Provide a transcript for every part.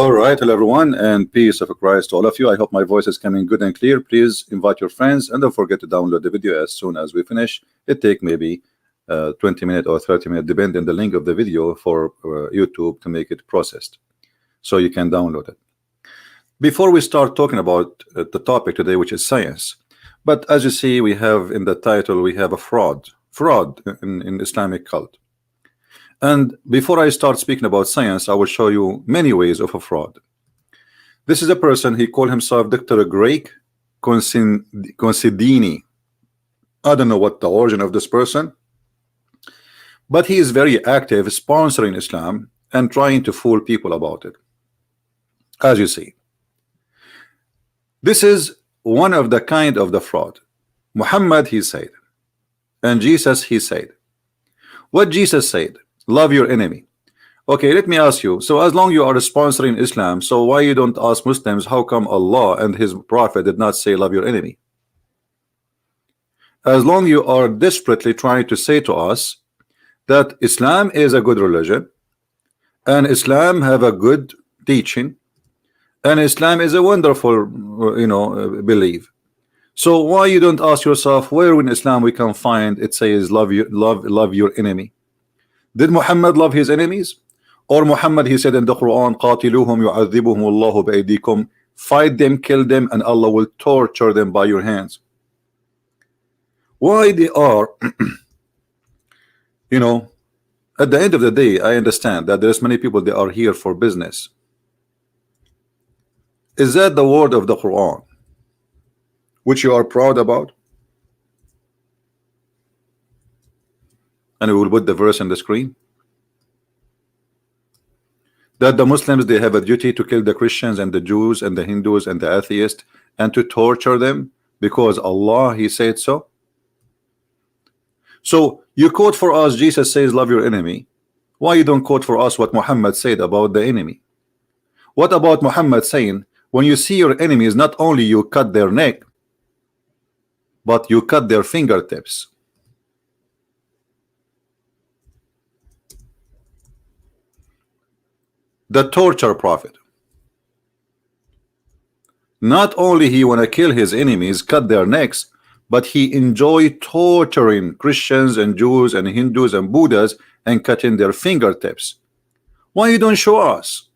All right, hello everyone, and peace of Christ to all of you. I hope my voice is coming good and clear. Please invite your friends and don't forget to download the video as soon as we finish. It take maybe 20 minutes or 30 minutes, depending on the link of the video for YouTube to make it processed, so you can download it. Before we start talking about the topic today, which is science, but as you see, we have in the title we have a fraud in Islamic cult. And before I start speaking about science, I will show you many ways of a fraud. This is a person, he called himself Dr. Greg Considini. I don't know what the origin of this person, but he is very active sponsoring Islam and trying to fool people about it. As you see, this is one of the kind of the fraud. Muhammad, he said, and Jesus, he said. What Jesus said? Love your enemy. Okay, let me ask you, so as long you are sponsoring Islam, so why you don't ask Muslims how come Allah and his prophet did not say love your enemy? As long you are desperately trying to say to us that Islam is a good religion and Islam have a good teaching and Islam is a wonderful belief, so why you don't ask yourself where in Islam we can find it says love your enemy? Did Muhammad love his enemies? Or Muhammad, he said in the Quran, قَاتِلُوهُمْ يُعَذِّبُهُمُ اللَّهُ بِأَيْدِيكُمْ, fight them, kill them, and Allah will torture them by your hands. Why they are at the end of the day, I understand that there's many people, they are here for business. Is that the word of the Quran which you are proud about? And we will put the verse on the screen. That the Muslims, they have a duty to kill the Christians and the Jews and the Hindus and the atheists and to torture them because Allah, he said so. So you quote for us, Jesus says love your enemy. Why you don't quote for us what Muhammad said about the enemy? What about Muhammad saying when you see your enemies, not only you cut their neck, but you cut their fingertips? The torture prophet, not only he want to kill his enemies, cut their necks, but he enjoy torturing Christians and Jews and Hindus and Buddhas and cutting their fingertips. Why you don't show us?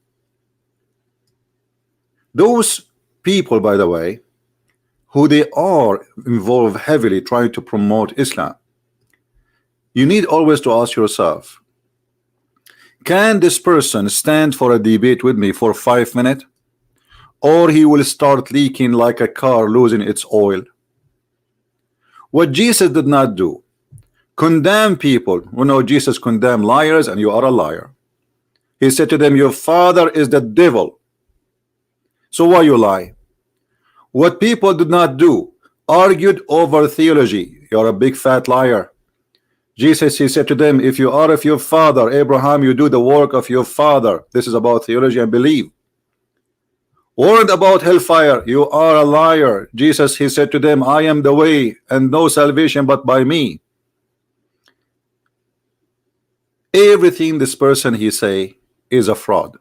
Those people, by the way, who they are involved heavily trying to promote Islam, you need always to ask yourself, can this person stand for a debate with me for 5 minutes, or he will start leaking like a car losing its oil? What Jesus did not do, condemn people. Jesus condemned liars, and you are a liar. He said to them, your father is the devil, so why you lie? What people did not do, argued over theology. You're a big fat liar. Jesus, he said to them, if you are of your father Abraham, you do the work of your father. This is about theology and belief. Word about hellfire, you are a liar. Jesus, he said to them, I am the way and no salvation but by me. Everything this person he say is a fraud.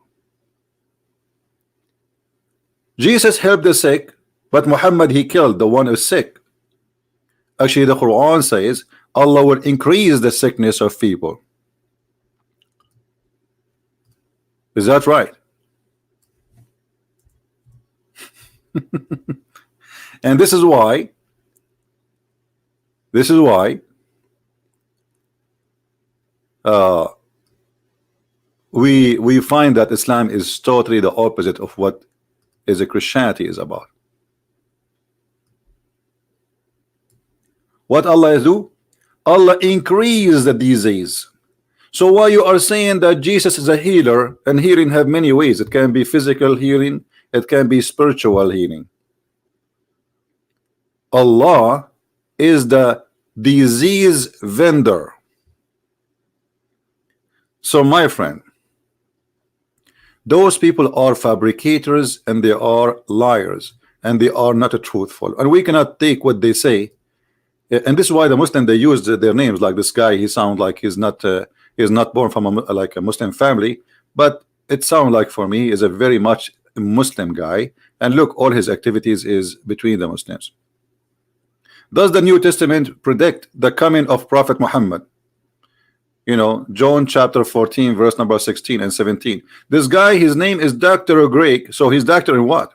Jesus helped the sick, but Muhammad, he killed the one who is sick. Actually, the Quran says Allah will increase the sickness of people. Is that right? And this is why we find that Islam is totally the opposite of what is a Christianity is about. What Allah do? Allah increase the disease. So why you are saying that Jesus is a healer, and healing have many ways. It can be physical healing, it can be spiritual healing. Allah is the disease vendor. So my friend, those people are fabricators and they are liars and they are not truthful, and we cannot take what they say. And this is why the Muslim, they use their names. Like this guy, he sounds like he's not born from a Muslim family, but it sounds like for me is a very much Muslim guy, and look, all his activities is between the Muslims. Does the New Testament predict the coming of Prophet Muhammad? You know, John chapter 14 verse number 16 and 17. This guy, his name is Dr. Greek. So he's doctor in what?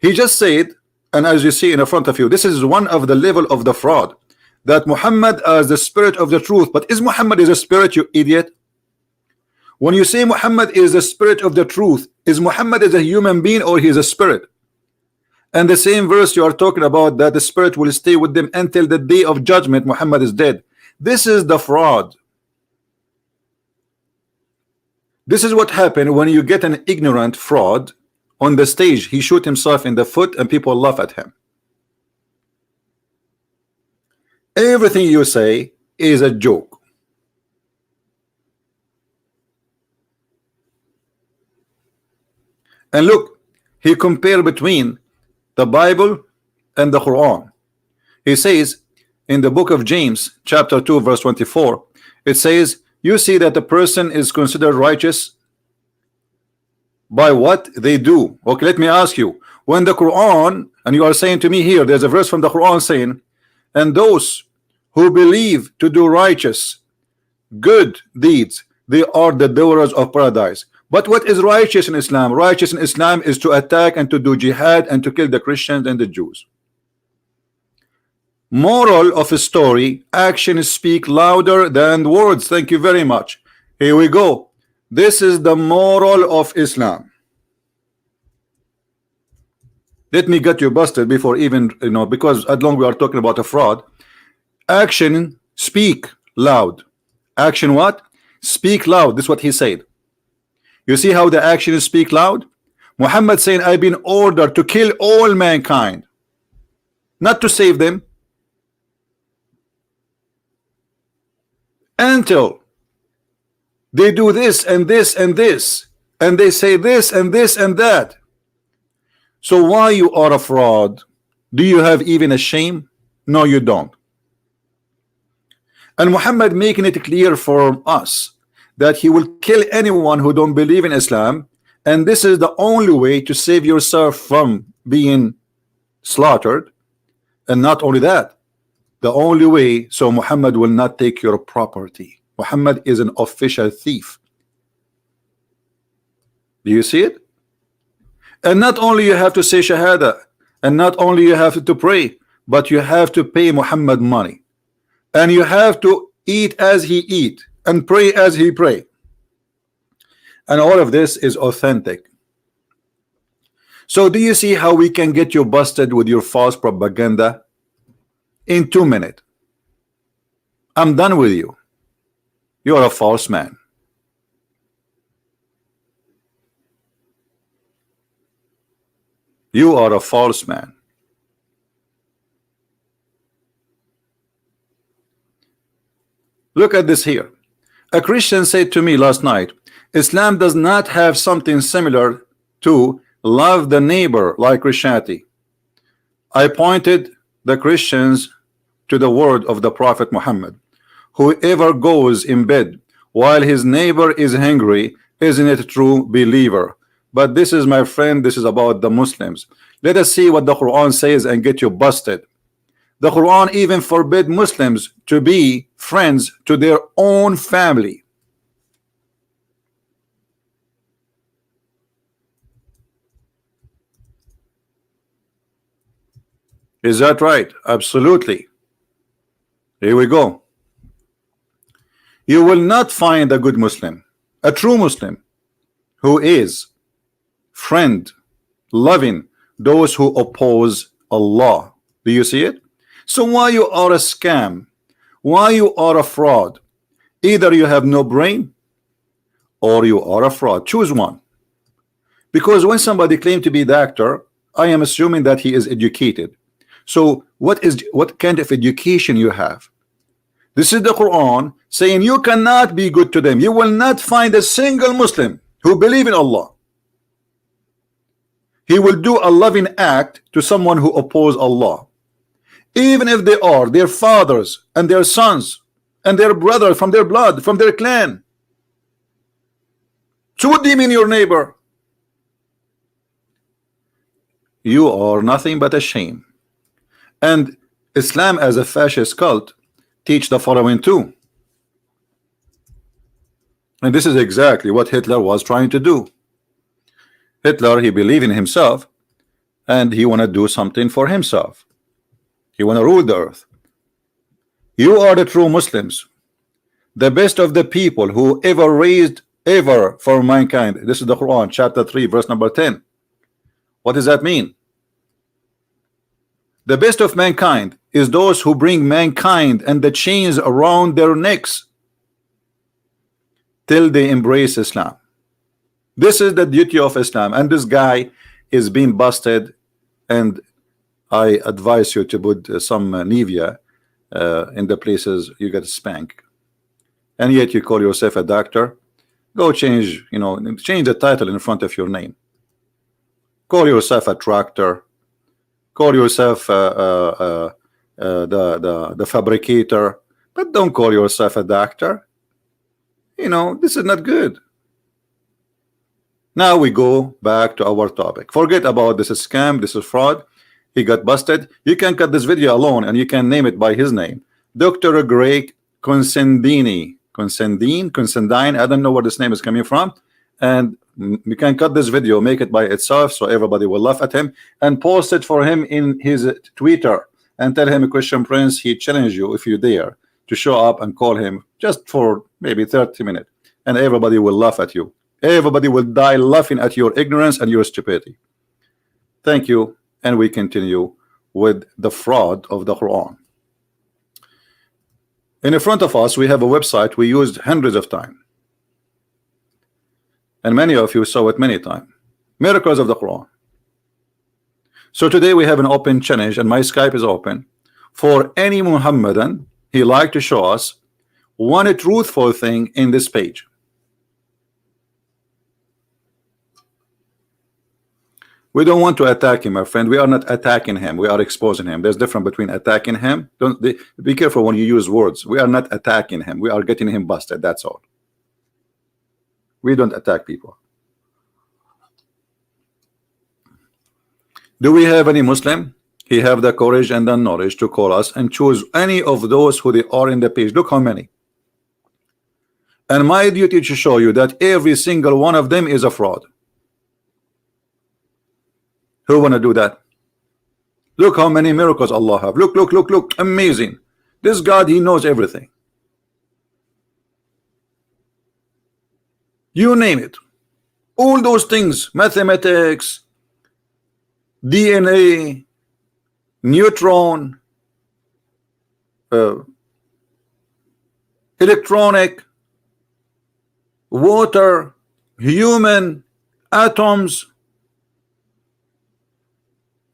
He just said, and as you see in front of you, this is one of the level of the fraud, that Muhammad as the spirit of the truth. But is Muhammad is a spirit, you idiot? When you say Muhammad is the spirit of the truth, is Muhammad is a human being or he is a spirit? And the same verse you are talking about, that the spirit will stay with them until the day of judgment, Muhammad is dead. This is the fraud. This is what happened when you get an ignorant fraud on the stage. He shoot himself in the foot and people laugh at him. Everything you say is a joke. And look, he compared between the Bible and the Quran. He says in the book of James chapter 2 verse 24, it says, you see that the person is considered righteous by what they do. Okay, let me ask you, when the Quran, and you are saying to me here, there's a verse from the Quran saying, and those who believe to do righteous good deeds, they are the doers of paradise. But what is righteous in Islam? Righteous in Islam is to attack and to do jihad and to kill the Christians and the Jews. Moral of a story, actions speak louder than words. Thank you very much. Here we go. This is the moral of Islam. Let me get you busted before even, you know, because as long we are talking about a fraud. Action speak loud. Action what? Speak loud. This is what he said. You see how the actions speak loud? Muhammad saying, I've been ordered to kill all mankind, not to save them, until they do this and this and this, and they say this and this and that. So why you are a fraud? Do you have even a shame? No, you don't. And Muhammad making it clear for us that he will kill anyone who don't believe in Islam, and this is the only way to save yourself from being slaughtered. And not only that, the only way so Muhammad will not take your property. Muhammad is an official thief. Do you see it? And not only you have to say shahada, and not only you have to pray, but you have to pay Muhammad money, and you have to eat as he eat and pray as he pray. And all of this is authentic. So do you see how we can get you busted with your false propaganda in 2 minutes? I'm done with you. You're a false man. You are a false man. Look at this here. A Christian said to me last night, Islam does not have something similar to love the neighbor like Christianity. I pointed the Christians to the word of the Prophet Muhammad. Whoever goes in bed while his neighbor is hungry isn't a true believer. But this is, my friend, this is about the Muslims. Let us see what the Quran says and get you busted. The Quran even forbid Muslims to be friends to their own family. Is that right? Absolutely. Here we go. You will not find a good Muslim, a true Muslim, who is friend, loving those who oppose Allah. Do you see it? So why you are a scam? Why you are a fraud? Either you have no brain or you are a fraud. Choose one. Because when somebody claims to be a doctor, I am assuming that he is educated. So what kind of education you have? This is the Quran saying you cannot be good to them. You will not find a single Muslim who believe in Allah. He will do a loving act to someone who oppose Allah, even if they are their fathers and their sons and their brothers from their blood, from their clan. So what do you mean your neighbor? You are nothing but a shame. And Islam as a fascist cult teach the following too. And this is exactly what Hitler was trying to do. Hitler, he believed in himself, and he want to do something for himself. He want to rule the earth. You are the true Muslims, the best of the people who ever raised ever for mankind. This is the Quran, chapter 3, verse number 10. What does that mean? The best of mankind is those who bring mankind and the chains around their necks till they embrace Islam. This is the duty of Islam, and this guy is being busted, and I advise you to put some Nivea in the places you get spanked. And yet you call yourself a doctor. Go change, change the title in front of your name. Call yourself a tractor. Call yourself the fabricator, but don't call yourself a doctor. This is not good. Now we go back to our topic. Forget about this is scam, this is fraud. He got busted. You can cut this video alone and you can name it by his name, Dr. Greg Consendine. Consendine, I don't know where this name is coming from. And you can cut this video, make it by itself so everybody will laugh at him, and post it for him in his Twitter and tell him, Christian Prince, he challenge you if you dare to show up and call him just for maybe 30 minutes, and everybody will laugh at you. Everybody will die laughing at your ignorance and your stupidity. Thank you, and we continue with the fraud of the Quran. In front of us we have a website we used hundreds of times, and many of you saw it many times. Miracles of the Quran. So today we have an open challenge, and my Skype is open for any Muhammadan he like to show us one truthful thing in this page. We don't want to attack him, my friend. We are not attacking him. We are exposing him. There's difference between attacking him. Be careful when you use words. We are not attacking him. We are getting him busted. That's all. We don't attack people. Do we have any Muslim? He have the courage and the knowledge to call us and choose any of those who they are in the page. Look how many. And my duty to show you that every single one of them is a fraud. Who want to do that? Look how many miracles Allah have. Look. Amazing. This God, he knows everything. You name it. All those things, mathematics, DNA, neutron, electronic, water, human, atoms,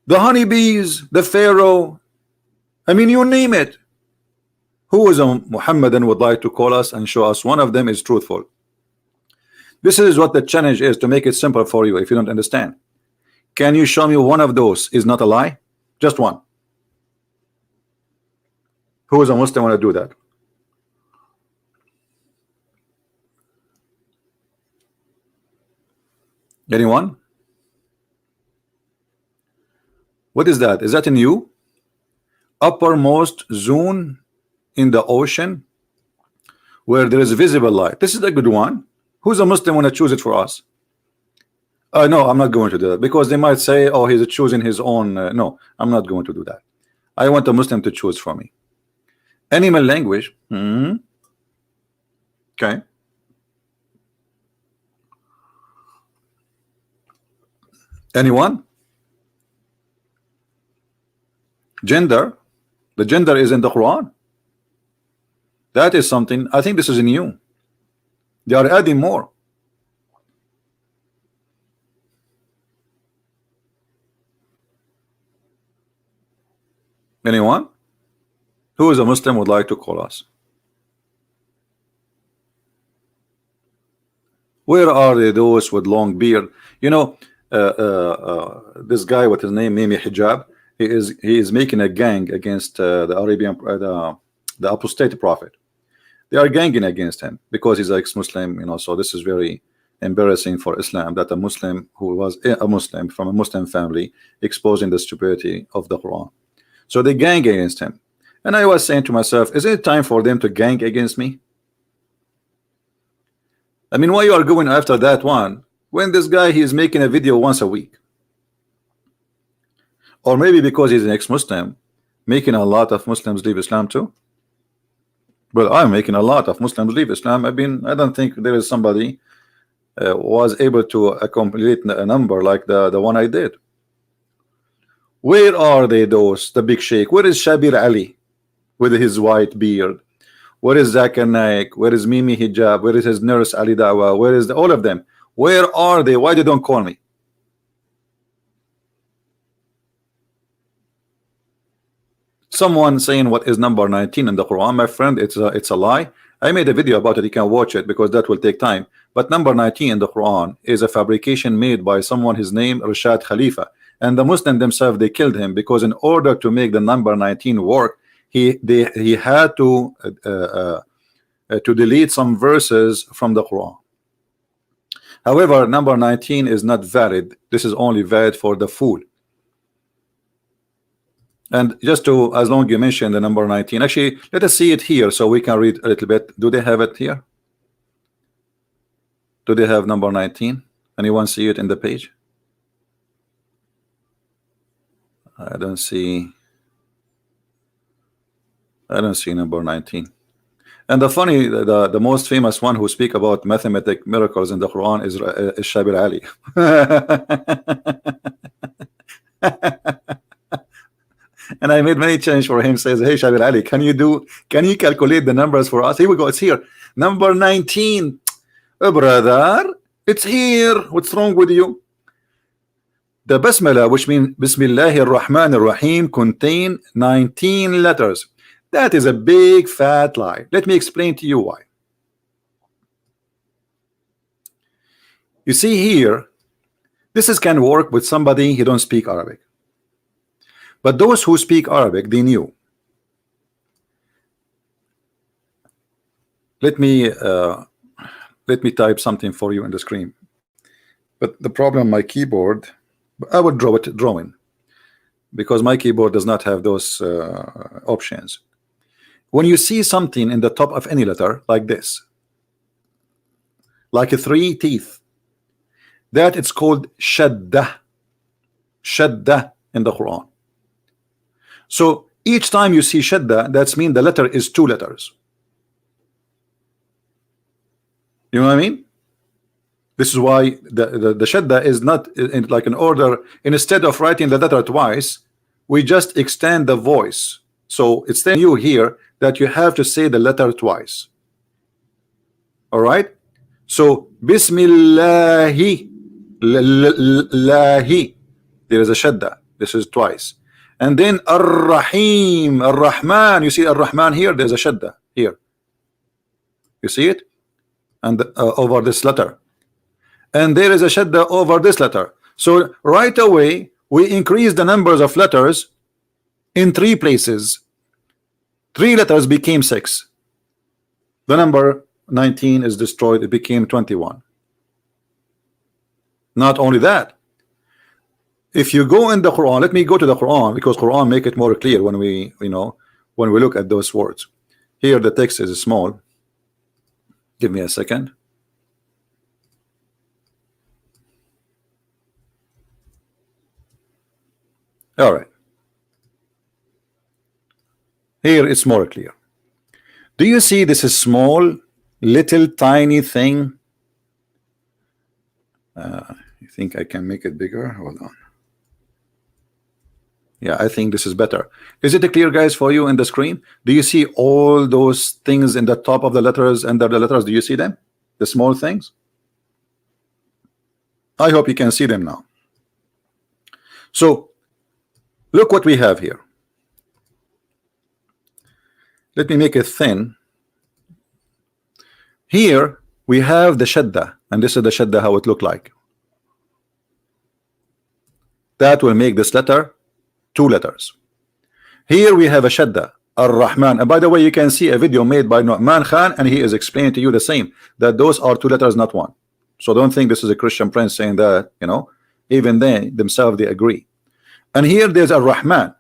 the honeybees, the pharaoh. I mean, you name it. Who is a Muhammadan would like to call us and show us one of them is truthful? This is what the challenge is, to make it simple for you if you don't understand. Can you show me one of those is not a lie? Just one. Who is a Muslim want to do that? Anyone? What is that? Is that a new uppermost zone in the ocean where there is visible light? This is a good one. Who's a Muslim want to choose it for us? No, I'm not going to do that, because they might say, oh, he's choosing his own. No, I'm not going to do that. I want a Muslim to choose for me. Animal language. Okay. Anyone? Gender. The gender is in the Quran. That is something. I think this is new. They are adding more. Anyone? Who is a Muslim would like to call us? Where are they, those with long beard? You know, this guy with his name Mimi Hijab, he is making a gang against the Arabian the apostate prophet. They are ganging against him because he's ex-Muslim, you know. So this is very embarrassing for Islam that a Muslim who was a Muslim from a Muslim family exposing the stupidity of the Quran. So they gang against him. And I was saying to myself, is it time for them to gang against me? I mean, why you are going after that one when this guy, he is making a video once a week? Or maybe because he's an ex-Muslim, making a lot of Muslims leave Islam too. Well, I'm making a lot of Muslims leave Islam. I don't think there is somebody was able to accumulate a number like the one I did. Where are they, those, the big sheikh? Where is Shabir Ali with his white beard? Where is Zakir Naik? Where is Mimi Hijab? Where is his nurse Ali Dawa? Where is all of them? Where are they? Why they don't call me? Someone saying what is number 19 in the Quran, my friend, it's a lie. I made a video about it. You can watch it because that will take time. But number 19 in the Quran is a fabrication made by someone, his name Rashad Khalifa, and the Muslim themselves, they killed him because in order to make the number 19 work, he had to delete some verses from the Quran. However, number 19 is not valid. This is only valid for the fool. And just to, as long as you mention the number 19, actually, let us see it here so we can read a little bit. Do they have it here? Do they have number 19? Anyone see it in the page? I don't see number 19. And the funny, the most famous one who speak about mathematic miracles in the Quran is Shabir Ali. And I made many changes for him. Says, hey Shabir Ali, can you calculate the numbers for us? Here we go. It's here. Number 19. Oh, brother, it's here. What's wrong with you? The Basmala, which means Bismillahir Rahmanir Rahim, contain 19 letters. That is a big fat lie. Let me explain to you why. You see here, this can work with somebody who don't speak Arabic. But those who speak Arabic, they knew. Let me type something for you on the screen. But the problem, my keyboard, I would drawing because my keyboard does not have those options. When you see something in the top of any letter like this, like a 3 teeth, that it's called shadda in the Quran. So each time you see shadda, that's mean the letter is 2 letters. You know what I mean? This is why the shadda is not in like an order. Instead of writing the letter twice, we just extend the voice. So it's telling you here that you have to say the letter twice. All right. So Bismillahi, lahi, there is a shadda. This is twice. And then Ar-Rahim, Ar-Rahman. You see Ar-Rahman here. There's a shadda here. You see it, and over this letter. And there is a shadda over this letter. So right away we increase the numbers of letters in 3 places. 3 letters became 6. The number 19 is destroyed. It became 21. Not only that, if you go in the Quran, let me go to the Quran because Quran make it more clear when we when we look at those words. Here the text is small. Give me a second. All right. Here it's more clear. Do you see this is small, little, tiny thing? You think I can make it bigger? Hold on. Yeah, I think this is better. Is it clear, guys, for you in the screen? Do you see all those things in the top of the letters, under the letters? Do you see them? The small things? I hope you can see them now. So look what we have here. Let me make it thin. Here we have the shadda, and this is the shadda how it look like. That will make this letter 2 letters. Here we have a shadda, Ar-Rahman. And by the way, you can see a video made by Nu'man Khan, and he is explaining to you the same, that those are 2 letters, not 1. So don't think this is a Christian Prince saying that, you know. Even they themselves, they agree. And here there's a Rahman,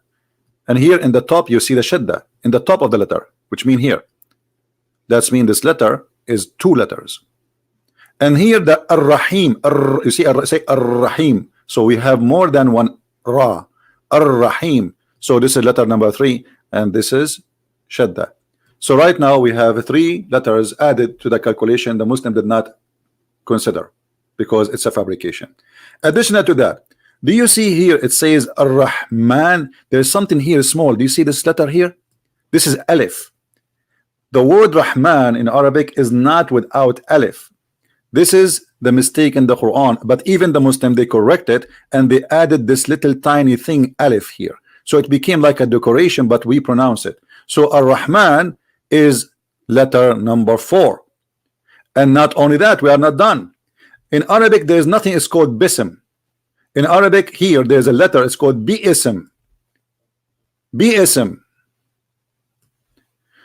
and here in the top you see the Shadda in the top of the letter, which mean here. That's mean this letter is 2 letters. And here the Ar-Rahim, you see, say Ar-Rahim. So we have more than one Ra, Ar-Rahim. So this is letter number 3, and this is Shadda. So right now we have 3 letters added to the calculation the Muslim did not consider, because it's a fabrication. Additional to that, do you see here it says Ar-Rahman? There's something here small. Do you see this letter here? This is Alif. The word Rahman in Arabic is not without Alif. This is the mistake in the Quran, but even the Muslim, they correct it and they added this little tiny thing Alif here. So it became like a decoration, but we pronounce it. So Ar-Rahman is letter number 4. And not only that, we are not done. In Arabic, there is nothing is called Bism. In Arabic, here there's a letter, it's called Bi-Ism. Bi-Ism.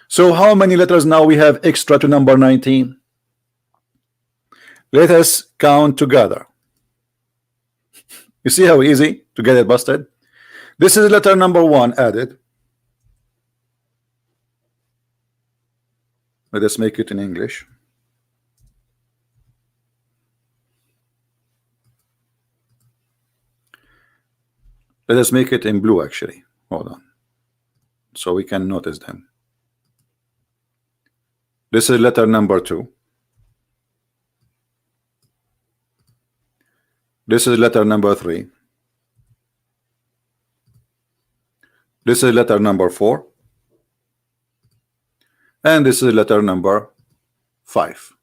So how many letters now we have extra to number 19? Let us count together. You see how easy to get it busted? This is letter number 1 added. Let us make it in English. Let us make it in blue actually. Hold on. So we can notice them. This is letter number 2. This is letter number 3. This is letter number 4. And this is letter number 5.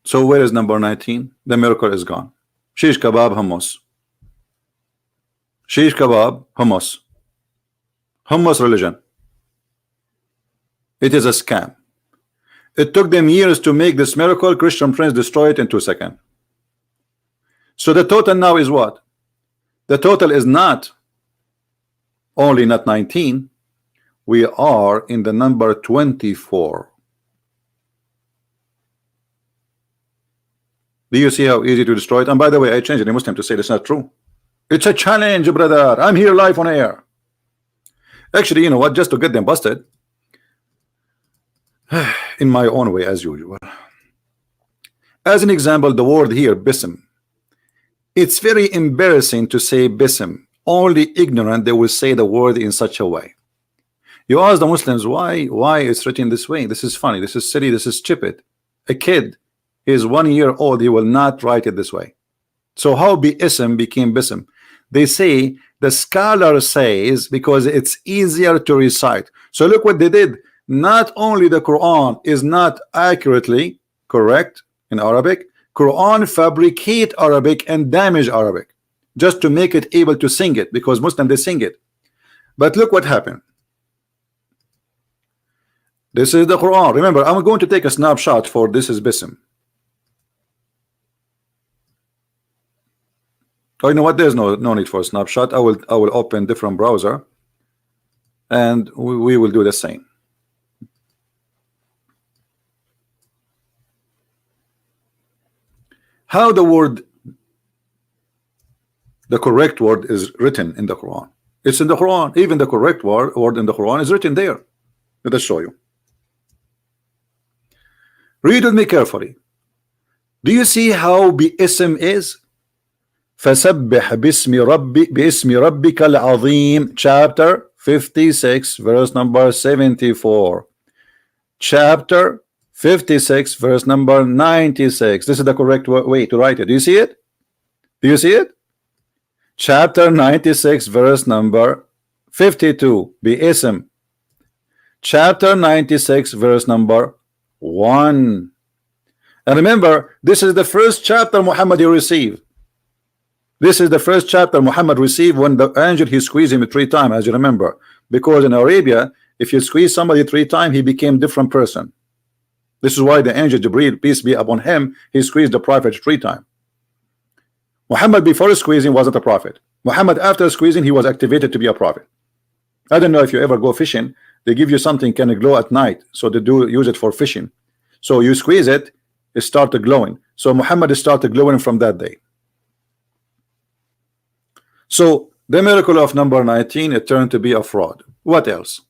So where is number 19? The miracle is gone. Shish kebab hummus. Shish kebab hummus. Hummus religion. It is a scam. It took them years to make this miracle. Christian Prince destroyed it in 2 seconds. So the total now is what? The total is not only not 19. We are in the number 24. Do you see how easy to destroy it? And by the way, I changed it in Muslim to say it's not true. It's a challenge, brother. I'm here live on air. Actually, you know what? Just to get them busted, in my own way, as usual. As an example, the word here, Bism. It's very embarrassing to say Bism. Only ignorant they will say the word in such a way. You ask the Muslims why it's written this way. This is funny. This is silly. This is stupid. A kid is 1 year old. He will not write it this way. So how Bi-Ism became Bism? They say the scholar says because it's easier to recite. So look what they did. Not only the Quran is not accurately correct in Arabic, Quran fabricate Arabic and damage Arabic just to make it able to sing it, because Muslims they sing it. But look what happened. This is the Quran. Remember, I'm going to take a snapshot for this is Bism. Oh, you know what? There's no need for a snapshot. I will open different browser and we will do the same. How the correct word is written in the Quran. It's in the Quran. Even the correct word in the Quran is written there. Let us show you. Read with me carefully. Do you see how Bi-Ism is? فَسَبِّحْ بِاسْمِ رَبِّكَ الْعَظِيمِ, chapter 56, verse number 74. Chapter 56, verse number 96. This is the correct way to write it. Do you see it? Do you see it? Chapter 96, verse number 52. Bi-Ism. Chapter 96, verse number 1. And remember, this is the first chapter Muhammad received. This is the first chapter Muhammad received when the angel he squeezed him 3 times, as you remember. Because in Arabia, if you squeeze somebody 3 times, he became a different person. This is why the angel Jibreel, peace be upon him, he squeezed the prophet 3 times. Muhammad before squeezing wasn't a prophet. Muhammad after squeezing, he was activated to be a prophet. I don't know if you ever go fishing, they give you something can glow at night, so they do use it for fishing. So you squeeze it, it started glowing. So Muhammad started glowing from that day. So the miracle of number 19, it turned to be a fraud. What else?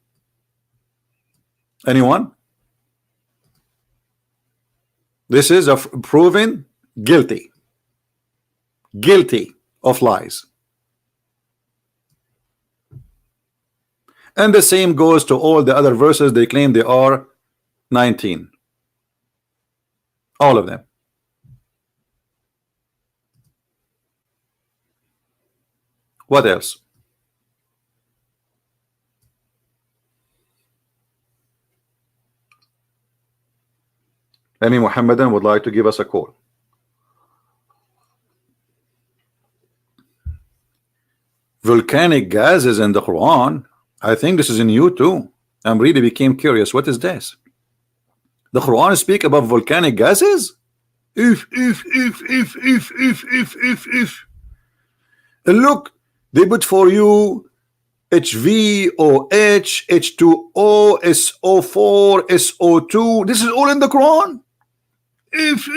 Anyone? This is a proven guilty of lies. And the same goes to all the other verses they claim they are 19. All of them. What else? Any Muhammadan would like to give us a call? Volcanic gases in the Quran. I think this is in you too. I'm really became curious. What is this? The Quran speak about volcanic gases? If. And look, they put for you HVOH, H2O, SO4, SO2. This is all in the Quran. If.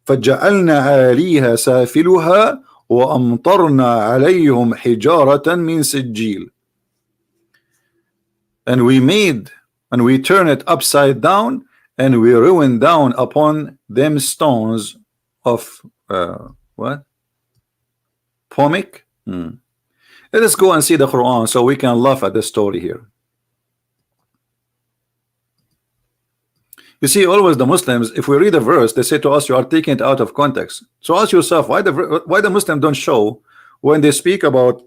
فجعلنا عاليها سافلها وأمطرنا عليهم حجارة من سجيل. And we made, and we turn it upside down, and we ruin down upon them stones of what? Pomic? Let us go and see the Quran so we can laugh at the story here. You see, always the Muslims, if we read a verse, they say to us, you are taking it out of context. So ask yourself, why the Muslims don't show when they speak about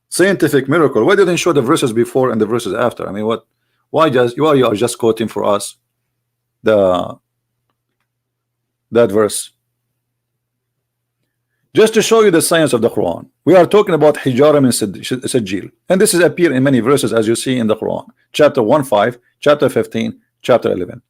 scientific miracle? Why didn't show the verses before and the verses after? I mean, what? Why you are just quoting for us that verse just to show you the science of the Quran? We are talking about hijara min sajil, and this is appear in many verses as you see in the Quran, chapter 1:5, chapter 15, chapter 11.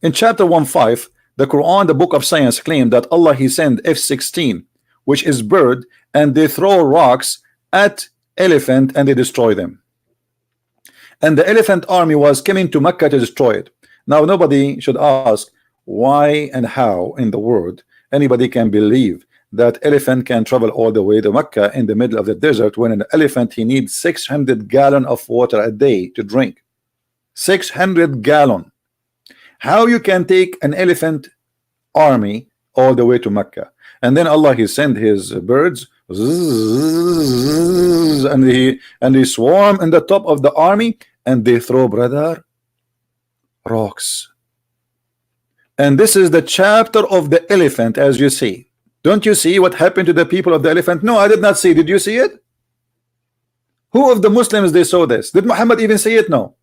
In chapter 1:5, the Quran, the book of science, claimed that Allah he sent F-16, which is bird, and they throw rocks at elephant and they destroy them. And the elephant army was coming to Mecca to destroy it. Now nobody should ask why and how in the world anybody can believe that elephant can travel all the way to Mecca in the middle of the desert, when an elephant he needs 600 gallons of water a day to drink. 600 gallons. How you can take an elephant army all the way to Mecca? And then Allah he sent his birds, and they swarm in the top of the army, and they throw, brother, rocks. And this is the chapter of the elephant, as you see. Don't you see what happened to the people of the elephant? No, I did not see. Did you see it? Who of the Muslims they saw this? Did Muhammad even see it? No.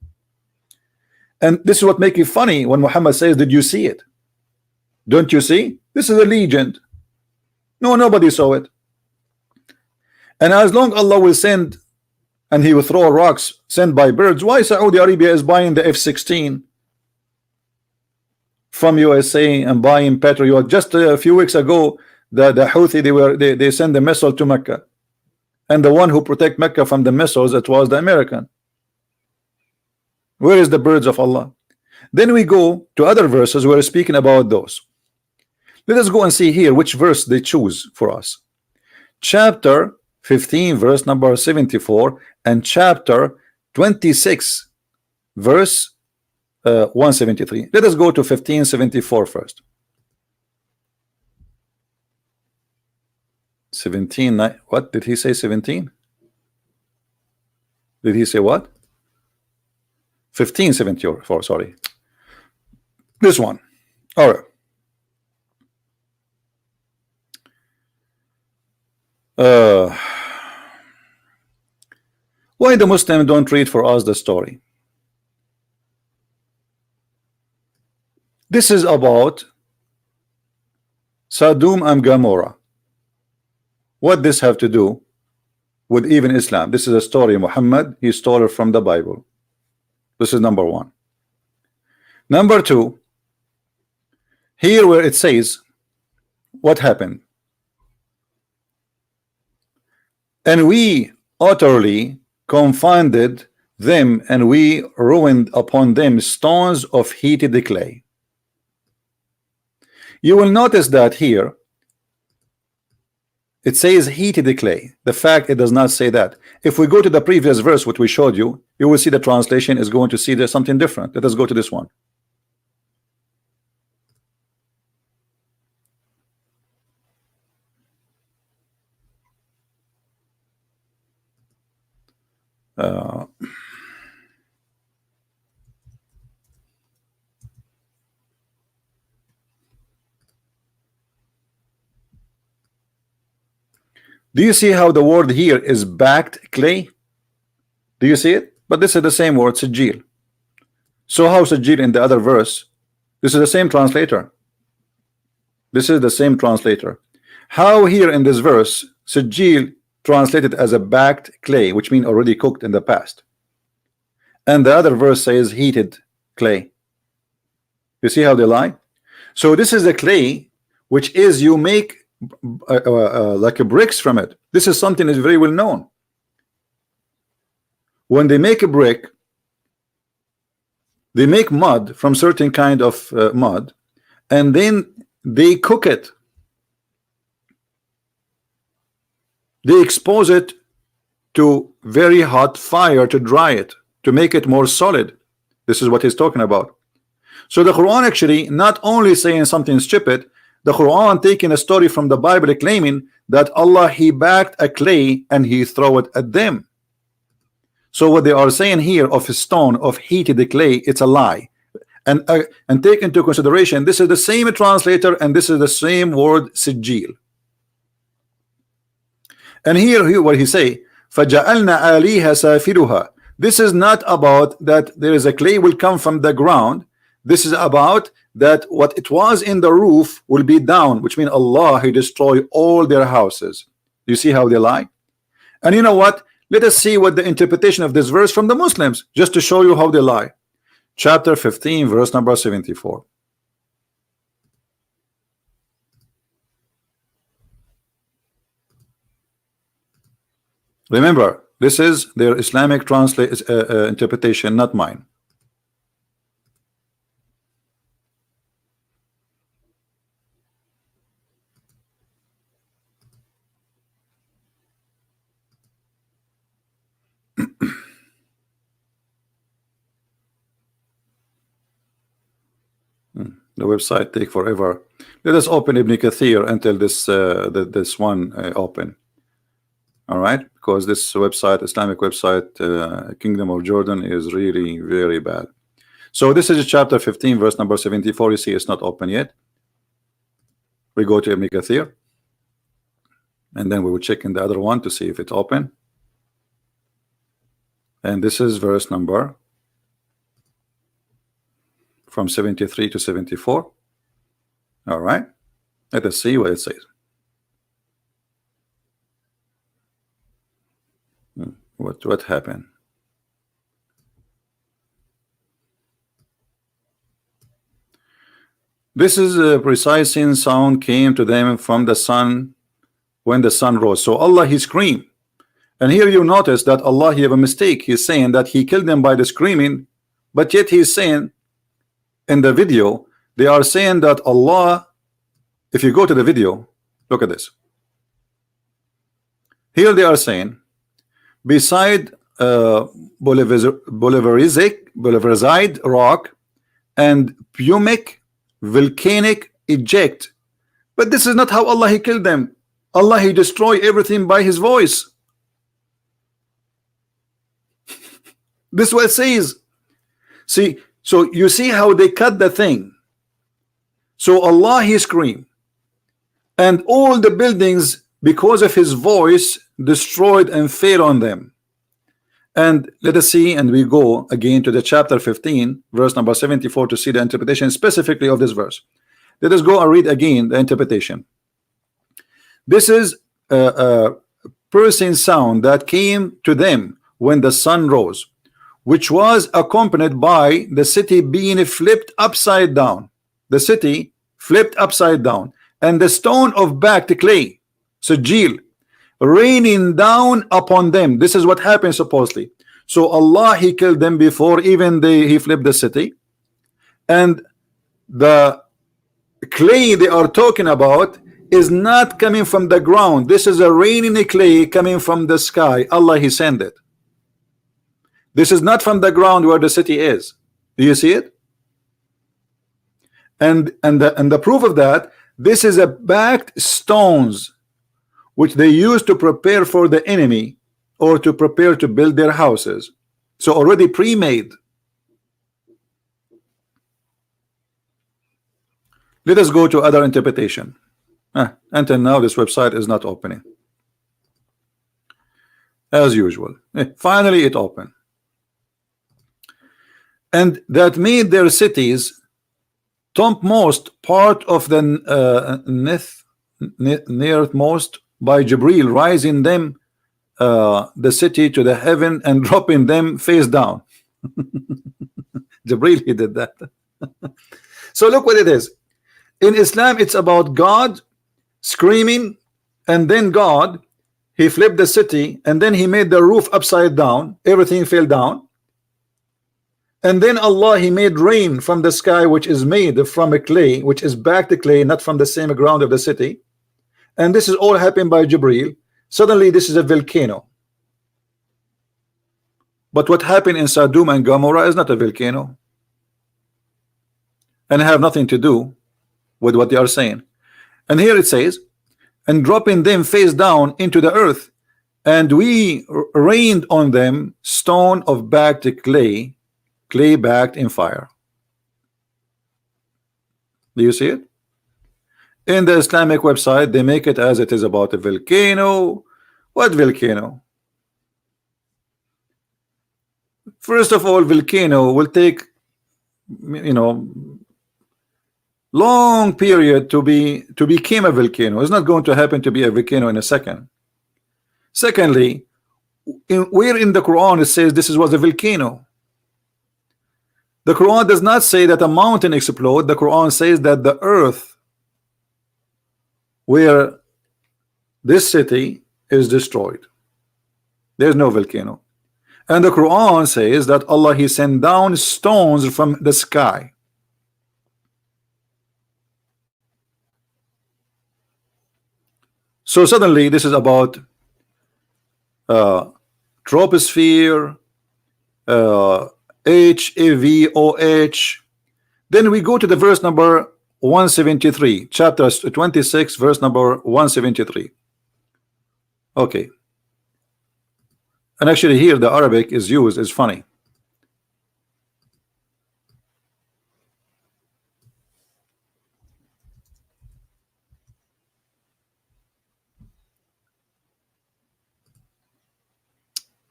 And this is what makes it funny when Muhammad says, did you see it? Don't you see? This is a legend. No, nobody saw it. And as long Allah will send, and he will throw rocks sent by birds, why Saudi Arabia is buying the F-16 from USA and buying Patriot? Just a few weeks ago, the Houthi, they sent the missile to Mecca, and the one who protect Mecca from the missiles, it was the American. Where is the birds of Allah? Then we go to other verses where we're speaking about those. Let us go and see here which verse they choose for us. Chapter 15 verse number 74 and chapter 26 verse 173. Let us go to 1574 first. 17, what did he say? 17? Did he say what? 1574, sorry. This one. All right. Why the Muslims don't read for us the story? This is about Sodom and Gomorrah. What this have to do with even Islam? This is a story Muhammad he stole it from the Bible. This is number one. Number two, here where it says what happened. And we utterly confounded them, and we ruined upon them stones of heated clay. You will notice that here it says heated clay. The fact it does not say that. If we go to the previous verse what we showed you, you will see the translation is going to see there's something different. Let us go to this one. Do you see how the word here is backed clay? Do you see it? But this is the same word, sijil. So how sijil in the other verse? This is the same translator. This is the same translator. How here in this verse, sijil translated as a backed clay, which means already cooked in the past. And the other verse says heated clay. You see how they lie? So this is a clay, which is you make like a bricks from it. This is something that is very well known. When they make a brick, they make mud from certain kind of mud, and then they cook it. They expose it to very hot fire to dry it, to make it more solid. This is what he's talking about. So the Quran actually not only saying something stupid, the Quran taking a story from the Bible claiming that Allah he backed a clay and he throw it at them. So what they are saying here of a stone of heated clay, it's a lie. And take into consideration this is the same translator and this is the same word sijil. And here what he say, فَجَعَلْنَا عَلِيهَا سَافِلُهَا. This is not about that there is a clay will come from the ground. This is about that what it was in the roof will be down, which means Allah he destroy all their houses. You see how they lie? And you know what? Let us see what the interpretation of this verse from the Muslims, just to show you how they lie. Chapter 15, verse number 74. Remember, this is their Islamic interpretation, not mine. The website take forever. Let us open Ibn Kathir until this this one open. All right, because this website, Islamic website, Kingdom of Jordan, is really very bad. So this is chapter 15, verse number 74. You see, it's not open yet. We go to Ibn Kathir, and then we will check in the other one to see if it's open. And this is verse number from 73 to 74. All right, let us see what it says. What happened? This is a precise sound came to them from the sun when the sun rose. So Allah he screamed, and here you notice that Allah he have a mistake. He's saying that he killed them by the screaming, but yet he's saying in the video they are saying that Allah, if you go to the video, look at this. Here they are saying beside Bolivarized rock and pumic volcanic eject. But this is not how Allah he killed them. Allah he destroy everything by his voice. This is what it says. See, so you see how they cut the thing. So Allah he screamed, and all the buildings because of his voice destroyed and fell on them. And let us see, and we go again to the chapter 15, verse number 74 to see the interpretation specifically of this verse. Let us go and read again the interpretation. This is a piercing sound that came to them when the sun rose, which was accompanied by the city being flipped upside down. The city flipped upside down, and the stone of backed clay, sijil, raining down upon them. This is what happened supposedly. So Allah, he killed them before even he flipped the city. And the clay they are talking about is not coming from the ground. This is a raining clay coming from the sky. Allah, he sent it. This is not from the ground where the city is. Do you see it? And the proof of that, this is a backed stones which they use to prepare for the enemy or to prepare to build their houses. So already pre-made. Let us go to other interpretation. Until now this website is not opening as usual. Finally it opened. And that made their cities topmost part of the nearmost by Jibril, rising them the city to the heaven and dropping them face down. Jibril, he did that. So look what it is. In Islam it's about God screaming, and then God, he flipped the city, and then he made the roof upside down, everything fell down. And then Allah, he made rain from the sky, which is made from a clay, which is back to clay, not from the same ground of the city. And this is all happened by Jibril. Suddenly this is a volcano. But what happened in Sodom and Gomorrah is not a volcano, and have nothing to do with what they are saying. And here it says, and dropping them face down into the earth, and we rained on them stone of backed clay, clay backed in fire. Do you see it? In the Islamic website they make it as it is about a volcano. What volcano? First of all, volcano will take, you know, long period to become a volcano. It's not going to happen to be a volcano in a second. Secondly, where in the Quran it says this was a volcano? The Quran does not say that a mountain exploded. The Quran says that the earth where this city is destroyed. There's no volcano. And the Quran says that Allah, he sent down stones from the sky. So suddenly this is about troposphere, HAVOH. Then we go to the verse number 173, chapter 26, verse number 173. Okay. And actually here the Arabic is used, is funny.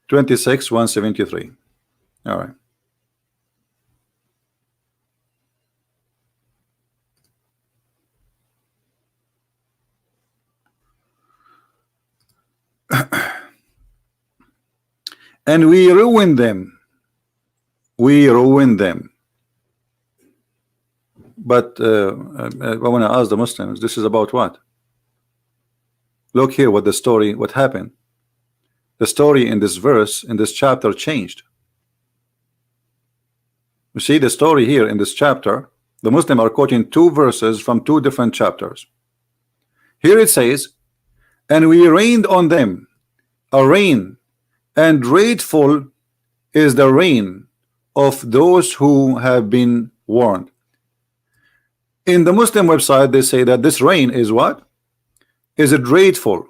(26) 173. All right. And we ruined them. We ruined them. But I want to ask the Muslims, this is about what? Look here what the story, what happened. The story in this verse, in this chapter, changed. You see the story here in this chapter. The Muslims are quoting two verses from two different chapters. Here it says, and we rained on them a rain, and grateful is the rain of those who have been warned. In the Muslim website they say that this rain is what? Is it grateful?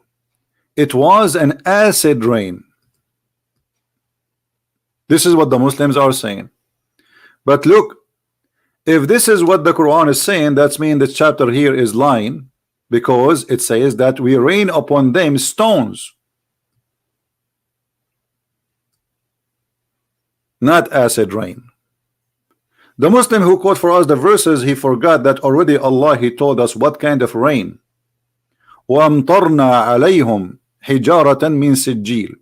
It was an acid rain. This is what the Muslims are saying. But look, if this is what the Quran is saying, that's mean this chapter here is lying, because it says that we rain upon them stones, not acid rain. The Muslim who quote for us the verses, he forgot that already Allah, he told us what kind of rain. وَأَمْطَرْنَا عَلَيْهُمْ حِجَارَةً مِنْ سِجِّيلٍ.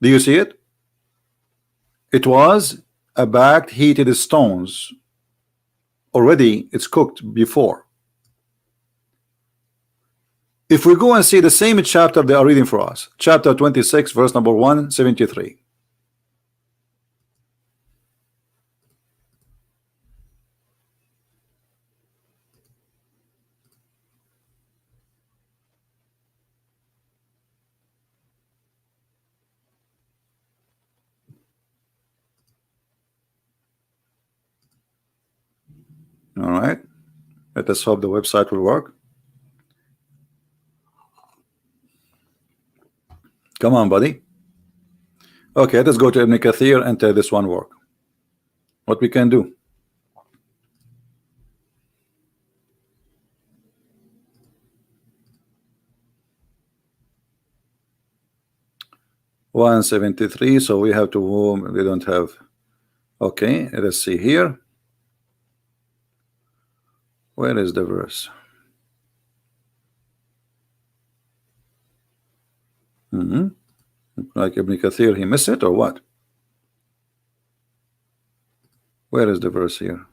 Do you see it? It was a backed heated stones. Already it's cooked before. If we go and see the same chapter they are reading for us, chapter 26, verse number 173. All right, let us hope the website will work. Come on, buddy. Okay, let us go to Ibn Kathir and tell this one work. What we can do. $173, so we have to, we don't have. Okay, let's see here. Where is the verse? Like Ibn Kathir, he missed it or what? Where is the verse here?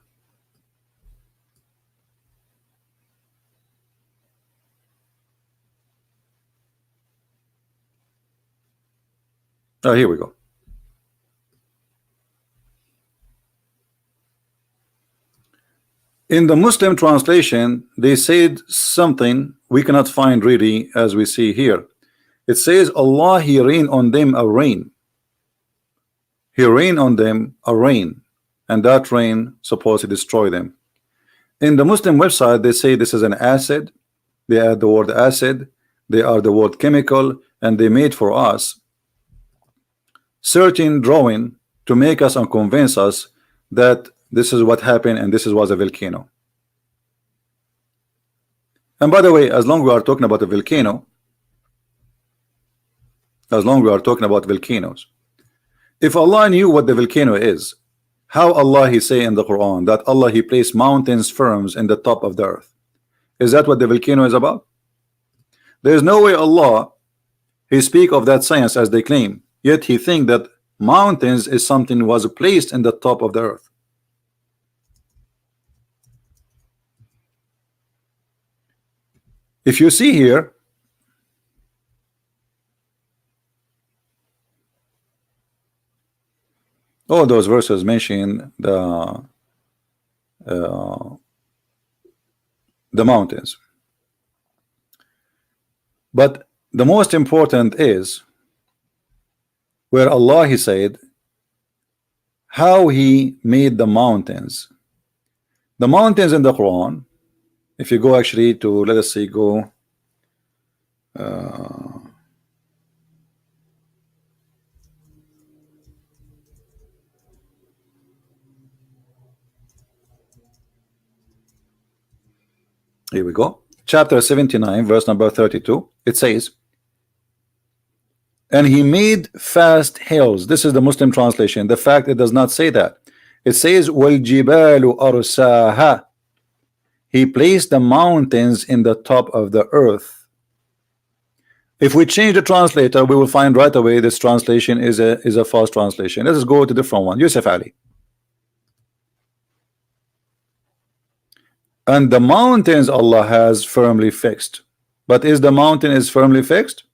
Oh, here we go. In the Muslim translation, they said something we cannot find really as we see here. It says, Allah, He rain on them a rain. He rain on them a rain, and that rain supposed to destroy them. In the Muslim website, they say this is an acid. They add the word acid. They are the word chemical, and they made for us certain drawing to make us and convince us that this is what happened and this was a volcano. And by the way, as long as we are talking about a volcano, as long as we are talking about volcanoes, if Allah knew what the volcano is, how Allah He say in the Quran that Allah He placed mountains firm in the top of the earth? Is that what the volcano is about? There is no way Allah He speak of that science as they claim, yet He think that mountains is something was placed in the top of the earth. If you see here, all those verses mention the mountains, but the most important is where Allah He said how He made the mountains. The mountains in the Quran, if you go actually to, let us see, go here we go, chapter 79, verse number 32. It says, and He made fast hills. This is the Muslim translation. The fact it does not say that. It says وَالْجِبَالُ أَرْسَاهَا. He placed the mountains in the top of the earth. If we change the translator, we will find right away this translation is a false translation. Let us go to a different one. Yusuf Ali. And the mountains Allah has firmly fixed. But is the mountain is firmly fixed?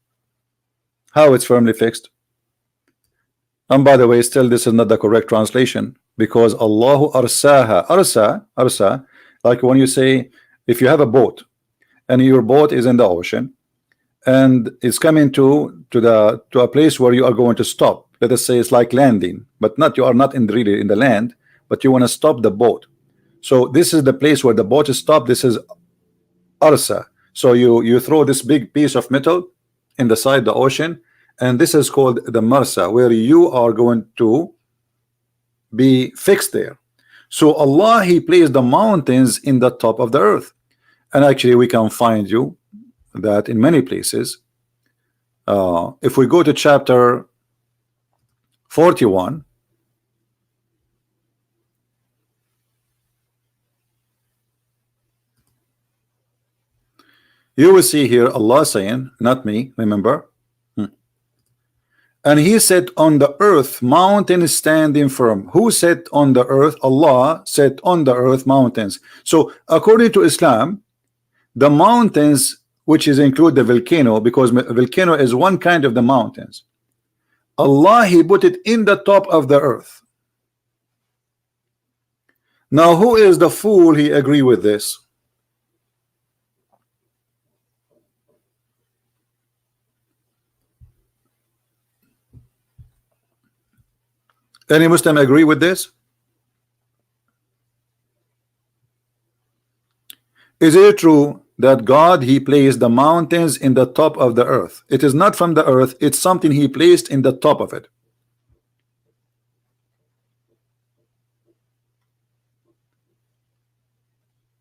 How it's firmly fixed? And by the way, still this is not the correct translation, because Allahu arsaha, arsa, like when you say, if you have a boat and your boat is in the ocean and it's coming to a place where you are going to stop. Let us say it's like landing, but not, you are not in really in the land, but you want to stop the boat. So this is the place where the boat is stopped. This is arsa. So you throw this big piece of metal in the side of the ocean, and this is called the marsa, where you are going to be fixed there. So Allah He placed the mountains in the top of the earth, and actually we can find you that in many places. If we go to chapter 41, you will see here Allah saying, not me, remember, and He set on the earth mountains standing firm. Who set on the earth? Allah set on the earth mountains. So according to Islam, the mountains which is include the volcano, because volcano is one kind of the mountains. Allah, he put it in the top of the earth. Now who is the fool he agree with this? Any Muslim agree with this? Is it true that God, he placed the mountains in the top of the earth? It is not from the earth, it's something he placed in the top of it.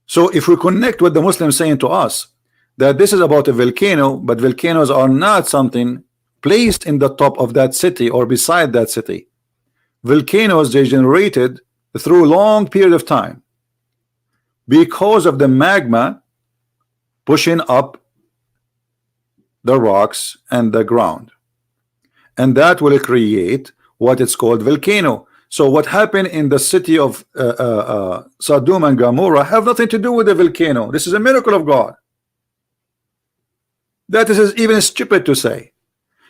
So if we connect what the Muslims saying to us, that this is about a volcano, but volcanoes are not something placed in the top of that city or beside that city. Volcanoes, they generated through a long period of time because of the magma pushing up the rocks and the ground, and that will create what it's called volcano. So what happened in the city of Sodom and Gomorrah have nothing to do with the volcano. This is a miracle of God. That is even stupid to say,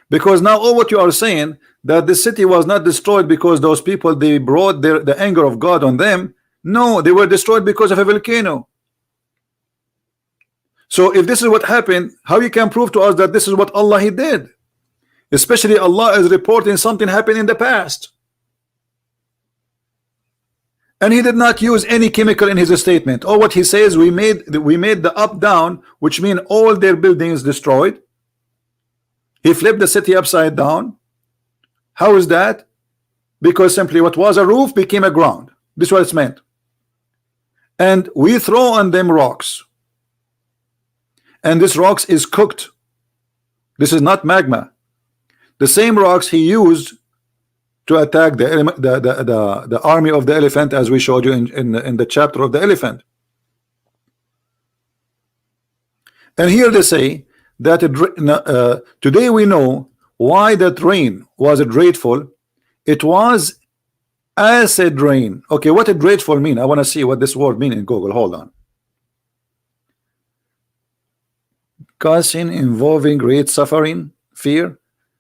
because now all what you are saying, that the city was not destroyed because those people, they brought the anger of God on them. No, they were destroyed because of a volcano. So if this is what happened, how you can prove to us that this is what Allah he did? Especially Allah is reporting something happened in the past, and he did not use any chemical in his statement. All what he says, we made the up down, which mean all their buildings destroyed. He flipped the city upside down. How is that? Because simply what was a roof became a ground. This is what it's meant. And we throw on them rocks, and this rocks is cooked. This is not magma. The same rocks he used to attack the army of the elephant, as we showed you in the chapter of the elephant. And here they say that today we know why that rain was grateful. It was acid rain. Okay, what did grateful mean? I want to see what this word mean in Google. Hold on. Causing, involving great suffering, fear.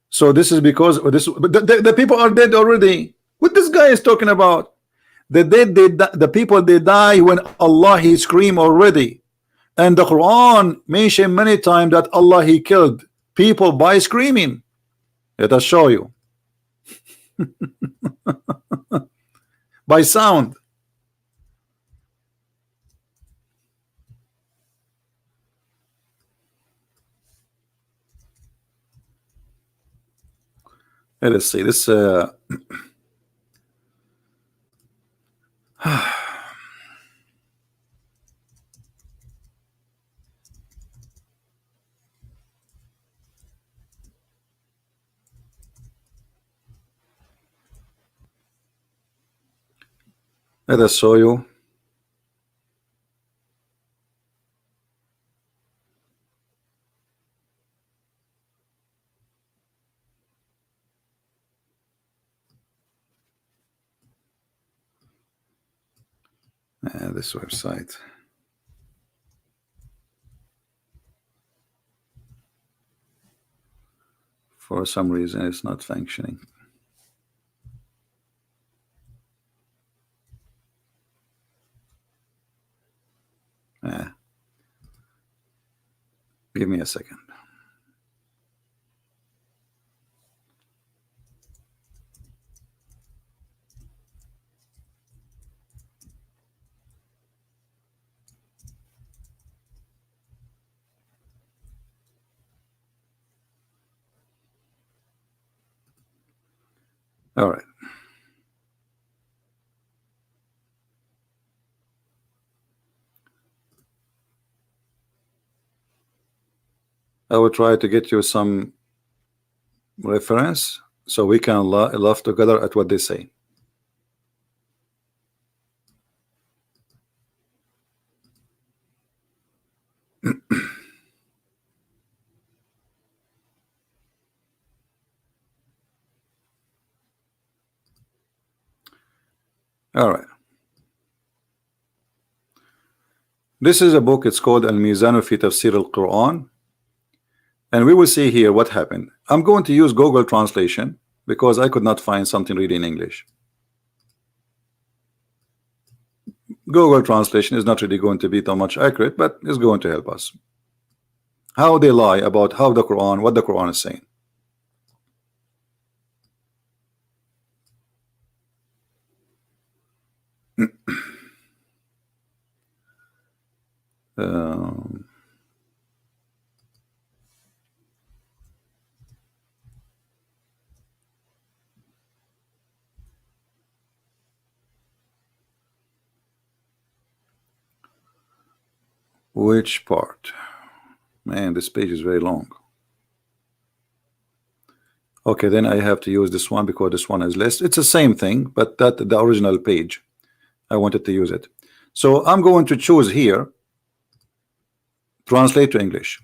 So this is because the people are dead already. What this guy is talking about? The dead, the people, they die when Allah he scream already. And the Quran mentioned many times that Allah he killed people by screaming. Let us show you. By sound. Let us see this. Let us show you. This website. For some reason it's not functioning. Give me a second. All right. I will try to get you some reference so we can laugh together at what they say. All right. This is a book. It's called Al-Mizan fi Tafsir al-Quran. and we will see here what happened. I'm going to use Google translation because I could not find something really in English. Google translation is not really going to be that much accurate, but it's going to help us. How they lie about how the Quran, what the Quran is saying. Which part? Man, this page is very long. Okay, then I have to use this one because this one is less. It's the same thing, but that the original page, I wanted to use it. So I'm going to choose here, translate to English.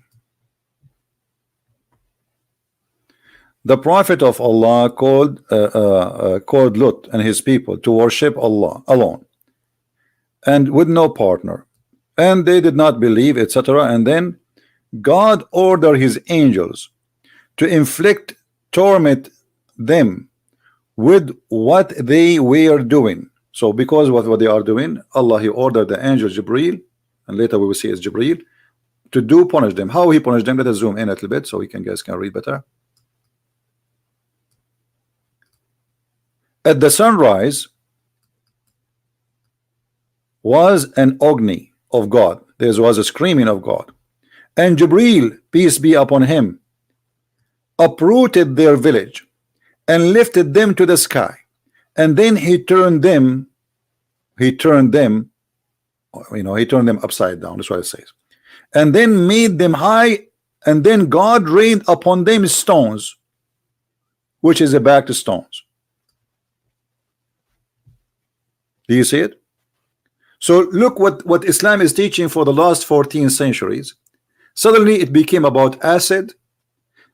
The Prophet of Allah called Lut and his people to worship Allah alone and with no partner, and they did not believe, etc. And then God ordered his angels to inflict torment them with what they were doing. So because of what they are doing, Allah, he ordered the angel Jibril, and later we will see it's Jibril, to punish them. How he punished them? Let us zoom in a little bit so guys can read better. At the sunrise was an agony of God. There was a screaming of God, and Jibril, peace be upon him, uprooted their village and lifted them to the sky, and then he turned them upside down. That's what it says. And then made them high, and then God rained upon them stones, which is a back to stones. Do you see it? So look what Islam is teaching for the last 14 centuries. Suddenly it became about acid.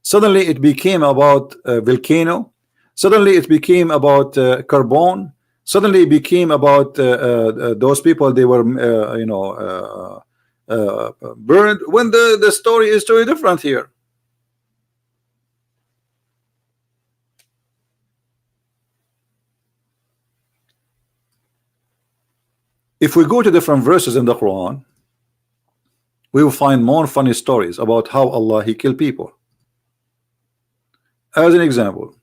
Suddenly it became about volcano. Suddenly it became about carbon. Suddenly it became about those people, they were burned, when the story is totally different here. If we go to different verses in the Quran, we will find more funny stories about how Allah, he killed people. As an example,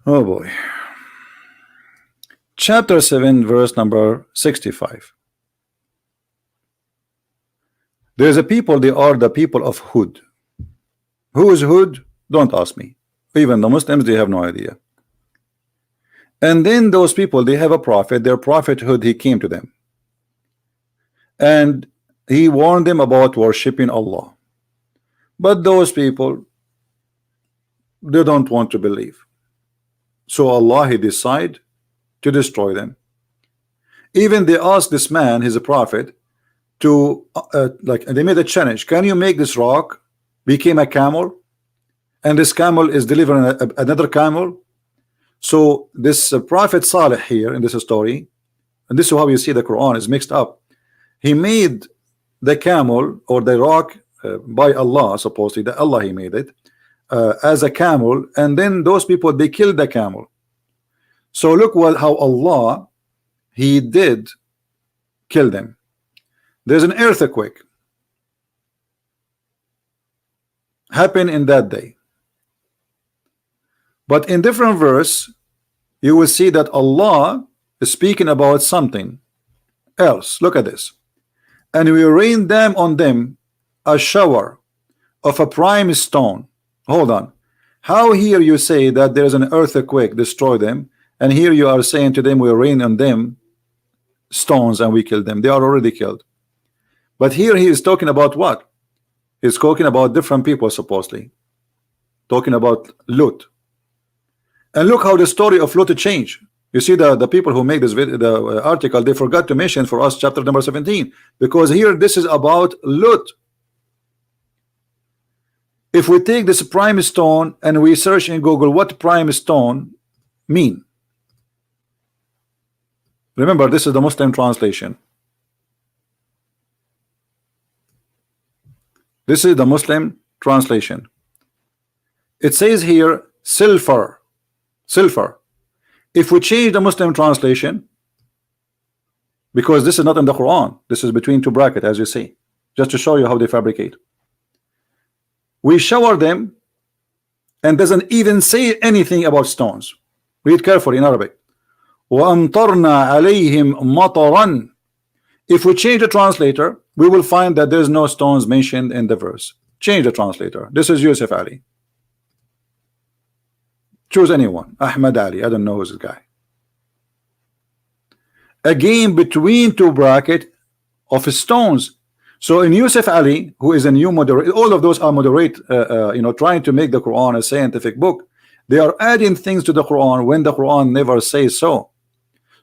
oh boy, chapter 7 verse number 65. There's a people, they are the people of Hud. Who is Hud? Don't ask me. Even the Muslims, they have no idea. And then those people, they have a prophet. Their prophethood, he came to them, and he warned them about worshiping Allah. But those people, they don't want to believe. So Allah, he decided to destroy them. Even they asked this man, he's a prophet, to they made a challenge. Can you make this rock become a camel, and this camel is delivering another camel? So this prophet Saleh here in this story, and this is how you see the Quran is mixed up. He made the camel or the rock by Allah, supposedly that Allah, he made it as a camel, and then those people, they killed the camel. So look how Allah, he did kill them. There's an earthquake happened in that day, but in different verse you will see that Allah is speaking about something else. Look at this. And we rained them on them a shower of a prime stone. Hold on. How here you say that there is an earthquake destroy them, and here you are saying to them we rain on them stones and we kill them? They are already killed. But here he is talking about what? He's talking about different people, supposedly talking about Lut. And look how the story of Lut changed. You see, the people who make this video, the article, they forgot to mention for us chapter number 17, because here this is about Lut. If we take this prime stone and we search in Google what prime stone mean, remember this is the Muslim translation. This is the Muslim translation. It says here silver. Silver. If we change the Muslim translation, because this is not in the Quran, this is between two brackets, as you see, just to show you how they fabricate. We shower them and doesn't even say anything about stones. Read carefully in Arabic. وَأَمْطَرْنَا عَلَيْهِمْ مَطَرًا. If we change the translator, we will find that there's no stones mentioned in the verse. Change the translator. This is Yusuf Ali. Choose anyone. Ahmad Ali. I don't know who's this guy. Again, between two brackets of stones. So in Yusuf Ali, who is a new moderate, all of those are moderate, trying to make the Quran a scientific book. They are adding things to the Quran when the Quran never says so.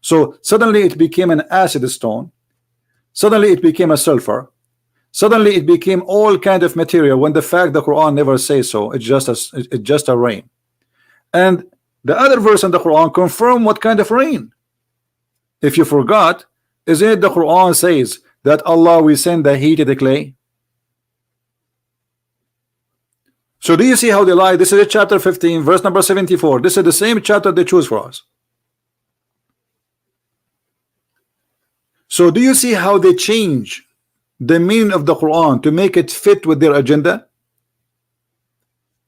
So suddenly it became an acid stone. Suddenly it became a sulfur. Suddenly it became all kind of material when the fact the Quran never says so. It's just a rain. And the other verse in the Quran confirm what kind of rain. If you forgot, isn't it the Quran says that Allah will send the heated clay? So do you see how they lie? This is chapter 15, verse number 74. This is the same chapter they choose for us. So do you see how they change the meaning of the Quran to make it fit with their agenda?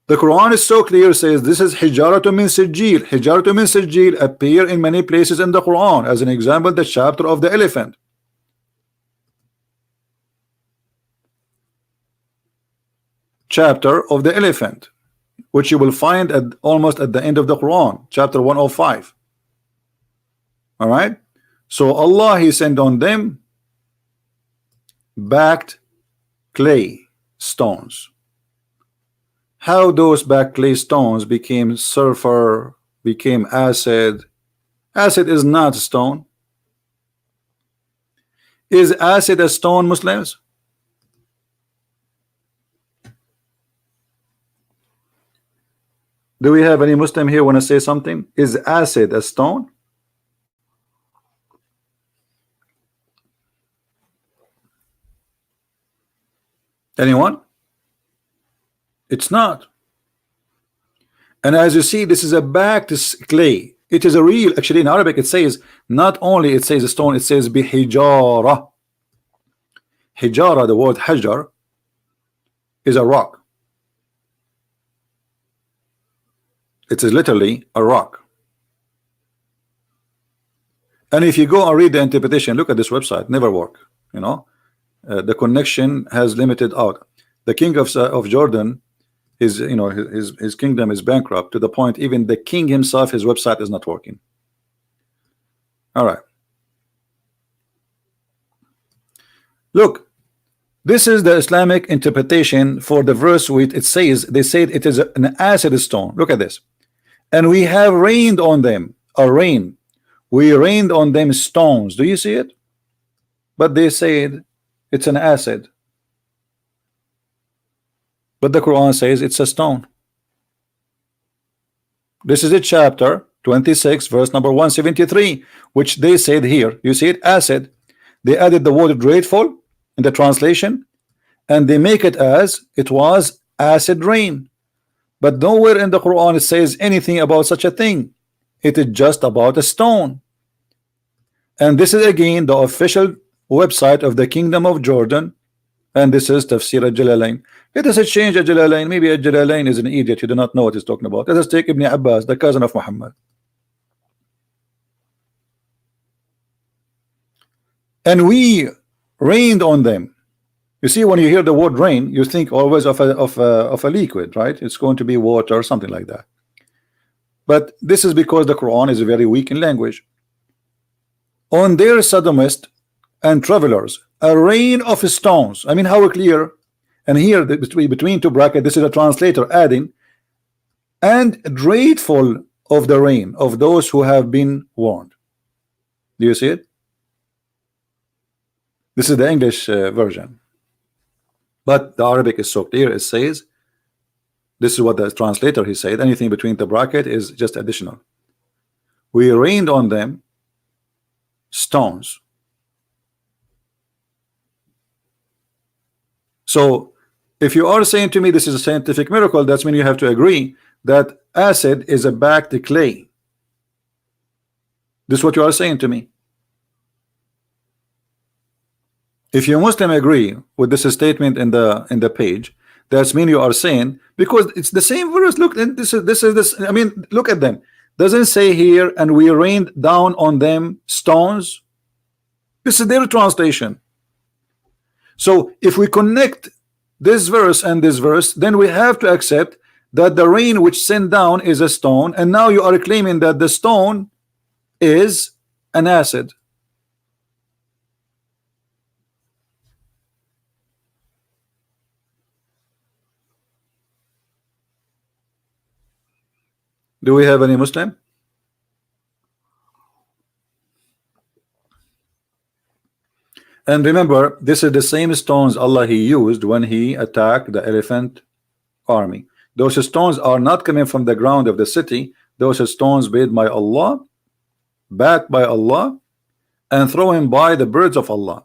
The Quran is so clear, says this is hijaratu min sijil. Hijaratu min sijil appear in many places in the Quran. As an example, the chapter of the elephant. Chapter of the elephant, which you will find at almost at the end of the Quran, chapter 105. All right. So Allah, He sent on them backed clay stones. How those backed clay stones became sulfur, became acid. Acid is not stone. Is acid a stone, Muslims? Do we have any Muslim here want to say something? Is acid a stone? Anyone? It's not. And as you see, this is a backed clay. It is a real, actually in Arabic it says, not only it says a stone, it says bihijara. Hijara, the word hajar, is a rock. It is literally a rock. And if you go and read the interpretation, look at this website, never work. The connection has limited out. The king of Jordan, his kingdom is bankrupt to the point even the king himself, his website is not working. All right. Look, this is the Islamic interpretation for the verse with it says, they said it is an acid stone. Look at this. And we have rained on them, a rain. We rained on them stones. Do you see it? But they said it's an acid. But the Quran says it's a stone. This is a chapter 26, verse number 173, which they said here. You see it, acid. They added the word grateful in the translation, and they make it as it was acid rain. But nowhere in the Quran it says anything about such a thing. It is just about a stone. And this is again the official website of the Kingdom of Jordan. And this is Tafsir al-Jalalain. Let us change al-Jalalain. Maybe al-Jalalain is an idiot. You do not know what he's talking about. Let us take Ibn Abbas, the cousin of Muhammad. And we rained on them. You see, when you hear the word rain, you think always of a liquid, right? It's going to be water or something like that. But this is because the Quran is very weak in language. On their sodomists and travelers, a rain of stones. I mean, how clear. And here between two brackets, this is a translator adding, and grateful of the rain of those who have been warned. Do you see it? This is the English version, but the Arabic is so clear. It says, this is what the translator he said, anything between the bracket is just additional. We rained on them stones. So if you are saying to me this is a scientific miracle, that's mean you have to agree that acid is a backed clay. This is what you are saying to me. If you Muslim agree with this statement in the page, that's mean you are saying, because it's the same verse. Look, and this. I mean, look at them. Doesn't say here, and we rained down on them stones. This is their translation. So if we connect this verse and this verse, then we have to accept that the rain which sent down is a stone, and now you are claiming that the stone is an acid. Do we have any Muslim? And remember, this is the same stones Allah He used when He attacked the elephant army. Those stones are not coming from the ground of the city. Those stones made by Allah, backed by Allah, and thrown by the birds of Allah.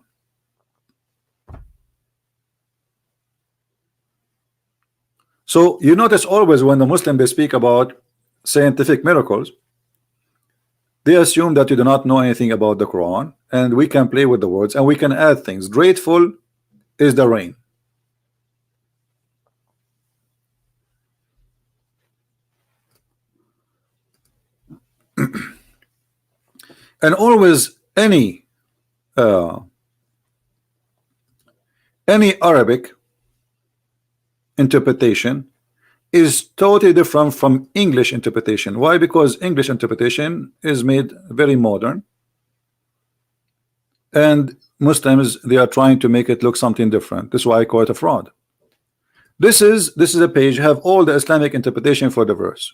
So you notice always when the Muslim they speak about scientific miracles, they assume that you do not know anything about the Quran, and we can play with the words and we can add things. Grateful is the rain. And always any Arabic interpretation is totally different from English interpretation. Why? Because English interpretation is made very modern, and Muslims they are trying to make it look something different. This is why I call it a fraud. This is a page have all the Islamic interpretation for the verse.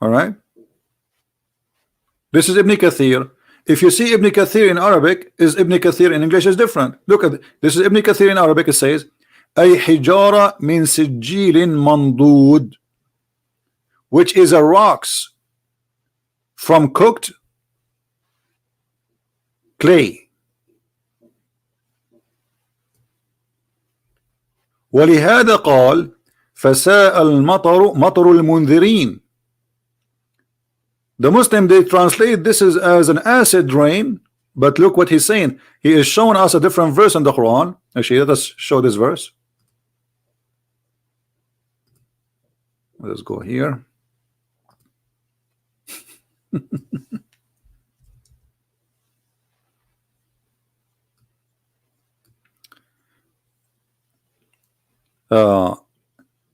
All right, this is Ibn Kathir. If you see Ibn Kathir in Arabic, is Ibn Kathir in English is different. Look at this is Ibn Kathir in Arabic. It says ay hijara min sijilin mandud, which is a rocks from cooked clay. ولهذا قال فساء المطر مطر المنذرين. The Muslim they translate this as an acid rain, but look what he's saying. He is showing us a different verse in the Quran. Actually, let us show this verse. Let's go here.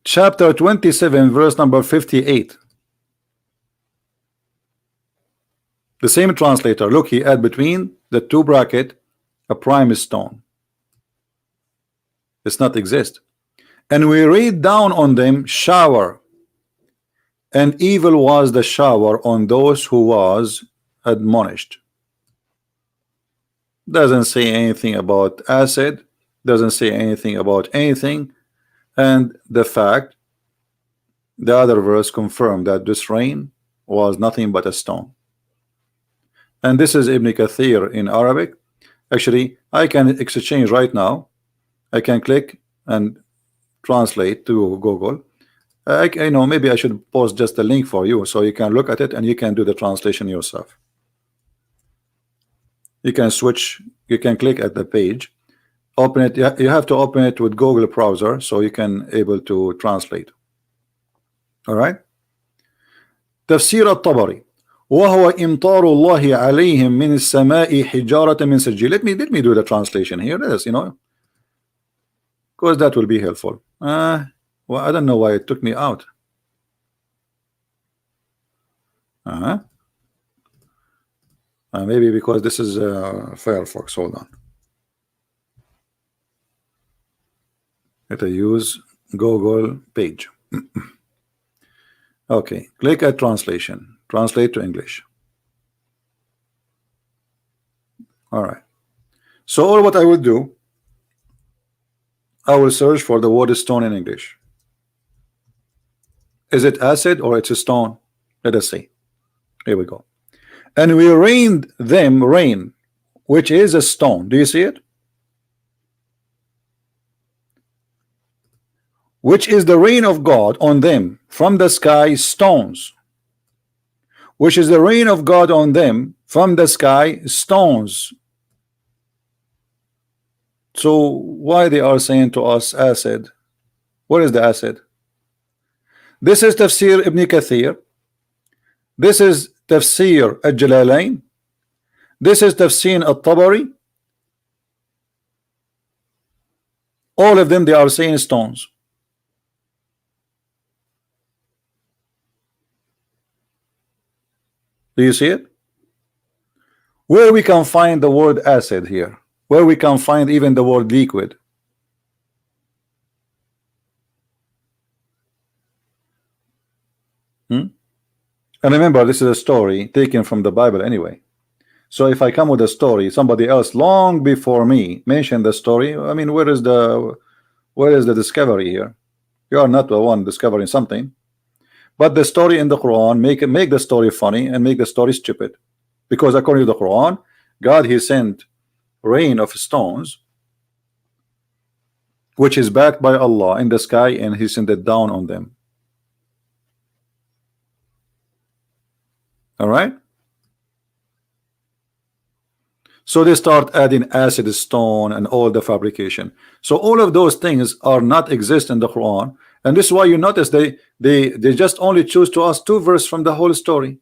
Chapter 27, verse number 58. The same translator. Look, he add between the two bracket a prime stone. It's not exist. And we read down on them shower, and evil was the shower on those who was admonished. Doesn't say anything about acid, doesn't say anything about anything, and the fact the other verse confirmed that this rain was nothing but a stone. And this is Ibn Kathir in Arabic. Actually, I can exchange right now. I can click and translate to Google. I know maybe I should post just a link for you so you can look at it and you can do the translation yourself. You can switch, you can click at the page, open it. You have to open it with Google browser so you can able to translate. All right. تفسير الطبري وهو إمطار الله عليهم من السماء حجارة من سجيل. Let me do the translation here. Yes, you know, because that will be helpful. Well, I don't know why it took me out. Maybe because this is Firefox. Hold on. Let us use Google page. Okay, click at translation. Translate to English. All right. So all what I will do, I will search for the word stone in English. Is it acid or it's a stone? Let us see. Here we go. And we rained them rain, which is a stone. Do you see it? Which is the rain of God on them from the sky, stones. Which is the rain of God on them from the sky, stones. So why they are saying to us acid? What is the acid? This is Tafsir Ibn Kathir. This is Tafsir Al-Jalalain. This is Tafsir Al-Tabari. All of them, they are saying stones. Do you see it? Where we can find the word acid here? Where we can find even the word liquid? And remember, this is a story taken from the Bible anyway. So if I come with a story, somebody else long before me mentioned the story. I mean, where is the discovery here? You are not the one discovering something. But the story in the Quran make the story funny and make the story stupid, because according to the Quran, God, he sent rain of stones, which is backed by Allah in the sky, and he sent it down on them. All right. So they start adding acid, stone, and all the fabrication. So all of those things are not exist in the Quran, and this is why you notice they just only choose to us 2 verses from the whole story,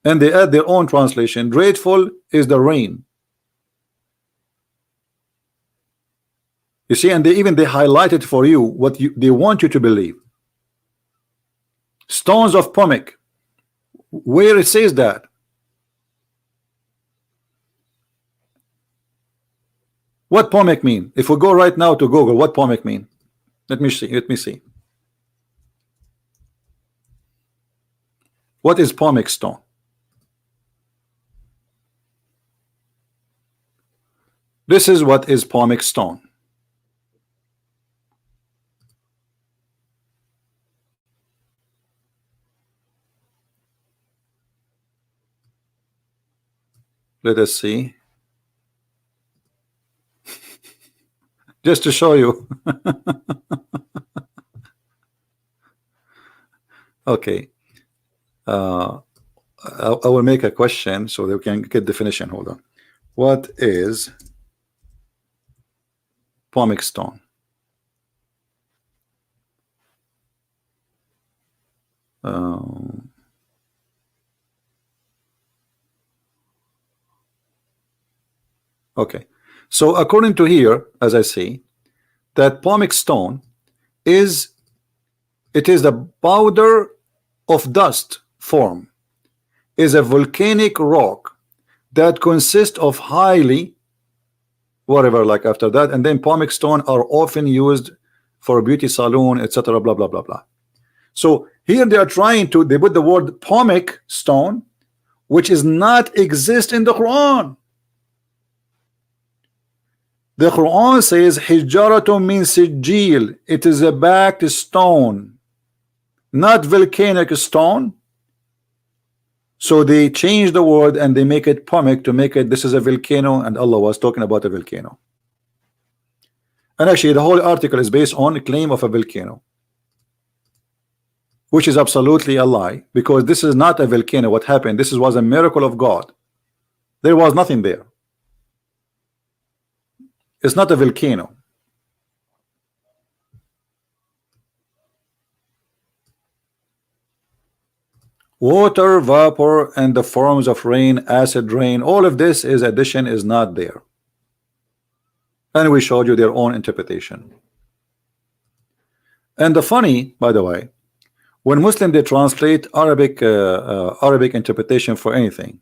and they add their own translation. Grateful is the rain. You see, and they highlight it for you what they want you to believe. Stones of Pomek, where it says that. What Pomek mean? If we go right now to Google, what Pomek mean? Let me see. What is Pomek stone? This is what is Pomek stone. Let us see. Just to show you. Okay. I will make a question so they can get definition. Hold on. What is Pomek stone? Okay. So according to here, as I see, that Pomek stone is the powder of dust form, is a volcanic rock that consists of highly whatever, like after that, and then Pomek stone are often used for beauty salon, etc. blah blah blah blah. So here they are trying to, they put the word Pomek stone, which is not exist in the Quran. The Quran says hijaratun min sijil, it is a backed stone, not volcanic stone. So they change the word and they make it Pomek to make it this is a volcano, and Allah was talking about a volcano. And actually the whole article is based on a claim of a volcano, which is absolutely a lie, because this is not a volcano. What happened? This was a miracle of God. There was nothing there. It's not a volcano. Water, vapor, and the forms of rain, acid rain, all of this is addition, is not there. And we showed you their own interpretation. And the funny, by the way, when Muslim they translate Arabic interpretation for anything,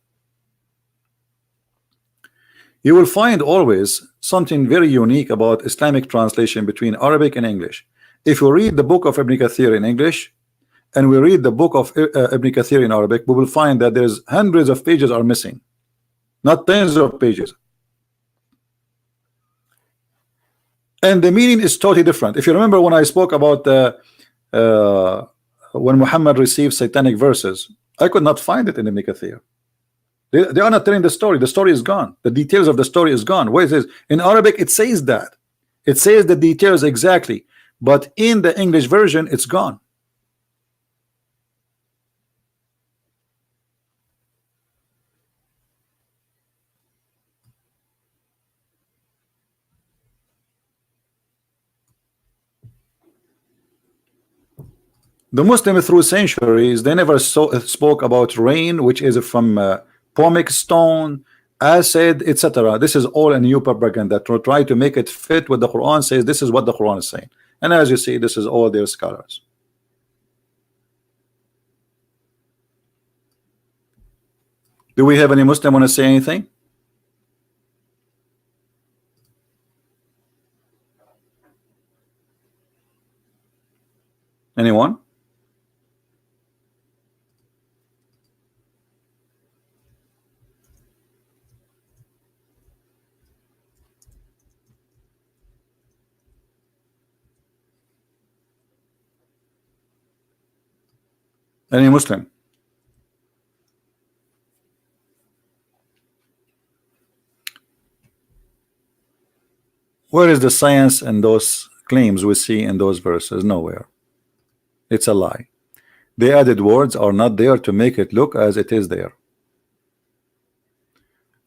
You will find always something very unique about Islamic translation between Arabic and English. If you read the book of Ibn Kathir in English and we read the book of Ibn Kathir in Arabic, we will find that there's hundreds of pages are missing, not tens of pages, and the meaning is totally different. If you remember when I spoke about uh, when Muhammad received satanic verses, I could not find it in Ibn Kathir. They are not telling the story. The story is gone. The details of the story is gone. Where it says in Arabic, it says that. It says the details exactly, but in the English version, it's gone. The Muslim through centuries, they never spoke about rain, which is from pomic stone, acid, etc. This is all a new propaganda to try to make it fit with the Quran. Says this is what the Quran is saying, and as you see, this is all their scholars. Do we have any Muslim want to say anything? Anyone? Any Muslim? Where is the science in those claims we see in those verses? Nowhere. It's a lie. The added words are not there to make it look as it is there.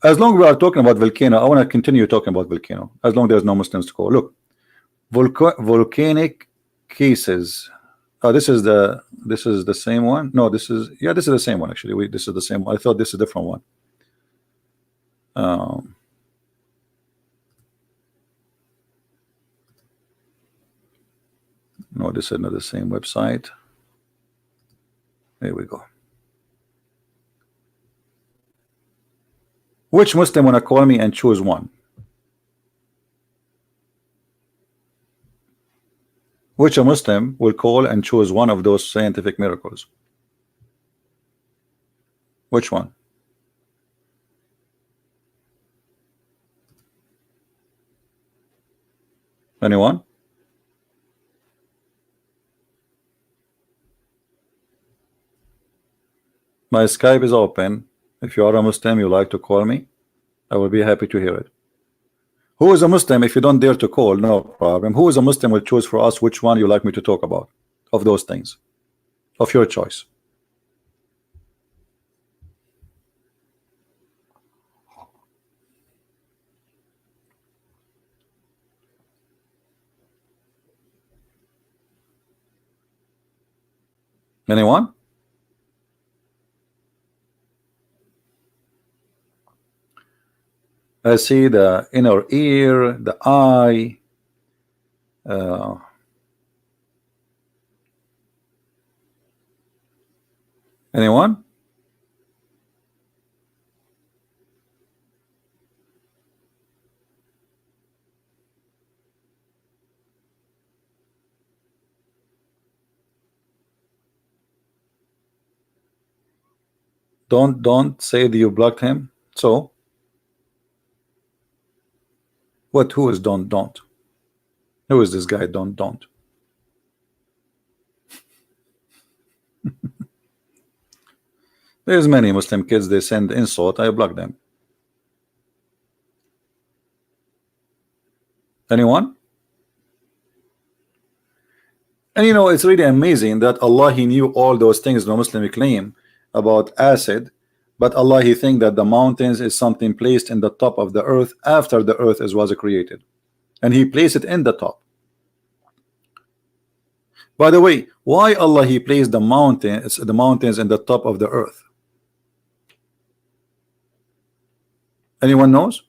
As long as we are talking about volcano, I want to continue talking about volcano. As long as there's no Muslims to call. Look, volcanic cases. Oh, this is the same one. No, this is the same one actually. This is the same one. I thought this is a different one. No, this is not the same website. Here we go. Which Muslim wanna call me and choose one? Which a Muslim will call and choose one of those scientific miracles? Which one? Anyone? My Skype is open. If you are a Muslim, you like to call me, I will be happy to hear it. Who is a Muslim? If you don't dare to call, no problem. Who is a Muslim will choose for us which one you like me to talk about of those things of your choice. Anyone? I see the inner ear, the eye. Anyone? Don't say that you blocked him. So what? Who is don't? Who is this guy? Don't. There's many Muslim kids, they send insult, I block them. Anyone? And you know, it's really amazing that Allah, He knew all those things the Muslim claim about acid, but Allah, He think that the mountains is something placed in the top of the earth after the earth was created, and He placed it in the top. By the way, why Allah He placed the mountains in the top of the earth? Anyone knows?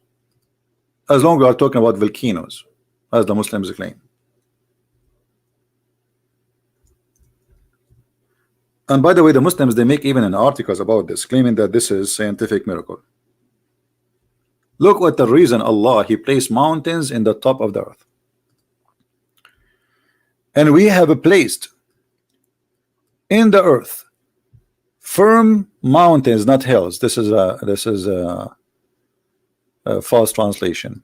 As long as we are talking about volcanoes, as the Muslims claim. And by the way, the Muslims, they make even an articles about this, claiming that this is scientific miracle. Look what the reason Allah He placed mountains in the top of the earth, and we have placed in the earth firm mountains, not hills. This is a false translation.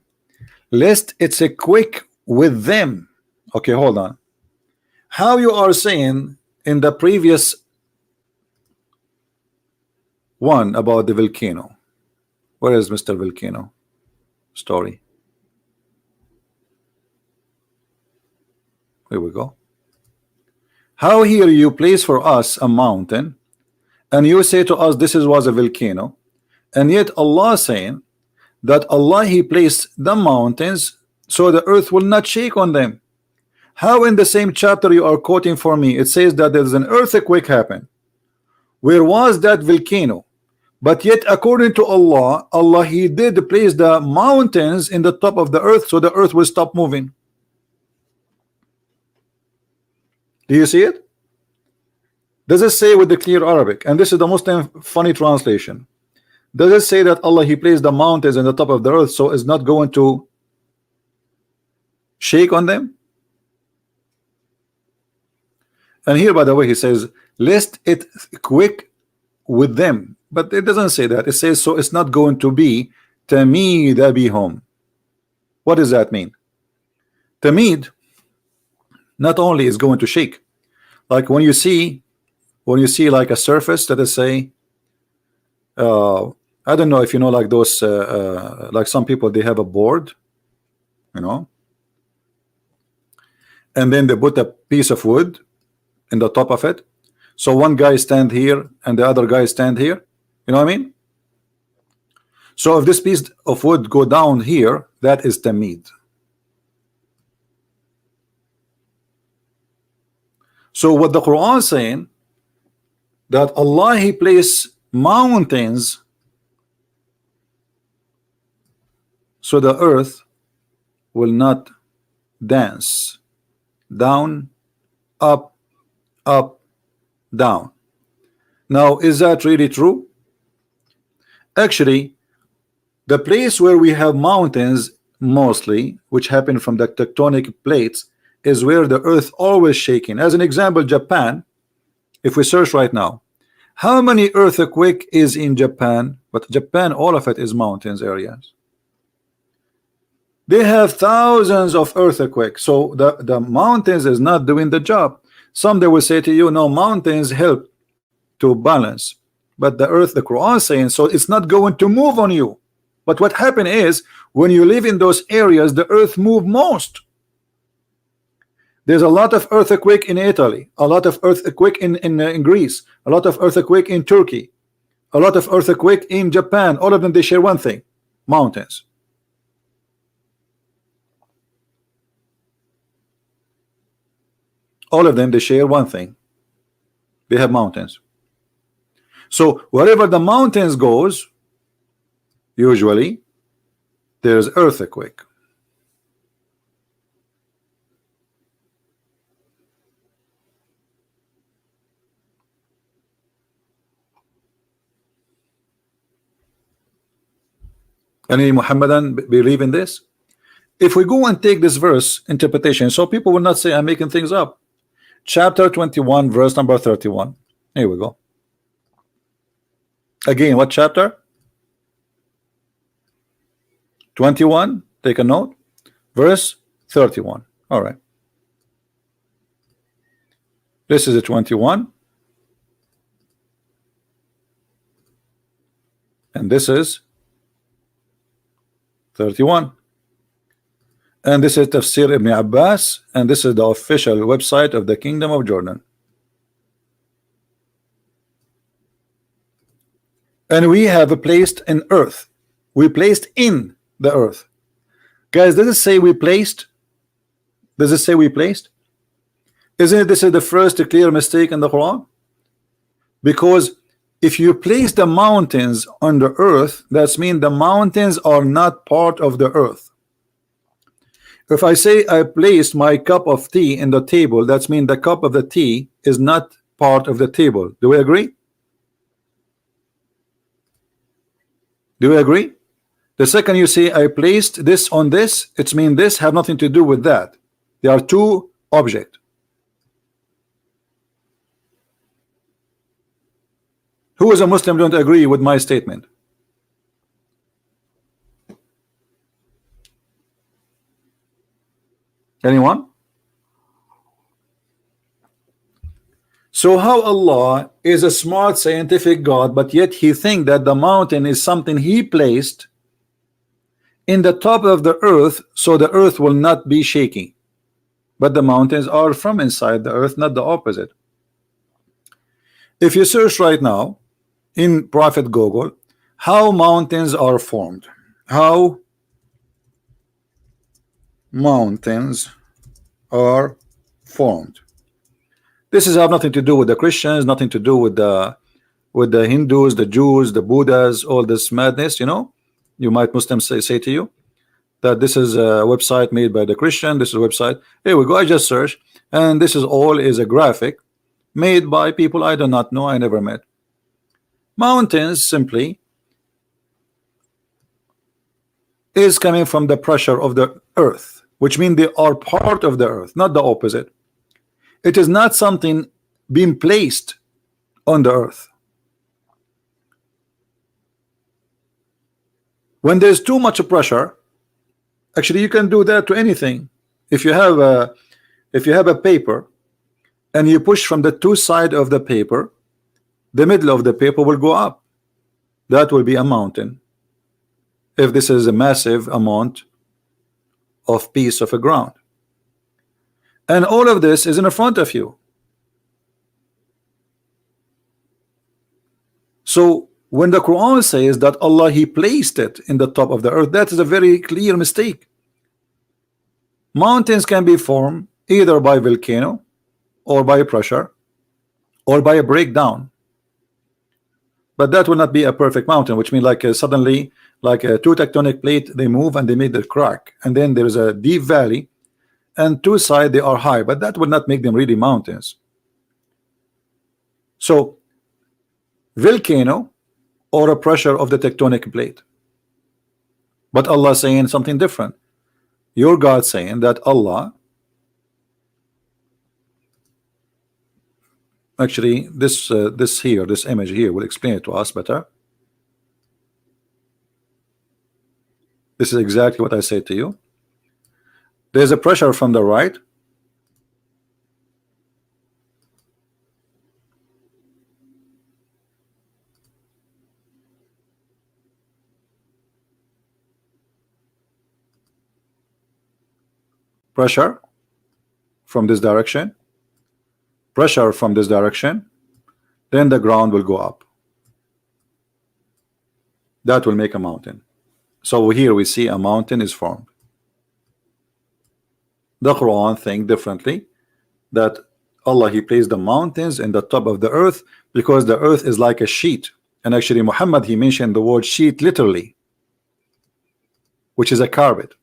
Lest it's a quick with them. Okay, hold on. How you are saying in the previous one about the volcano? Where is Mr. Volcano story? Here we go. How here you place for us a mountain, and you say to us this was a volcano, and yet Allah saying that Allah He placed the mountains so the earth will not shake on them. How in the same chapter you are quoting for me it says that there's an earthquake happen? Where was that volcano? But yet according to Allah, Allah He did place the mountains in the top of the earth so the earth will stop moving. Do you see it? Does it say with the clear Arabic? And this is the most funny translation. Does it say that Allah He placed the mountains in the top of the earth so it's not going to shake on them? And here, by the way, He says, lest it quick with them. But it doesn't say that. It says, so it's not going to be tamid bihum. What does that mean? Tamid not only is going to shake, like when you see like a surface that is say, I don't know if you know, like those like some people, they have a board, you know, and then they put a piece of wood in the top of it, so one guy stand here and the other guy stand here, you know what I mean? So if this piece of wood go down here, that is tamid. So what the Quran is saying, that Allah He placed mountains so the earth will not dance down, up, up, down. Now is that really true? Actually, the place where we have mountains mostly, which happen from the tectonic plates, is where the earth always shaking. As an example, Japan, if we search right now, how many earthquake is in Japan? But Japan, all of it is mountains areas. They have thousands of earthquakes, so the mountains is not doing the job. Some they will say to you, no, mountains help to balance, but the earth, the Quran is saying, so it's not going to move on you. But what happened is, when you live in those areas, the earth move most. There's a lot of earthquake in Italy, a lot of earthquake in Greece, a lot of earthquake in Turkey, a lot of earthquake in Japan. All of them, they share one thing: mountains. All of them, they share one thing: they have mountains. So wherever the mountains goes, usually there's earthquake. Any Muhammadan believe in this? If we go and take this verse interpretation, so people will not say I'm making things up. Chapter 21, verse number 31. Here we go. Again, what chapter? 21. Take a note. Verse 31. All right. This is a 21. And this is 31. And this is Tafsir Ibn Abbas, and this is the official website of the Kingdom of Jordan. And we have placed in earth. We placed in the earth. Guys, does it say we placed? Does it say we placed? Isn't it this is the first clear mistake in the Quran? Because if you place the mountains on the earth, that means the mountains are not part of the earth. If I say I placed my cup of tea in the table, that means the cup of the tea is not part of the table. Do we agree? Do we agree? The second you say I placed this on this, it means this have nothing to do with that. They are two objects. Who is a Muslim don't agree with my statement? Anyone? So how Allah is a smart scientific God, but yet he think that the mountain is something he placed in the top of the earth, so the earth will not be shaking, but the mountains are from inside the earth, not the opposite. If you search right now in Prophet Google, how mountains are formed, how mountains are formed, this is have nothing to do with the Christians, nothing to do with the Hindus, the Jews, the Buddhas, all this madness. You know, you might Muslims say to you that this is a website made by the Christian, this is a website. Here we go, I just searched, and this is all is a graphic made by people I do not know, I never met. Mountains simply is coming from the pressure of the earth, which means they are part of the earth, not the opposite. It is not something being placed on the earth. When there's too much pressure, actually you can do that to anything. If you have a paper and you push from the two sides of the paper, the middle of the paper will go up. That will be a mountain. If this is a massive amount of piece of a ground, and all of this is in front of you. So when the Quran says that Allah he placed it in the top of the earth, that is a very clear mistake. Mountains can be formed either by volcano or by pressure or by a breakdown, but that will not be a perfect mountain, which means like suddenly like a two tectonic plate, they move and they make the crack, and then there is a deep valley and two sides they are high, but that will not make them really mountains. So volcano or a pressure of the tectonic plate, but Allah saying something different. Your God saying that Allah, actually this image here will explain it to us better. This is exactly what I say to you. There's a pressure from the right, pressure from this direction, pressure from this direction, then the ground will go up. That will make a mountain. So here we see a mountain is formed. The Quran think differently, that Allah he placed the mountains in the top of the earth because the earth is like a sheet, and actually Muhammad he mentioned the word sheet literally, which is a carpet.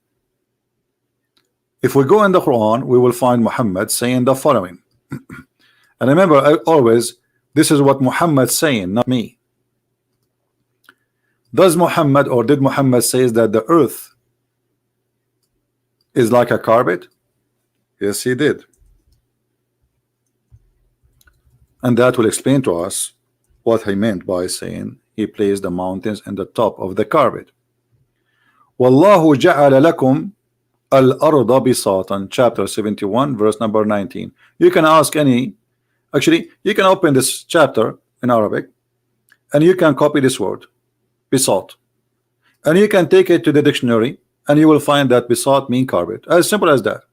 If we go in the Quran, we will find Muhammad saying the following. And remember, always this is what Muhammad saying, not me. Does Muhammad or did Muhammad says that the earth is like a carpet? Yes, he did. And that will explain to us what he meant by saying he placed the mountains in the top of the carpet. Wallahu ja'ala lakum al-arda bisatan, chapter 71 verse number 19. You can ask any, actually you can open this chapter in Arabic and you can copy this word bisat, and you can take it to the dictionary and you will find that bisat mean carpet. As simple as that.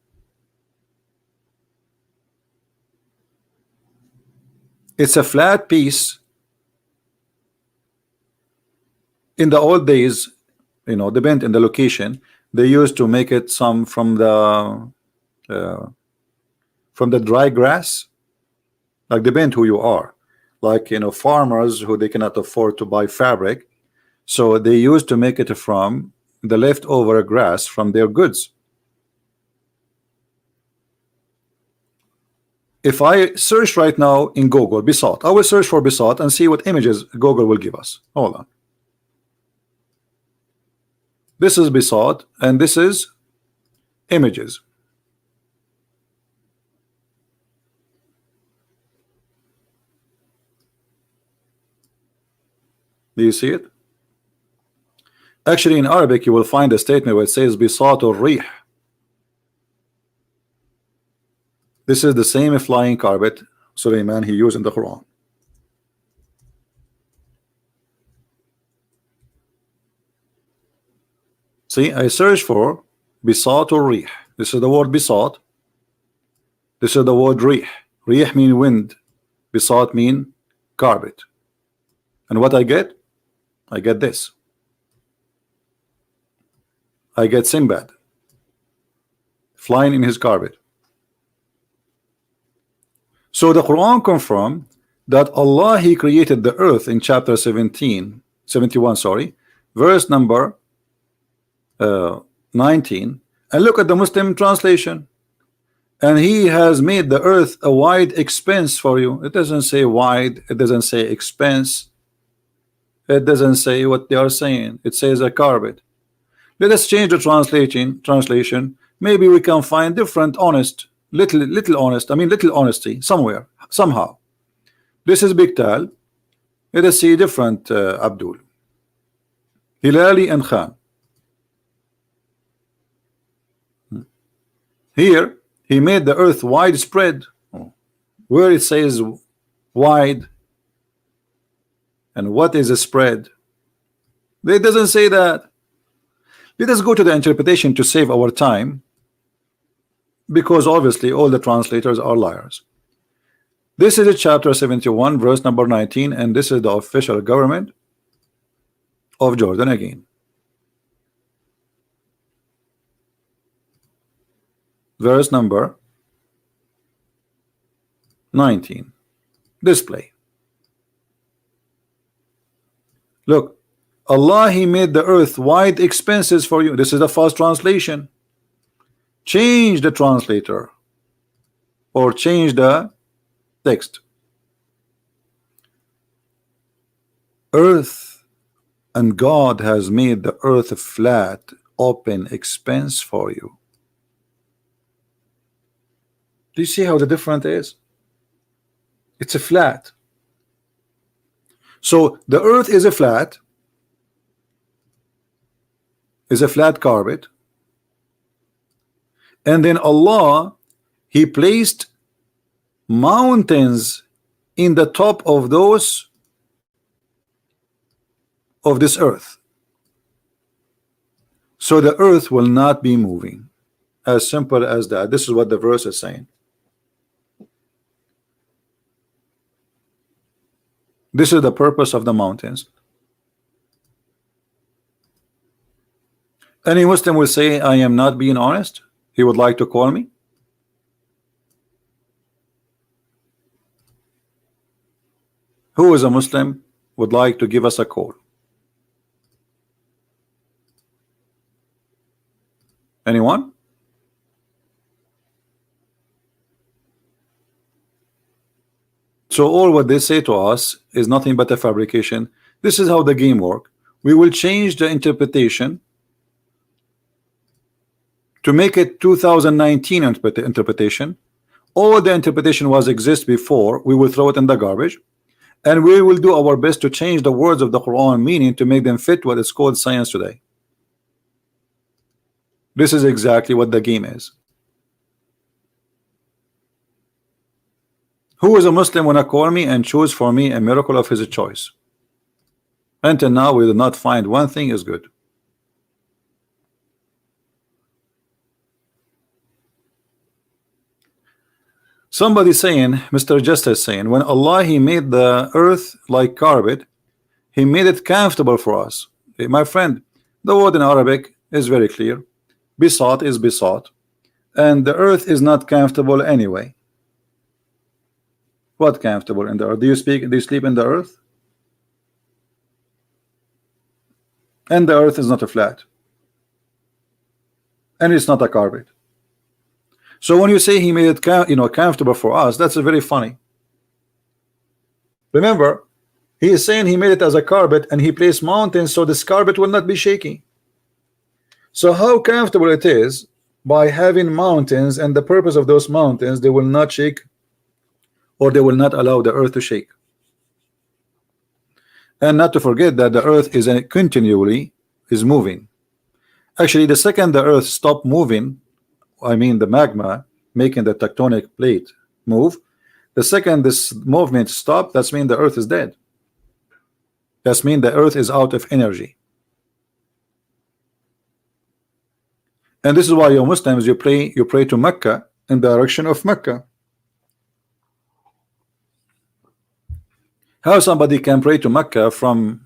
It's a flat piece. In the old days, you know, depend in the location, they used to make it some from the dry grass, like depend who you are, like, you know, farmers who they cannot afford to buy fabric, so they used to make it from the leftover grass from their goods. If I search right now in Google bisat, I will search for bisat and see what images Google will give us. Hold on. This is besought, and this is images. Do you see it? Actually, in Arabic, you will find a statement where it says bisat or rih. This is the same flying carpet Sulaiman he used in the Quran. See, I search for bisat or rih. This is the word bisat. This is the word rih. Rih mean wind. Bisat mean carpet. And what I get? I get this. I get Sinbad flying in his carpet. So the Quran confirmed that Allah He created the earth in chapter 71, sorry, verse number 19. And look at the Muslim translation. And He has made the earth a wide expanse for you. It doesn't say wide, it doesn't say expanse, it doesn't say what they are saying. It says a carpet. Let us change the translation. Maybe we can find different honest, little honest, I mean little honesty somewhere, somehow. This is Biktal. Let us see different Abdul. Hilali and Khan. Here he made the earth widespread. Where it says wide, and what is a spread? It doesn't say that. Let us go to the interpretation to save our time, because obviously all the translators are liars. This is a chapter 71 verse number 19, and this is the official government of Jordan again. Verse number 19. Display. Look, Allah He made the earth wide expanses for you. This is the first translation. Change the translator or change the text. Earth, and God has made the earth a flat, open expanse for you. Do you see how the difference is? It's a flat. So the earth is a flat carpet, and then Allah He placed mountains in the top of those of this earth, so the earth will not be moving. As simple as that. This is what the verse is saying. This is the purpose of the mountains. Any Muslim will say I am not being honest. He would like to call me. Who is a Muslim would like to give us a call? Anyone? So all what they say to us is nothing but a fabrication. This is how the game works. We will change the interpretation to make it 2019 interpretation. All the interpretation was exist before. We will throw it in the garbage, and we will do our best to change the words of the Quran meaning to make them fit what is called science today. This is exactly what the game is. Who is a Muslim wanna call me and choose for me a miracle of his choice? Until now we did not find one thing is good. Somebody saying, Mr. Justice saying, when Allah He made the earth like carpet, He made it comfortable for us. My friend, the word in Arabic is very clear. Bisat is bisat, and the earth is not comfortable anyway. What comfortable in the earth? Do you sleep in the earth? And the earth is not a flat, and it's not a carpet. So when you say He made it comfortable for us, that's very funny. Remember, He is saying He made it as a carpet, and He placed mountains so this carpet will not be shaky. So how comfortable it is by having mountains, and the purpose of those mountains, they will not shake, or they will not allow the earth to shake. And not to forget that the earth is continually is moving. Actually, the second the earth stop moving, I mean the magma making the tectonic plate move, the second this movement stop, that's mean the earth is dead. That's mean the earth is out of energy. And this is why you Muslims, you pray to Mecca, in the direction of Mecca. How somebody can pray to Mecca from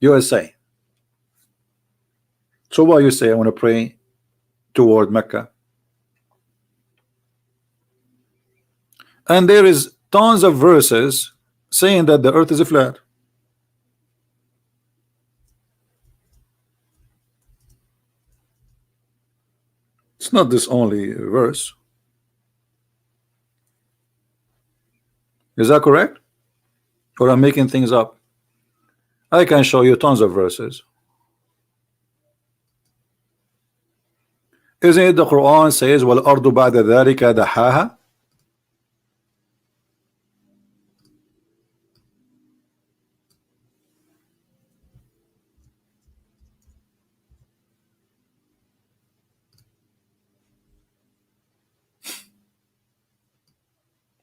USA? So why you say I want to pray toward Mecca? And there is tons of verses saying that the earth is flat. It's not this only verse. Is that correct? Or I'm making things up? I can show you tons of verses. Isn't it the Quran says وَالْأَرْضُ بَعْدَ ذَلِكَ دَحَاهَا?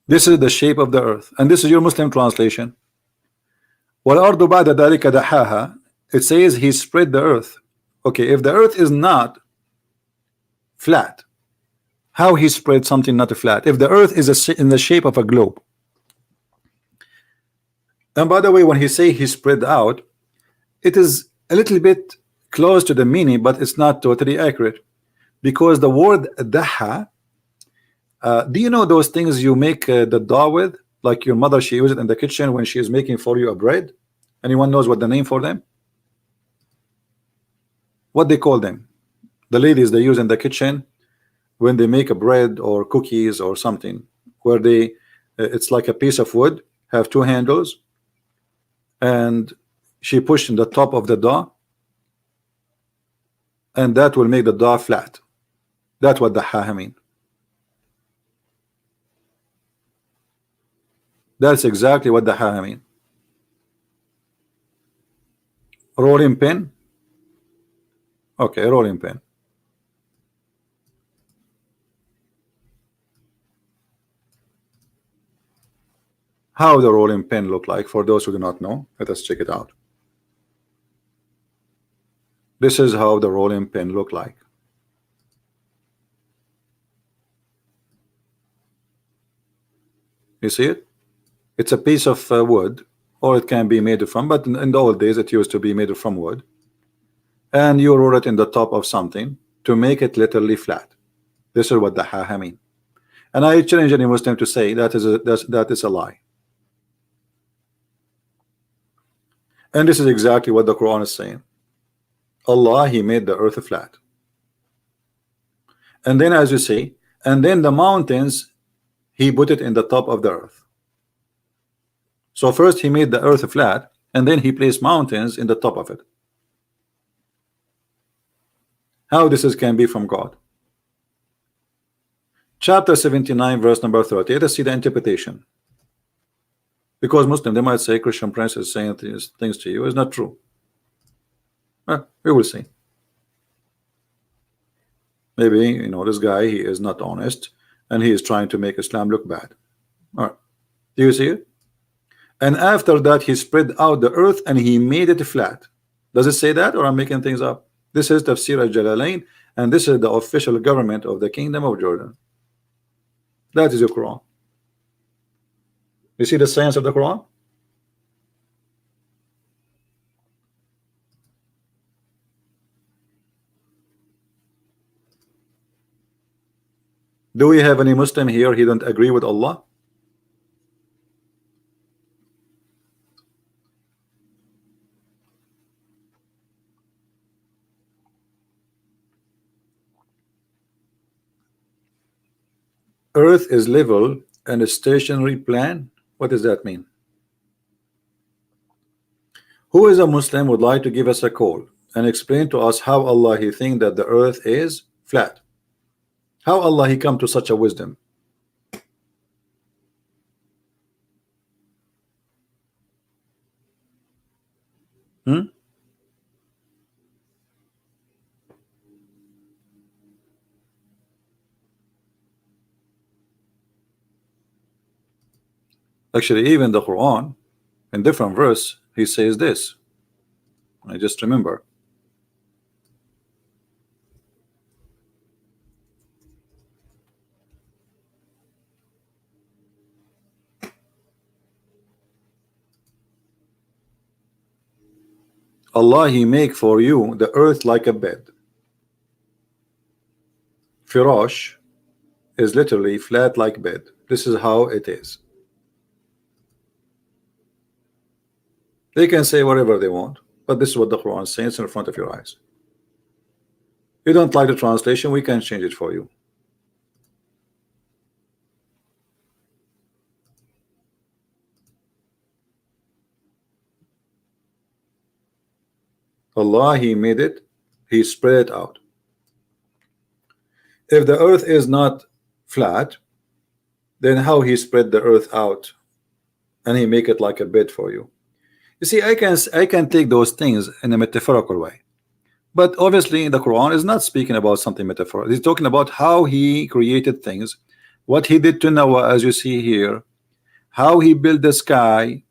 This is the shape of the earth, and this is your Muslim translation. وَالْأَرْضُ بَعْدَ ذَلِكَ دَحَاهَا. It says he spread the earth. Okay, if the earth is not flat, how he spread something not flat? If the earth is in the shape of a globe. And by the way, when he say he spread out, it is a little bit close to the meaning, but it's not totally accurate, because the word daha, do you know those things you make the dough with, like your mother, she uses it in the kitchen when she is making for you a bread? Anyone knows what the name for them? What they call them? The ladies they use in the kitchen when they make a bread or cookies or something, where they it's like a piece of wood, have two handles, and she pushed in the top of the dough, and that will make the dough flat. That's what the ha mean. That's exactly what the ha mean. Rolling pin. Okay, rolling pin. How the rolling pin look like, for those who do not know, let us check it out. This is how the rolling pin look like. You see it? It's a piece of wood, or it can be made from, but in the old days it used to be made from wood, and you roll it in the top of something to make it literally flat. This is what the ha mean. And I challenge any Muslim to say that is a lie. And this is exactly what the Quran is saying. Allah, he made the earth flat. And then, as you see, and then the mountains, he put it in the top of the earth. So first he made the earth flat, and then he placed mountains in the top of it. How this can be from God? Chapter 79, verse number 30. Let us see the interpretation. Because Muslim, they might say Christian Prince is saying these things to you. It's not true. Well, we will see. Maybe, you know, this guy, he is not honest, and he is trying to make Islam look bad. All right. Do you see it? And after that, he spread out the earth and he made it flat. Does it say that, or I'm making things up? This is Tafsir al-Jalalain, and this is the official government of the Kingdom of Jordan. That is your Quran. You see the science of the Quran? Do we have any Muslim here he don't agree with Allah? Earth is level and a stationary plan. What does that mean? Who is a Muslim would like to give us a call and explain to us how Allah he think that the earth is flat. How Allah he come to such a wisdom? Hmm? Actually, even the Quran, in different verse, he says this. I just remember. Allah he make for you the earth like a bed. Firash is literally flat like bed. This is how it is. They can say whatever they want, but this is what the Quran says in front of your eyes. You don't like the translation, we can change it for you. Allah he made it, he spread it out. If the earth is not flat, then how he spread the earth out and he make it like a bed for you? You see, I can take those things in a metaphorical way, but obviously the Quran is not speaking about something metaphorical. He's talking about how he created things, what he did to Noah, as you see here, how he built the sky,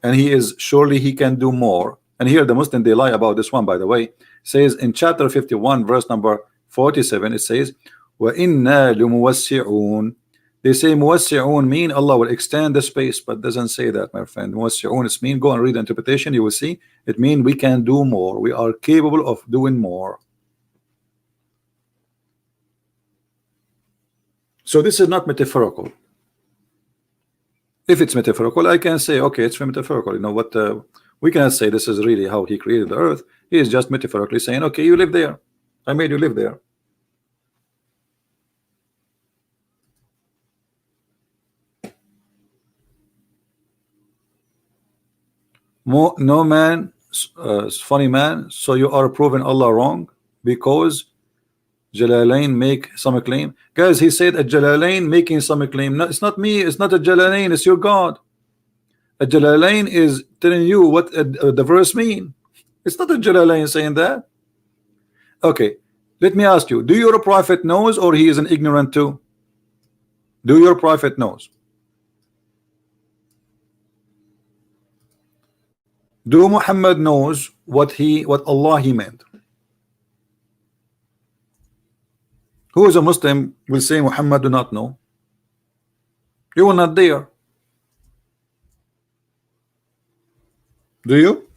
and he is surely he can do more. And here the Muslim they lie about this one, by the way. Says in chapter 51 verse number 47, it says wa inna lumuwassi'un. They say muwassi'un mean Allah will extend the space, but doesn't say that, my friend. Muwassi'un is mean, go and read the interpretation, you will see it mean we can do more, we are capable of doing more. So this is not metaphorical. If it's metaphorical, I can say okay, it's metaphorical. You know what, we cannot say this is really how he created the earth. He is just metaphorically saying okay, you live there, I made you live there. No man, funny man, so you are proving Allah wrong because Jalalain make some claim. Guys, he said a Jalalain making some claim. No, it's not me, it's not a Jalalain, it's your God. A Jalalain is telling you what the verse mean. It's not a Jalalain saying that. Okay, let me ask you, do your prophet knows or he is an ignorant too? Do your prophet knows? Do Muhammad knows what Allah he meant? Who is a Muslim will say Muhammad do not know? You were not there. Do you?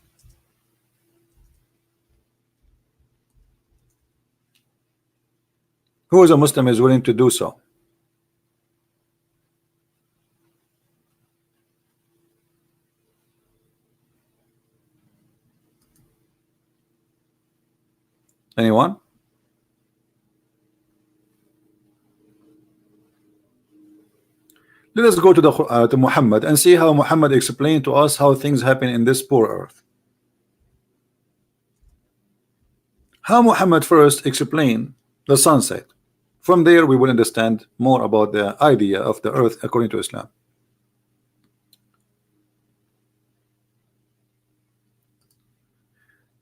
Who is a Muslim is willing to do so? Anyone? Let us go to the to Muhammad and see how Muhammad explained to us how things happen in this poor earth. How Muhammad first explained the sunset. From there we will understand more about the idea of the earth according to Islam.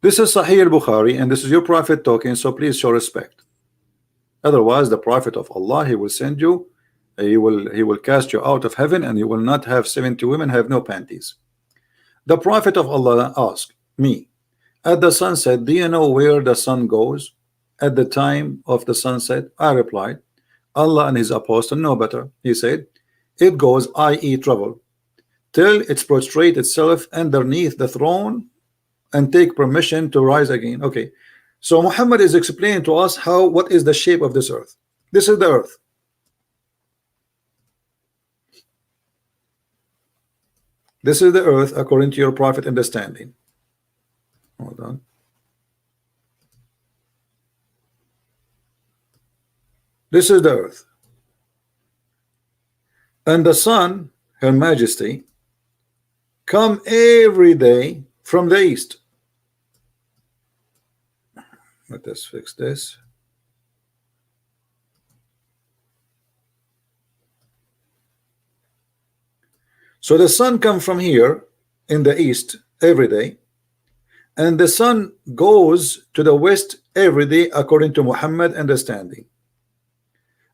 This is Sahih al-Bukhari and this is your prophet talking, so please show respect. Otherwise the prophet of Allah, he will send you, he will cast you out of heaven and you will not have 70 women, have no panties. The prophet of Allah asked me, at the sunset, do you know where the sun goes? At the time of the sunset, I replied, Allah and his apostle know better. He said, it goes, i.e. travel, till it prostrate itself underneath the throne and take permission to rise again. Okay, so Muhammad is explaining to us what is the shape of this earth. This is the earth. This is the earth according to your prophet understanding. Hold on. This is the earth. And the sun, her majesty, come every day from the east. Let us fix this. So the sun comes from here in the east every day, and the sun goes to the west every day according to Muhammad understanding.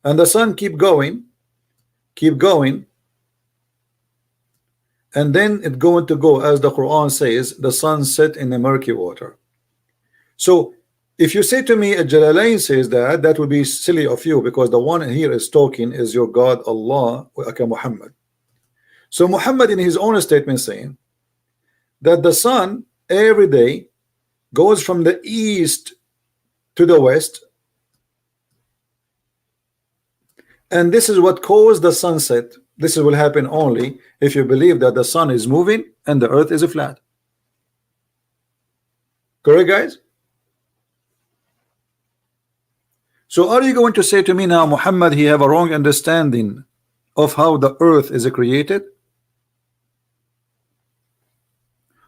And the sun keep going, and then it's going to go, as the Quran says, the sun set in the murky water. So if you say to me Jalalain says that, that would be silly of you, because the one here is talking is your God Allah, okay, Muhammad. So Muhammad in his own statement saying that the sun every day goes from the east to the west, and this is what caused the sunset. This will happen only if you believe that the sun is moving and the earth is flat. Correct, guys? So are you going to say to me now, Muhammad, he have a wrong understanding of how the earth is created?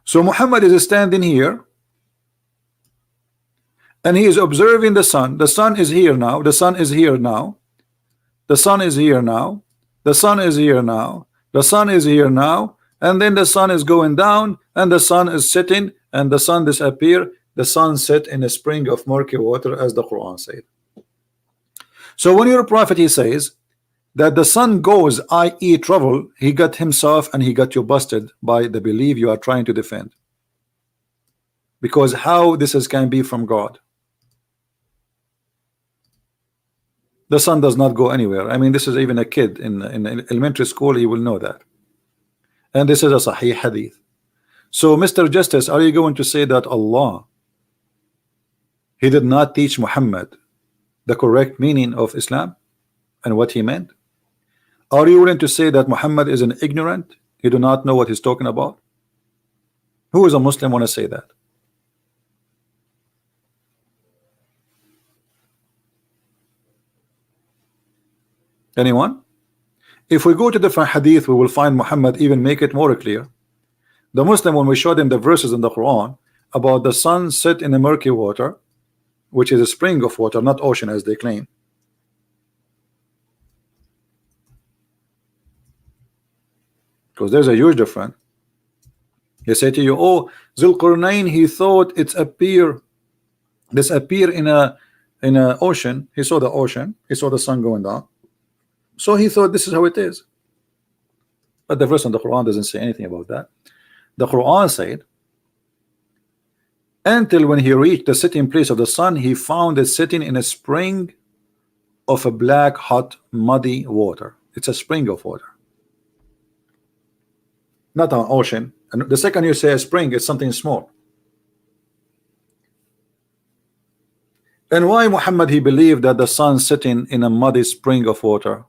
So Muhammad is standing here and he is observing the sun. The sun is here now. The sun is here now. The sun is here now. The sun is here now. The sun is here now. And then the sun is going down and the sun is setting and the sun disappear. The sun set in a spring of murky water, as the Quran said. So when your prophet he says that the sun goes, i.e. travel, he got himself and he got you busted by the belief you are trying to defend. Because how this can be from God? The sun does not go anywhere. I mean, this is even a kid in elementary school, he will know that. And this is a Sahih hadith. So Mr. Justice, are you going to say that Allah, he did not teach Muhammad the correct meaning of Islam and what he meant? Are you willing to say that Muhammad is an ignorant? He do not know what he's talking about? Who is a Muslim want to say that? Anyone? If we go to different hadith, we will find Muhammad even make it more clear. The Muslim, when we showed him the verses in the Quran about the sun set in a murky water, which is a spring of water, not ocean as they claim. Because there's a huge difference. They say to you, oh, Zulqarnain, he thought it's appear in a ocean. He saw the ocean, he saw the sun going down, so he thought this is how it is. But the verse in the Quran doesn't say anything about that. The Quran said, until when he reached the sitting place of the sun, he found it sitting in a spring of a black, hot, muddy water. It's a spring of water, not an ocean. And the second you say a spring, it's something small. And why Muhammad he believed that the sun sitting in a muddy spring of water?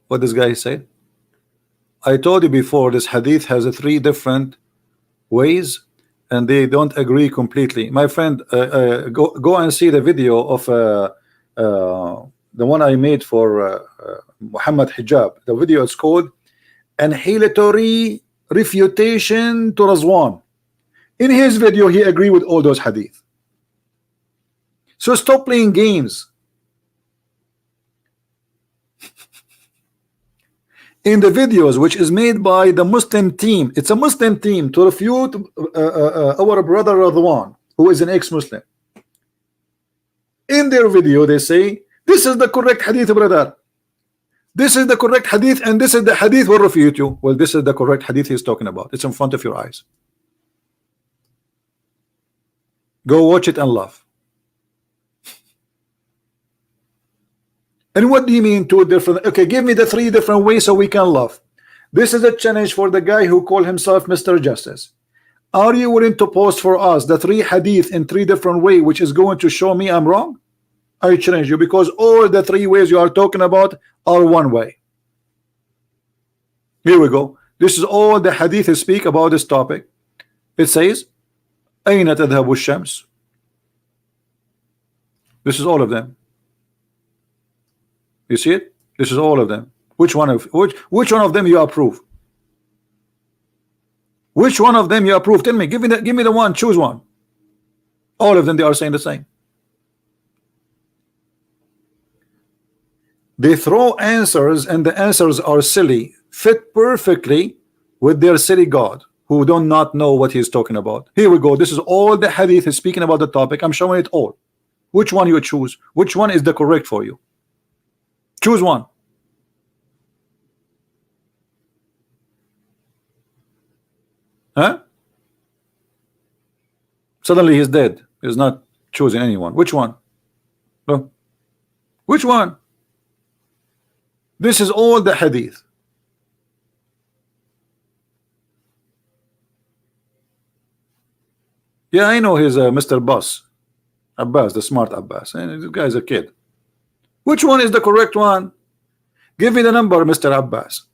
What this guy said? I told you before, this hadith has 3 different ways and they don't agree completely. My friend, go and see the video of the one I made for Muhammad Hijab. The video is called Annihilatory Refutation to Razwan. In his video he agreed with all those hadith. So stop playing games. In the videos which is made by the Muslim team, it's a Muslim team to refute our brother Radwan, who is an ex-Muslim. In their video they say this is the correct hadith, brother, this is the correct hadith, and this is the hadith will refute you. Well, this is the correct hadith he's talking about. It's in front of your eyes. Go watch it and laugh. And what do you mean 2 different? Okay, give me the 3 different ways so we can laugh. This is a challenge for the guy who called himself Mr. Justice. Are you willing to post for us the 3 hadith in 3 different ways, which is going to show me I'm wrong? I challenge you, because all the 3 ways you are talking about are one way. Here we go. This is all the hadith speak about this topic. It says, أين تذهب الشمس? This is all of them. You see it? This is all of them. Which one of them you approve? Which one of them you approve? Tell me. Give me the one. Choose one. All of them, they are saying the same. They throw answers, and the answers are silly, fit perfectly with their silly God, who do not know what he's talking about. Here we go. This is all the hadith is speaking about the topic. I'm showing it all. Which one you choose? Which one is the correct for you? Choose one. Huh? Suddenly he's dead. He's not choosing anyone. Which one? No. Which one? This is all the hadith. Yeah, I know he's Mr. Bus. Abbas, the smart Abbas. And this guy's a kid. Which one is the correct one? Give me the number, Mr. Abbas.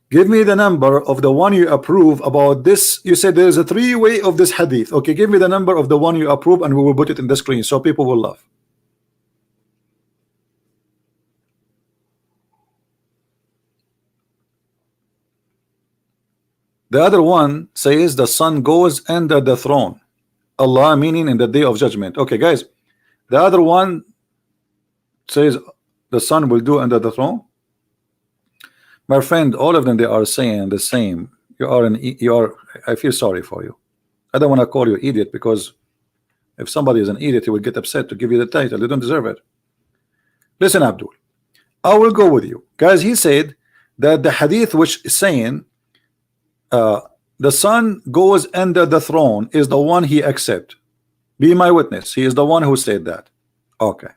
Give me the number of the one you approve about this. You said there's a three-way of this hadith. Okay, give me the number of the one you approve, and we will put it in the screen so people will laugh. The other one says the son goes under the throne. Allah meaning in the day of judgment. Okay, guys. The other one says the son will do under the throne. My friend, all of them, they are saying the same. I feel sorry for you. I don't want to call you idiot, because if somebody is an idiot, he will get upset to give you the title. You don't deserve it. Listen, Abdul, I will go with you. Guys, he said that the hadith which is saying the son goes under the throne is the one he accept. Be my witness. He is the one who said that. Okay.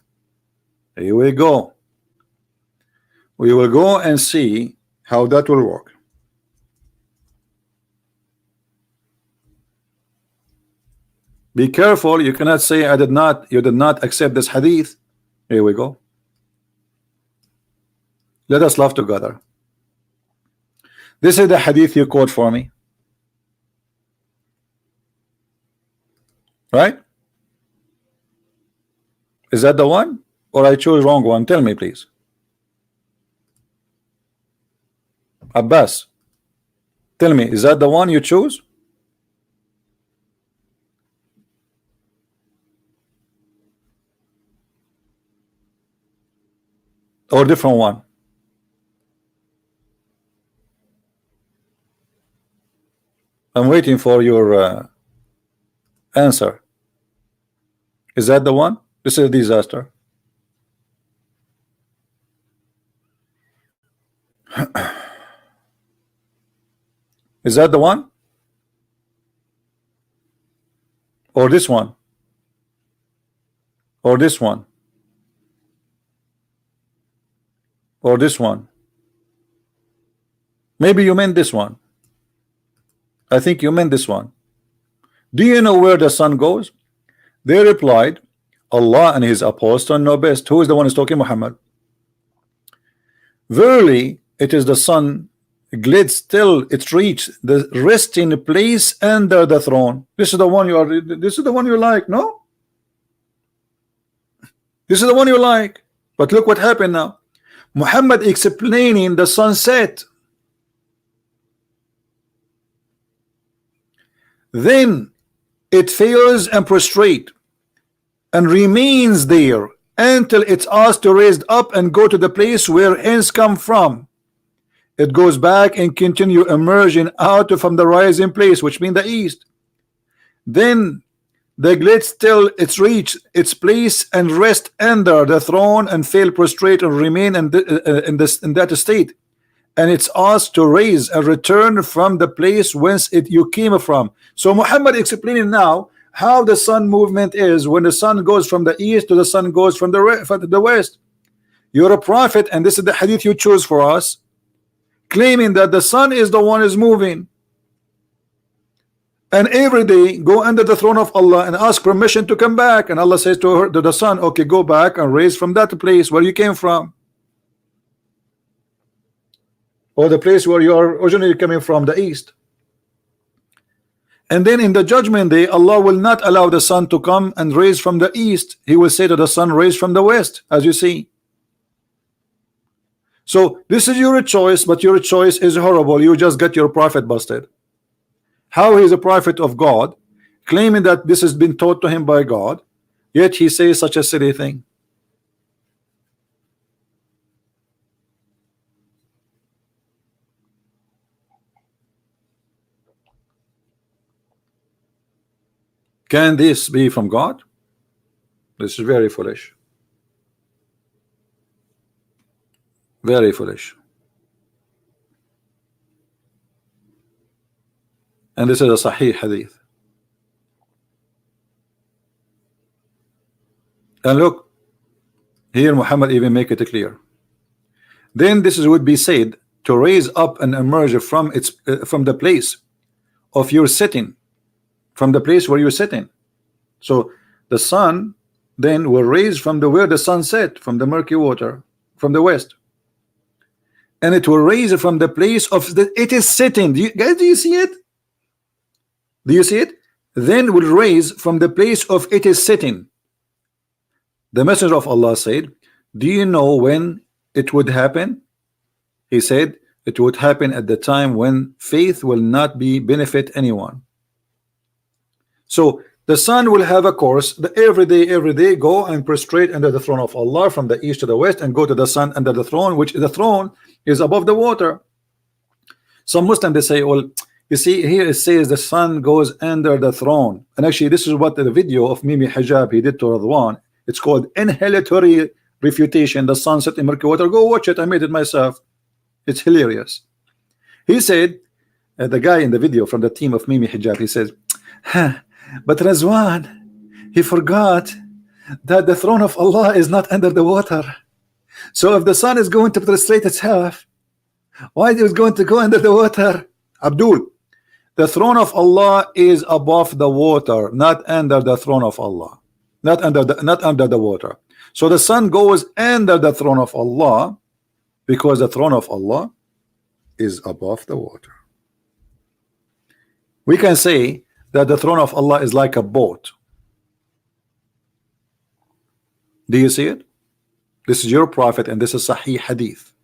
Here we go. We will go and see how that will work. Be careful. You cannot say you did not accept this hadith. Here we go. Let us laugh together. This is the hadith you quote for me. Right? Is that the one? Or I chose wrong one? Tell me, please. Abbas, tell me, is that the one you choose? Or different one? I'm waiting for your answer. Is that the one? This is a disaster. Is that the one? Or this one? Or this one? Or this one? Maybe you meant this one. I think you meant this one. Do you know where the son goes? They replied, Allah and his apostle know best. Who is the one who's talking? Muhammad. Verily, it is the son glides till it reach the resting place under the throne. This is the one you are. This is the one you like, no? This is the one you like. But look what happened now. Muhammad explaining the sunset. Then it fails and prostrate and remains there until it's asked to raise up and go to the place where ends come from. It goes back and continue emerging out from the rising place, which means the east. Then the glades till it's reached its place and rest under the throne and fail prostrate and remain in that state. And it's asked to raise and return from the place whence you came from. So Muhammad explaining now how the sun movement is when the sun goes from the east to the sun goes from the west. You're a prophet, and this is the hadith you chose for us, claiming that the sun is the one is moving, and every day go under the throne of Allah and ask permission to come back, and Allah says to the sun, okay, go back and raise from that place where you came from, or the place where you are originally coming from, the east. And then in the judgment day, Allah will not allow the sun to come and raise from the east. He will say to the sun, raise from the west, as you see. So this is your choice, but your choice is horrible. You just get your prophet busted. How he is a prophet of God, claiming that this has been taught to him by God, yet he says such a silly thing. Can this be from God? This is very foolish. Very foolish. And this is a Sahih hadith. And look, here Muhammad even make it clear. Then this would be said to raise up and emerge from its from the place of your sitting, from the place where you're sitting. So the sun then will raise from the where the sun set, from the murky water, from the west, and it will raise from the place of the it is sitting. Guys, do you see it? Do you see it? Then will raise from the place of it is sitting. The messenger of Allah said, do you know when it would happen? He said it would happen at the time when faith will not be benefit anyone. So the sun will have a course that every day go and prostrate under the throne of Allah from the east to the west and go to the sun under the throne, which the throne is above the water. Some Muslims they say, well, you see here it says the sun goes under the throne, and actually this is what the video of Mimi Hijab he did to Radwan. It's called inhalatory refutation. The sun set in murky water. Go watch it. I made it myself. It's hilarious. He said, the guy in the video from the team of Mimi Hijab, he says, but Razwan, he forgot that the throne of Allah is not under the water. So if the sun is going to prostrate itself, why is it going to go under the water? Abdul, the throne of Allah is above the water, not under the throne of Allah. Not under the water. So the sun goes under the throne of Allah because the throne of Allah is above the water. We can say that the throne of Allah is like a boat. Do you see it? This is your prophet and this is Sahih hadith.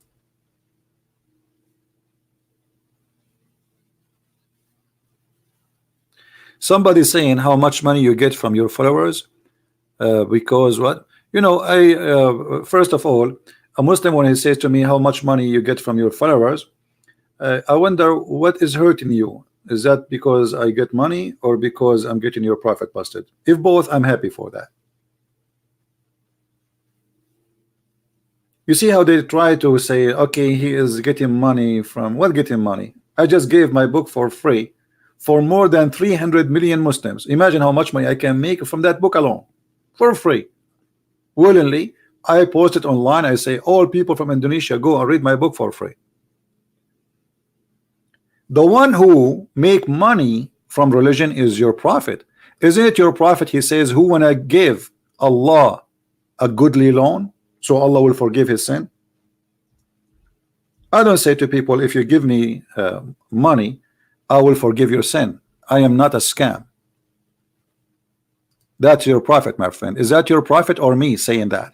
Somebody saying how much money you get from your followers. Because what you know, I first of all, a Muslim when he says to me how much money you get from your followers, I wonder what is hurting you. Is that because I get money or because I'm getting your prophet busted? If both, I'm happy for that. You see how they try to say, okay, he is getting money from what? Getting money? I just gave my book for free for more than 300 million Muslims. Imagine how much money I can make from that book alone. For free, willingly. I post it online. I say all people from Indonesia go and read my book for free. The one who make money from religion is your prophet. Isn't it your prophet? He says, who wanna give Allah a goodly loan so Allah will forgive his sin? I don't say to people, if you give me money, I will forgive your sin. I am not a scam. That's your prophet, my friend. Is that your prophet or me saying that?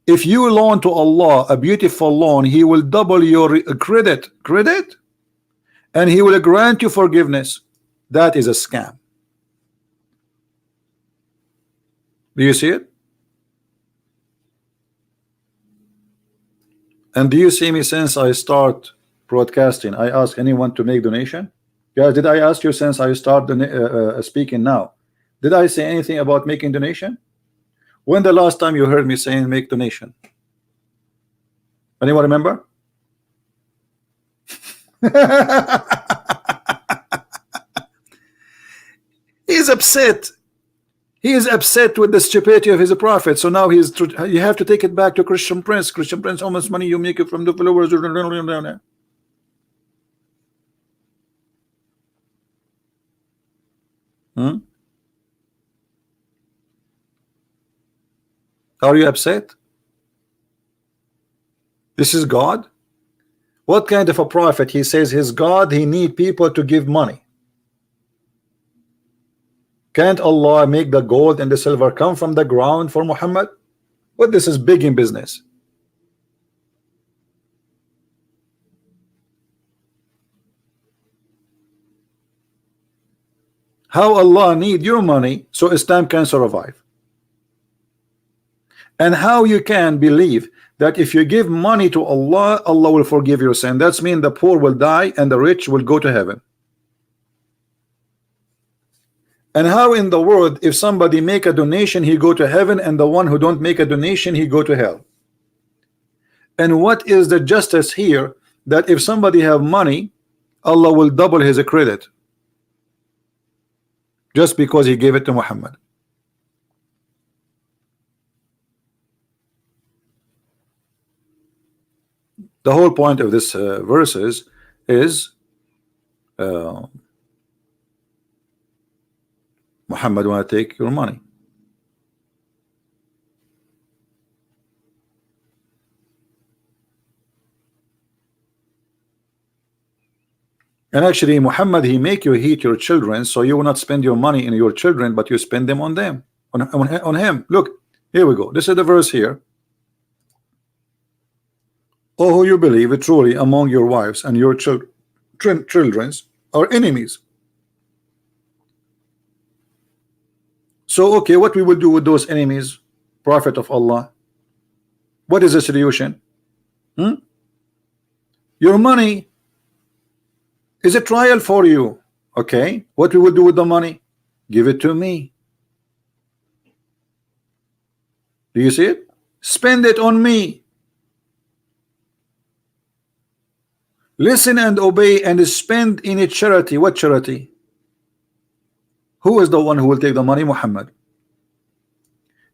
If you loan to Allah a beautiful loan, he will double your credit, and he will grant you forgiveness. That is a scam. Do you see it? And do you see me since I start broadcasting? I ask anyone to make donation. Guys, did I ask you since I start speaking now? Did I say anything about making donation? When the last time you heard me saying make donation? Anyone remember? He's upset. He is upset with the stupidity of his prophet. So now you have to take it back to Christian Prince. Christian Prince, how much money you make it from the followers? Are you upset? This is God. What kind of a prophet? He says his God, he need people to give money. Can't Allah make the gold and the silver come from the ground for Muhammad? What, this is big in business. How Allah need your money so Islam can survive? And how you can believe that if you give money to Allah, Allah will forgive your sin? That's mean the poor will die and the rich will go to heaven. And how in the world, if somebody make a donation, he go to heaven, and the one who don't make a donation, he go to hell? And what is the justice here, that if somebody have money, Allah will double his credit just because he gave it to Muhammad? The whole point of this verses is Muhammad want to take your money. And actually Muhammad, he make you hate your children, so you will not spend your money in your children, but you spend them on them, on him. Look, here we go. This is the verse here. Oh, who you believe it, truly among your wives and your children's are enemies. So okay, what we will do with those enemies, Prophet of Allah? What is the solution? Your money is a trial for you. Okay, what we will do with the money? Give it to me. Do you see it? Spend it on me. Listen and obey and spend in a charity. What charity? Who is the one who will take the money? Muhammad.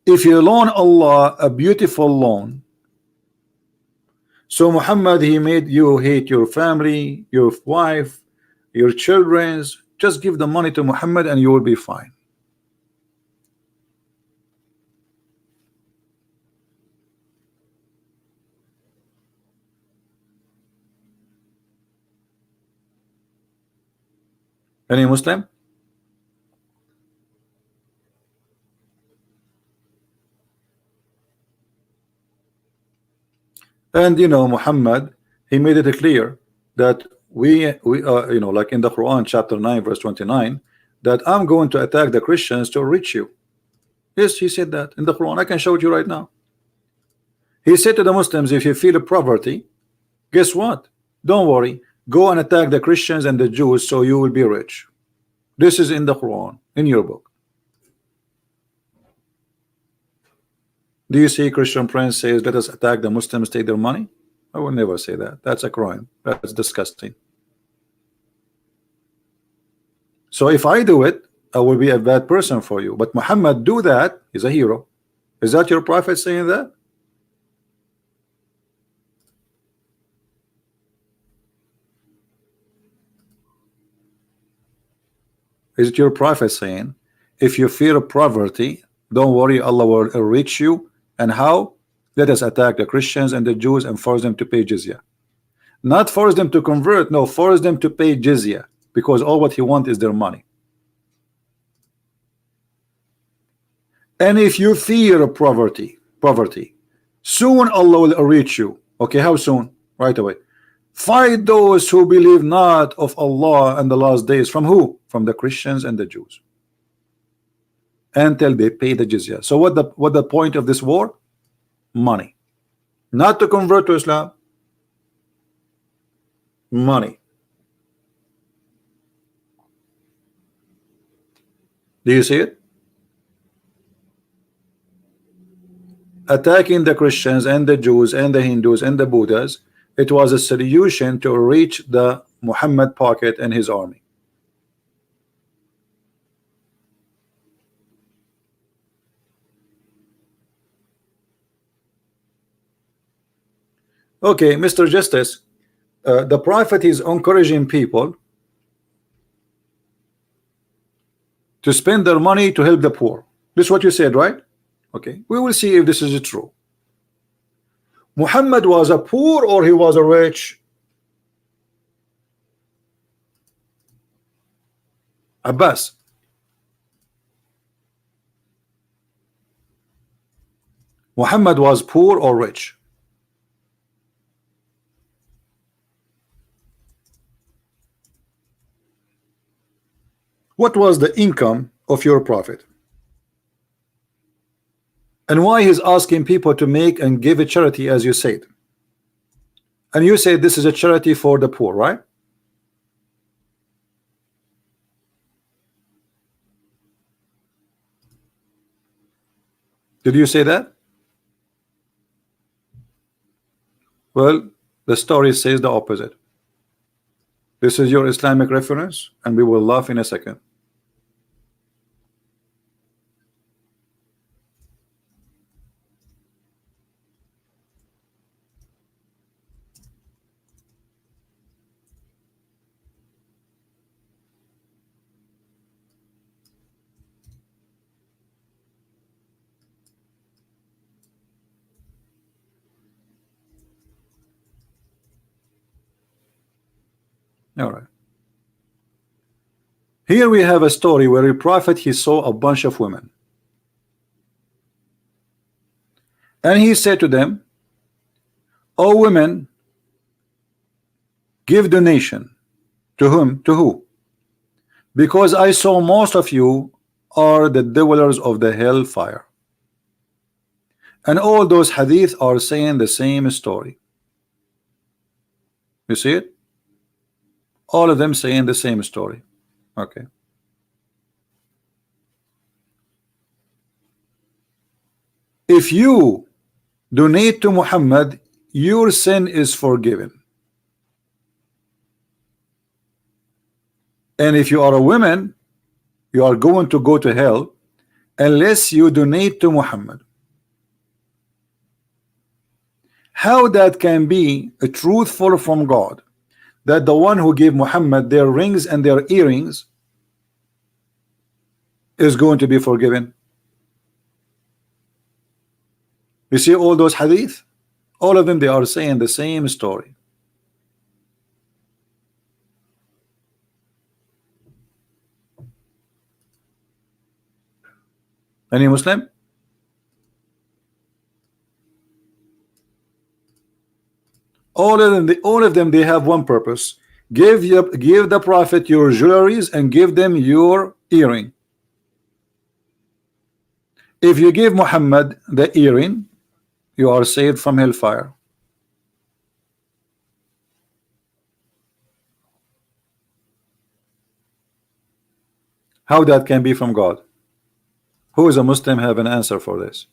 If you loan Allah a beautiful loan, so Muhammad, he made you hate your family, your wife, your children's. Just give the money to Muhammad and you will be fine. Any Muslim? And you know, Muhammad, he made it clear that we you know, like in the Quran chapter 9 verse 29, that I'm going to attack the Christians to reach you. Yes, he said that in the Quran. I can show it you right now. He said to the Muslims, if you feel poverty, guess what? Don't worry, go and attack the Christians and the Jews so you will be rich. This is in the Quran, in your book. Do you see Christian Prince says, let us attack the Muslims, take their money? I will never say that. That's a crime. That's disgusting. So if I do it, I will be a bad person for you. But Muhammad do that, he's a hero. Is that your prophet saying that? Is it your prophet saying, if you fear poverty, don't worry, Allah will reach you? And how? Let us attack the Christians and the Jews and force them to pay jizya. Not force them to convert, no, force them to pay jizya, because all what he wants is their money. And if you fear poverty, soon Allah will reach you. Okay, how soon? Right away. Fight those who believe not of Allah and the last days. From who? From the Christians and the Jews, until they pay the jizya. So what the point of this war? Money. Not to convert to Islam. Money. Do you see it? Attacking the Christians and the Jews and the Hindus and the Buddhas, it was a solution to reach the Muhammad pocket and his army. Okay, Mr. Justice, the prophet is encouraging people to spend their money to help the poor. This is what you said, right? Okay, we will see if this is true. Muhammad was a poor or he was a rich? Abbas. Muhammad was poor or rich? What was the income of your prophet? And why he's asking people to make and give a charity, as you said? And you said this is a charity for the poor, right? Did you say that? Well, the story says the opposite. This is your Islamic reference, and we will laugh in a second. All right. Here we have a story where a prophet, he saw a bunch of women, and he said to them, "O women, give donation." To whom? To who? Because I saw most of you are the dwellers of the hellfire. And all those hadith are saying the same story. You see it? All of them saying the same story. Okay. If you donate to Muhammad, your sin is forgiven. And if you are a woman, you are going to go to hell unless you donate to Muhammad. How that can be a truthful from God, that the one who gave Muhammad their rings and their earrings is going to be forgiven? You see all those hadith, all of them, they are saying the same story. Any Muslim? All of them, they have one purpose: give the prophet your jewelries and give them your earring. If you give Muhammad the earring, you are saved from hellfire. How that can be from God? Who is a Muslim have an answer for this?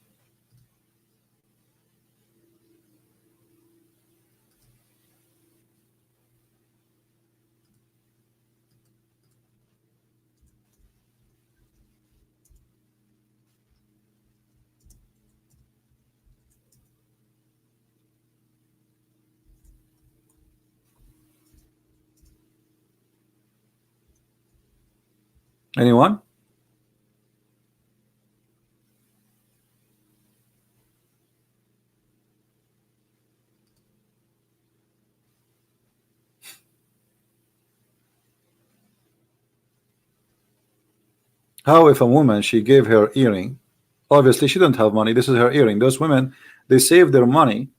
Anyone? How if a woman, she gave her earring, obviously she don't have money, this is her earring. Those women, they save their money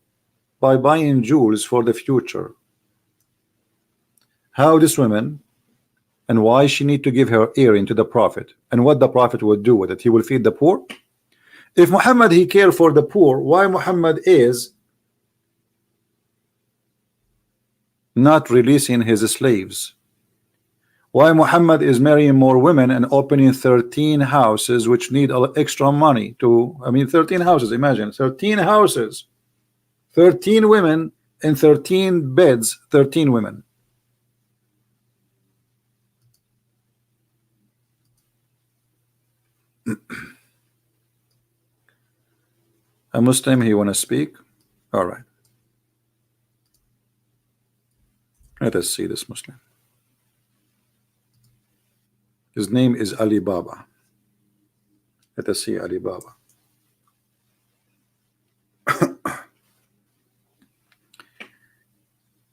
by buying jewels for the future. How this woman, and why she need to give her earring to the prophet, and what the prophet would do with it? He will feed the poor. If Muhammad, he care for the poor, why Muhammad is not releasing his slaves? Why Muhammad is marrying more women and opening 13 houses which need extra money to, I mean 13 houses, imagine 13 houses, 13 women and 13 beds, 13 women. A Muslim, he want to speak? All right, let us see this Muslim. His name is Ali Baba. Let us see Ali Baba.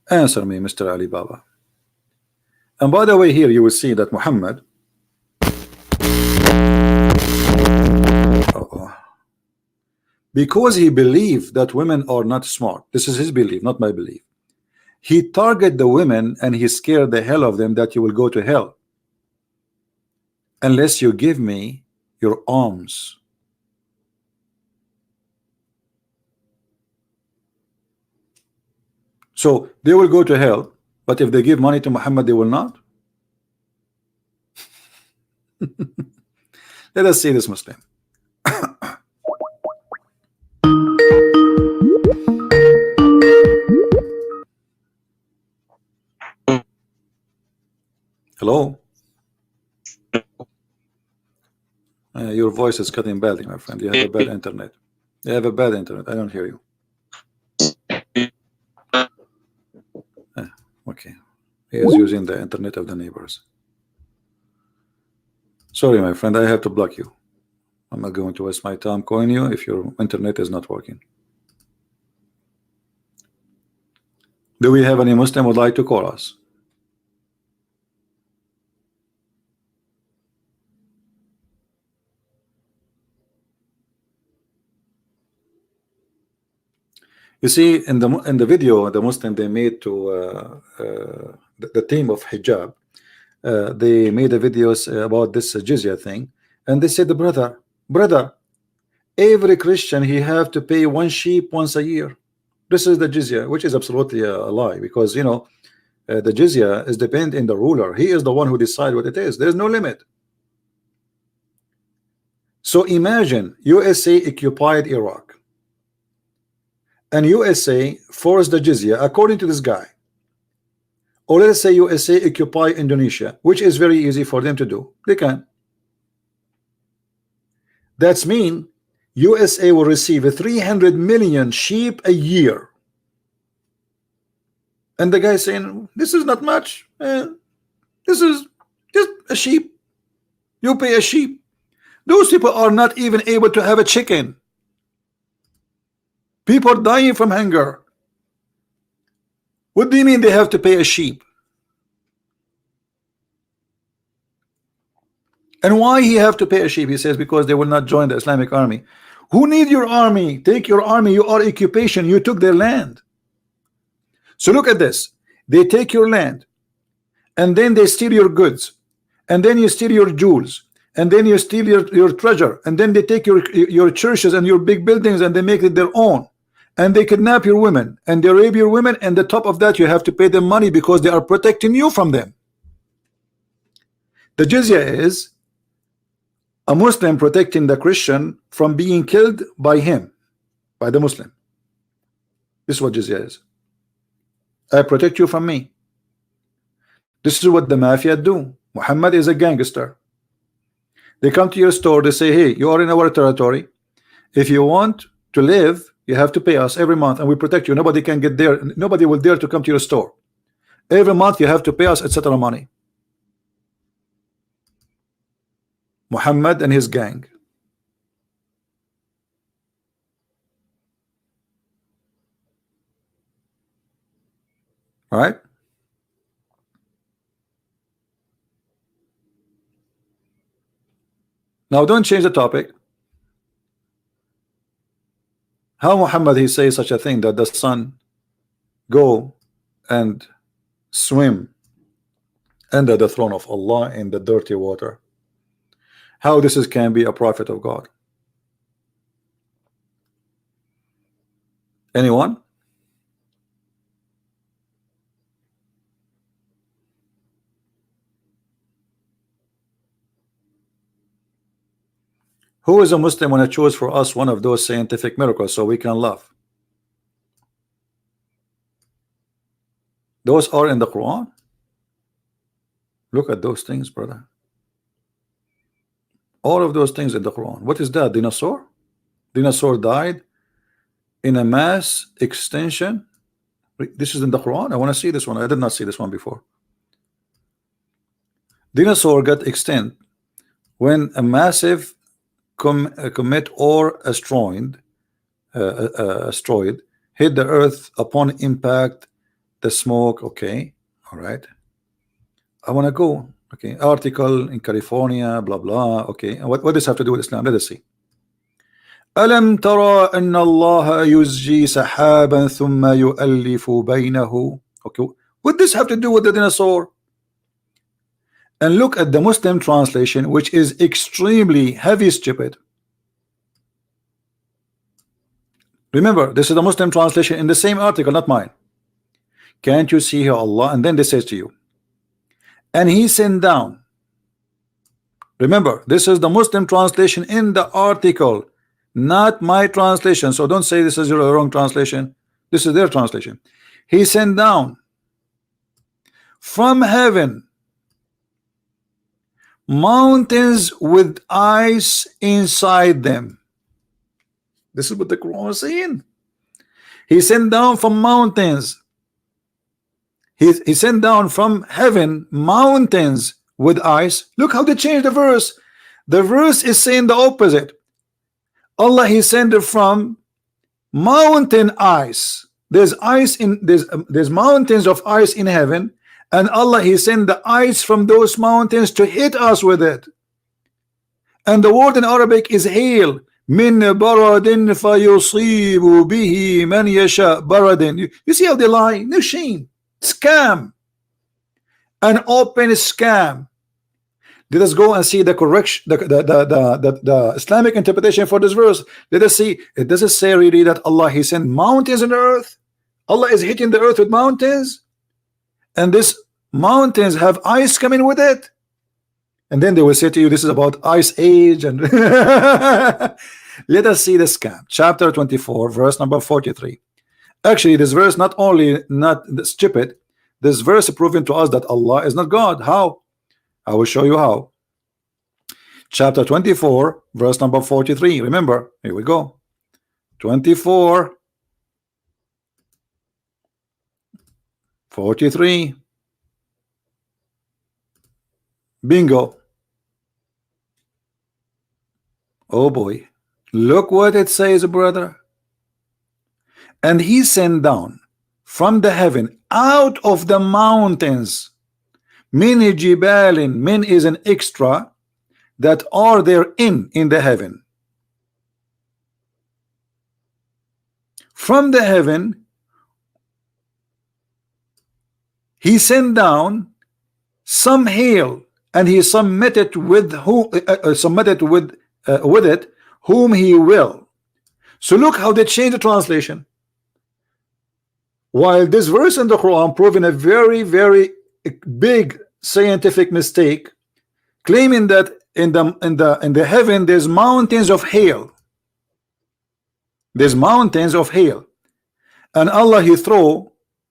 Answer me, Mr. Ali Baba. And by the way, here you will see that Muhammad, because he believed that women are not smart, this is his belief, not my belief, he target the women and he scared the hell of them that you will go to hell. unless you give me your arms. So they will go to hell, but if they give money to Muhammad, they will not. Let us see this Muslim. Hello. Your voice is cutting badly, my friend. You have a bad internet. You have a bad internet. I don't hear you. Okay. He is using the internet of the neighbors. Sorry, my friend. I have to block you. I'm not going to waste my time calling you if your internet is not working. Do we have any Muslim who would like to call us? You see, in the video the Muslim they made to the team of hijab, they made a videos about this jizya thing, and they said, brother, every Christian he have to pay one sheep once a year. This is the jizya, which is absolutely a lie, because you know the jizya is dependent in the ruler. He is the one who decides what it is. There is no limit. So imagine USA occupied Iraq, and USA forced the jizya according to this guy. Or let's say USA occupy Indonesia, which is very easy for them to do. They can. That's mean USA will receive 300 million sheep a year. And the guy saying, this is not much. This is just a sheep. You pay a sheep. Those people are not even able to have a chicken. People are dying from hunger. What do you mean they have to pay a sheep? And why he have to pay a sheep? He says because they will not join the Islamic army. Who need your army? Take your army. You are occupation. You took their land. So look at this. They take your land, and then they steal your goods, and then you steal your jewels, and then you steal your treasure, and then they take your churches and your big buildings and they make it their own, and they kidnap your women and they rape your women, and the top of that you have to pay them money because they are protecting you from them. The jizya is a Muslim protecting the Christian from being killed by him, by the Muslim. This is what jizya is. I protect you from me. This is what the mafia do. Muhammad is a gangster. They come to your store, they say, hey, you are in our territory. If you want to live, you have to pay us every month, and we protect you. Nobody can get there. Nobody will dare to come to your store. Every month you have to pay us, etc. money. Muhammad and his gang. All right. Now don't change the topic. How Muhammad he say such a thing that the sun go and swim under the throne of Allah in the dirty water? How this can be a prophet of God? Anyone? Who is a Muslim when I choose for us one of those scientific miracles so we can laugh? Those are in the Quran. Look at those things, brother. All of those things in the Quran. What is that? Dinosaur? Dinosaur died in a mass extinction. This is in the Quran. I want to see this one. I did not see this one before. Dinosaur got extinct when a massive comet or asteroid hit the earth. Upon impact, the smoke. Okay, all right. I want to go. Okay, article in California, blah blah. Okay, and what does this have to do with Islam? Let us see. ألم ترى أن الله يزجي سحابا ثم يؤلف بينه. Okay, what does this have to do with the dinosaur? and look at the Muslim translation, which is extremely heavy stupid. Remember, this is the Muslim translation in the same article, not mine. Can't you see here Allah? And then they says to you, and he sent down. Remember, this is the Muslim translation in the article, not my translation. So don't say this is your wrong translation. This is their translation. He sent down from heaven mountains with ice inside them. This is what the Quran is saying. He sent down from mountains. He sent down from heaven mountains with ice. Look how they changed the verse. The verse is saying the opposite. Allah, he sent it from mountain ice. There's ice in there's mountains of ice in heaven, and Allah, he sent the ice from those mountains to hit us with it. And the word in Arabic is hail. Min baradin fayusibu bihi man yasha. Baradin. You see how they lie? No shame. Scam. An open scam. Let us go and see the correction, the Islamic interpretation for this verse. Let us see. It doesn't say really that Allah, he sent mountains on the earth. Allah is hitting the earth with mountains, and this mountains have ice coming with it. And then they will say to you, this is about ice age. And let us see the scam. Chapter 24, verse number 43. Actually, this verse not only not stupid, this verse is proving to us that Allah is not God. How? I will show you how. Chapter 24, verse number 43. Remember, here we go. 24, 43. Bingo. Oh boy. Look what it says, brother. And he sent down from the heaven out of the mountains many jibalin. Min is an extra that are there in the heaven. From the heaven he sent down some hail, and he submitted with with it whom he will. So look how they change the translation. While this verse in the Quran proving a very, very big scientific mistake, claiming that in the heaven there's mountains of hail. There's mountains of hail, and Allah,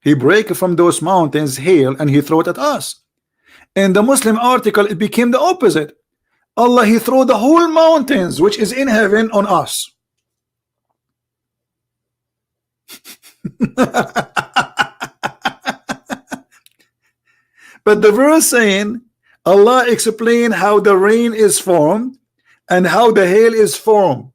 he break from those mountains hail, and he throw it at us. In the Muslim article, it became the opposite. Allah, he threw the whole mountains which is in heaven on us. But the verse saying, Allah explained how the rain is formed and how the hail is formed.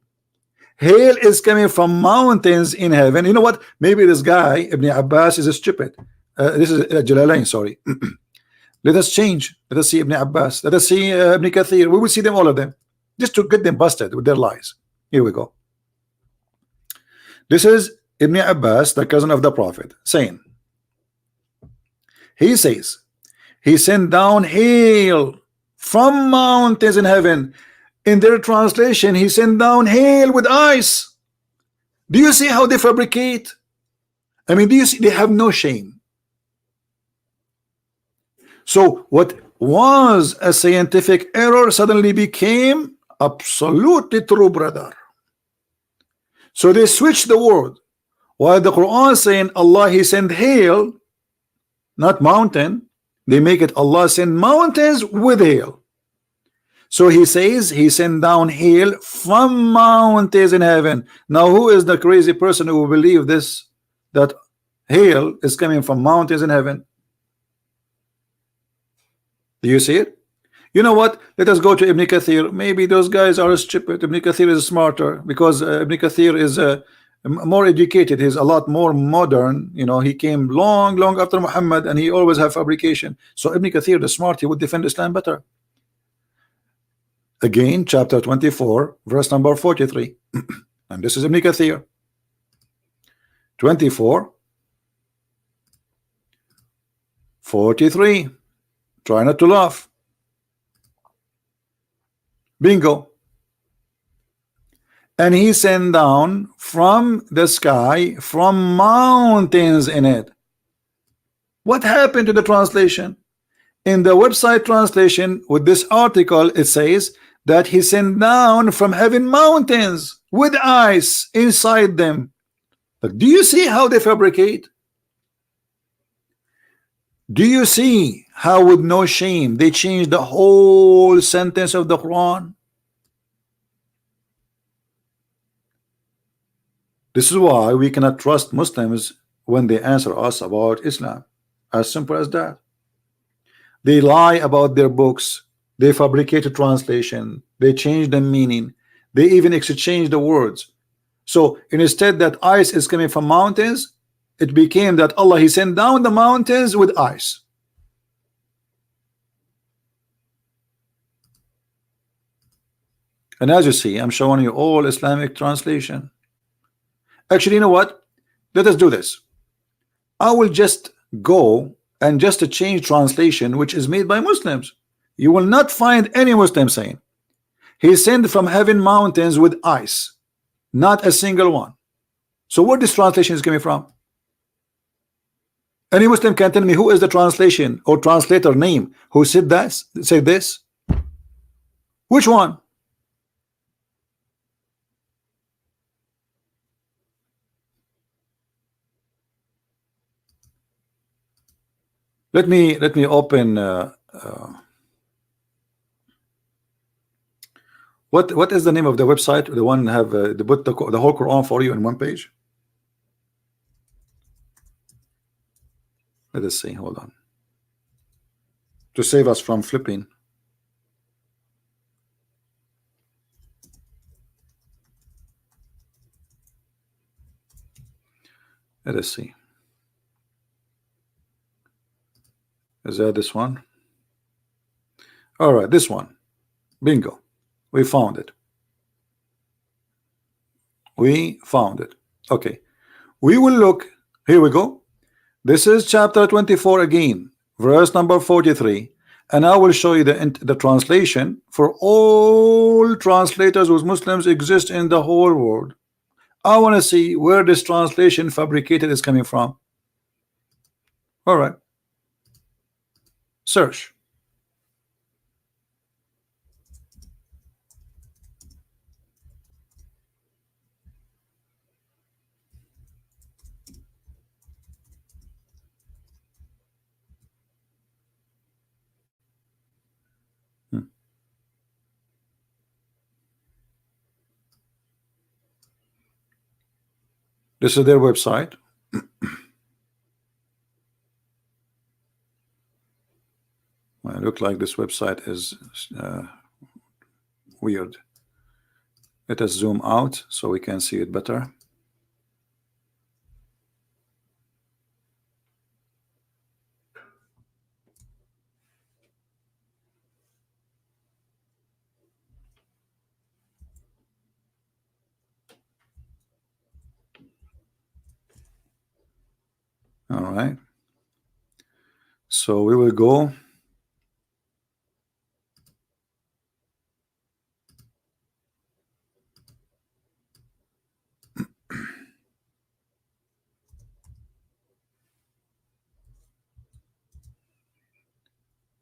Hail is coming from mountains in heaven. You know what? Maybe this guy Ibn Abbas is stupid. This is Jalalain, sorry. Let us change. Let us see Ibn Abbas. Let us see Ibn Kathir. We will see them, all of them, just to get them busted with their lies. Here we go. This is Ibn Abbas, the cousin of the Prophet, saying, he says, he sent down hail from mountains in heaven. In their translation, he sent down hail with ice. Do you see how they fabricate? I mean, do you see? They have no shame. So what was a scientific error suddenly became absolutely true, brother. So they switched the word. While the Quran is saying Allah, he sent hail, not mountain, they make it Allah sent mountains with hail. So he says he sent down hail from mountains in heaven. Now who is the crazy person who will believe this, that hail is coming from mountains in heaven? Do you see it? You know what? Let us go to Ibn Kathir. Maybe those guys are stupid. Ibn Kathir is smarter because Ibn Kathir is more educated. He's a lot more modern. You know, he came long after Muhammad, and he always have fabrication. So Ibn Kathir, the smart, he would defend Islam better. Again, chapter 24, verse number 43. And this is Ibn Kathir. 24, 43. Try not to laugh. Bingo. And he sent down from the sky, from mountains in it. What happened to the translation? In the website translation with this article, it says that he sent down from heaven mountains with ice inside them. But do you see how they fabricate? Do you see how with no shame they change the whole sentence of the Quran? This is why we cannot trust Muslims when they answer us about Islam. As simple as that. They lie about their books. They fabricate a translation. They change the meaning. They even exchange the words. So instead that ice is coming from mountains, it became that Allah he sent down the mountains with ice. And as you see, I'm showing you all Islamic translation. Actually, you know what? Let us do this. I will just go and just change translation which is made by Muslims. You will not find any Muslim saying he sent from heaven mountains with ice. Not a single one. So where this translation is coming from? Any Muslim can tell me who is the translation or translator name who said that? Say this? Which one? Let me open. What is the name of the website? The one have they put the whole Quran for you in one page. Let us see. Hold on. To save us from flipping. Let us see. Is that this one? All right, this one. Bingo. We found it. We found it. Okay. We will look. Here we go. This is chapter 24 again, verse number 43. And I will show you the translation for all translators whose Muslims exist in the whole world. I want to see where this translation fabricated is coming from. All right. Search. This is their website. Well, it looks like this website is weird. Let us zoom out so we can see it better. All right. So we will go.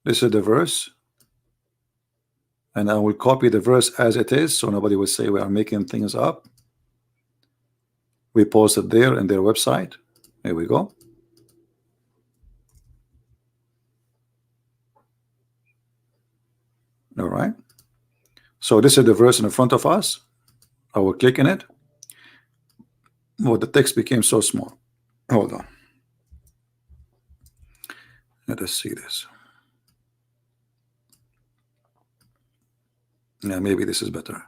This is the verse. And I will copy the verse as it is so nobody will say we are making things up. We posted there in their website. There we go. All right. So this is the verse in front of us. I will click in it. Oh, the text became so small. Hold on. Let us see this. Yeah, maybe this is better.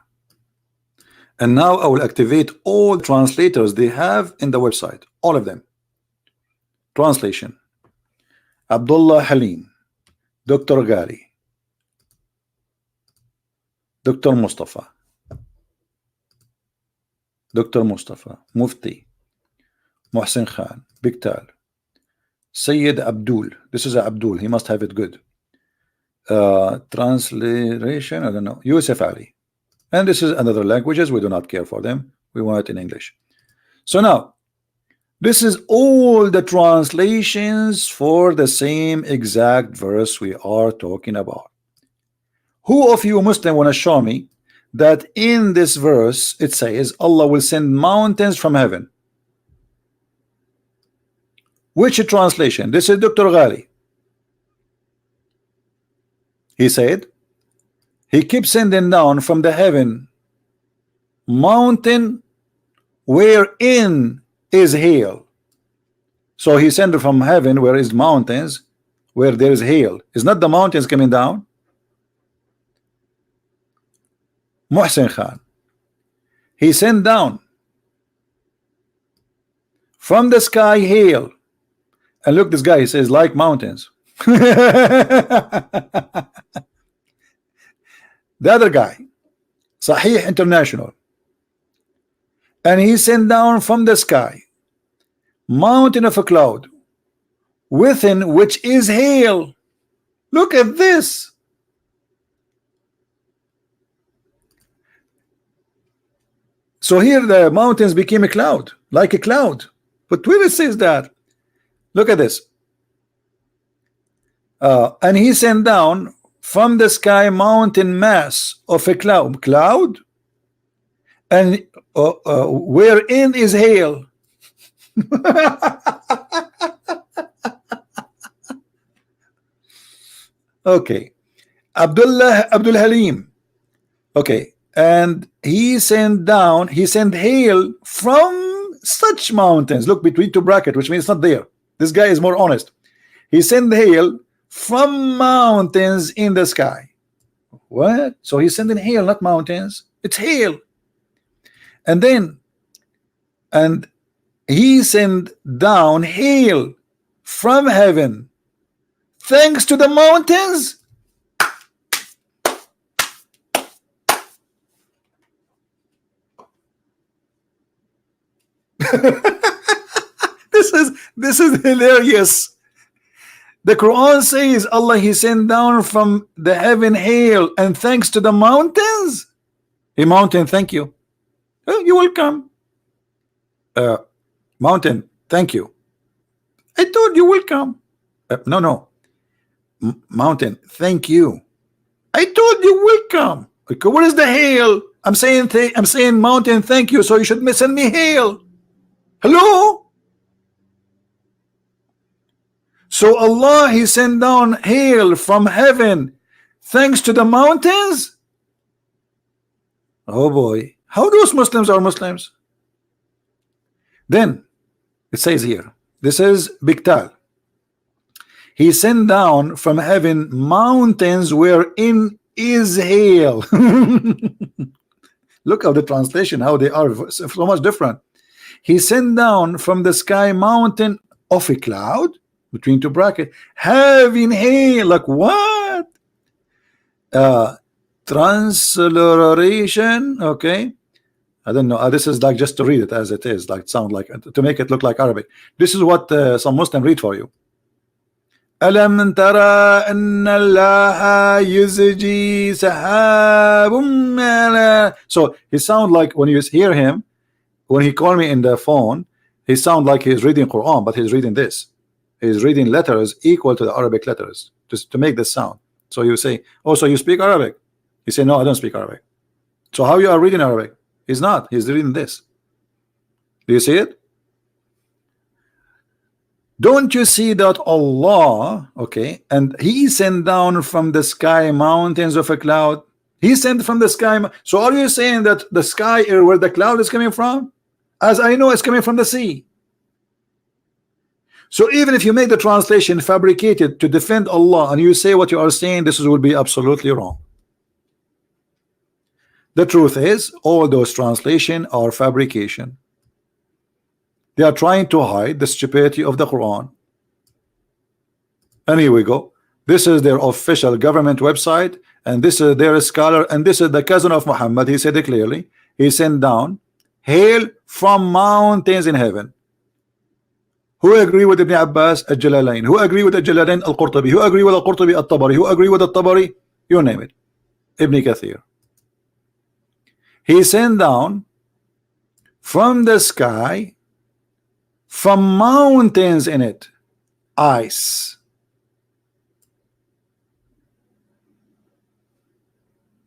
And now I will activate all translators they have in the website. All of them. Translation. Abdullah Halim. Dr. Ghali. Dr. Mustafa. Dr. Mustafa. Mufti. Muhsin Khan. Bigtal. Sayyid Abdul. This is Abdul. He must have it good. Transliteration, I don't know. Yusuf Ali. And this is another languages. We do not care for them. We want it in English. So now, this is all the translations for the same exact verse we are talking about. Who of you Muslim want to show me that in this verse it says Allah will send mountains from heaven? Which translation? This is Dr. Ghali. He said he keeps sending down from the heaven mountain wherein is hail. So he sent from heaven where is mountains, where there is hail. Is not the mountains coming down? Muhsin Khan, he sent down from the sky hail. And look, this guy, he says like mountains. The other guy, Sahih International, and he sent down from the sky mountain of a cloud within which is hail. Look at this. So here the mountains became a cloud, like a cloud. But where it says that? Look at this. And he sent down from the sky mountain mass of a cloud, and wherein is hail. Okay, Abdul Halim. Okay, and he sent hail from such mountains. Look, between two brackets, which means it's not there. This guy is more honest. He sent hail from mountains in the sky. What? So he's sending hail, not mountains. It's hail. And then, and he sent down hail from heaven thanks to the mountains. This is hilarious. The Quran says Allah he sent down from the heaven hail and thanks to the mountains. A mountain, thank you. Oh, you're welcome. Mountain, thank you. I told you welcome. No. Mountain, thank you. I told you welcome. Okay, what is the hail? I'm saying mountain, thank you. So you should send me hail. Hello. So Allah he sent down hail from heaven thanks to the mountains. Oh boy, how those Muslims are Muslims? Then it says here, this is Biktal. He sent down from heaven mountains wherein is hail. Look at the translation, how they are so much different. He sent down from the sky mountain of a cloud, between two brackets, having hail. Like what? Transliteration. Okay, I don't know. This is like just to read it as it is, like sound like, to make it look like Arabic. This is what some Muslim read for you. Alam tara anna Allah yuzji sahabum. So he sound like, when you hear him, when he called me in the phone, he sound like he's reading Quran, but he's reading this. He's reading letters equal to the Arabic letters, just to make this sound. So you say, oh, so you speak Arabic? He say, no, I don't speak Arabic. So how you are reading Arabic? He's not. He's reading this. Do you see it? Don't you see that Allah, okay, and he sent down from the sky mountains of a cloud? He sent from the sky. So are you saying that the sky is where the cloud is coming from? As I know, it's coming from the sea. So even if you make the translation fabricated to defend Allah and you say what you are saying, this will be absolutely wrong. The truth is, all those translations are fabrication. They are trying to hide the stupidity of the Quran. And here we go. This is their official government website, and this is their scholar, and this is the cousin of Muhammad. He said it clearly. He sent down hail from mountains in heaven. Who agree with Ibn Abbas? Al-Jalalain. Who agree with Al-Jalalain? Al-Qurtubi. Who agree with Al-Qurtubi? Al-Tabari. Who agree with Al-Tabari? You name it. Ibn Kathir. He sent down from the sky, from mountains in it, ice.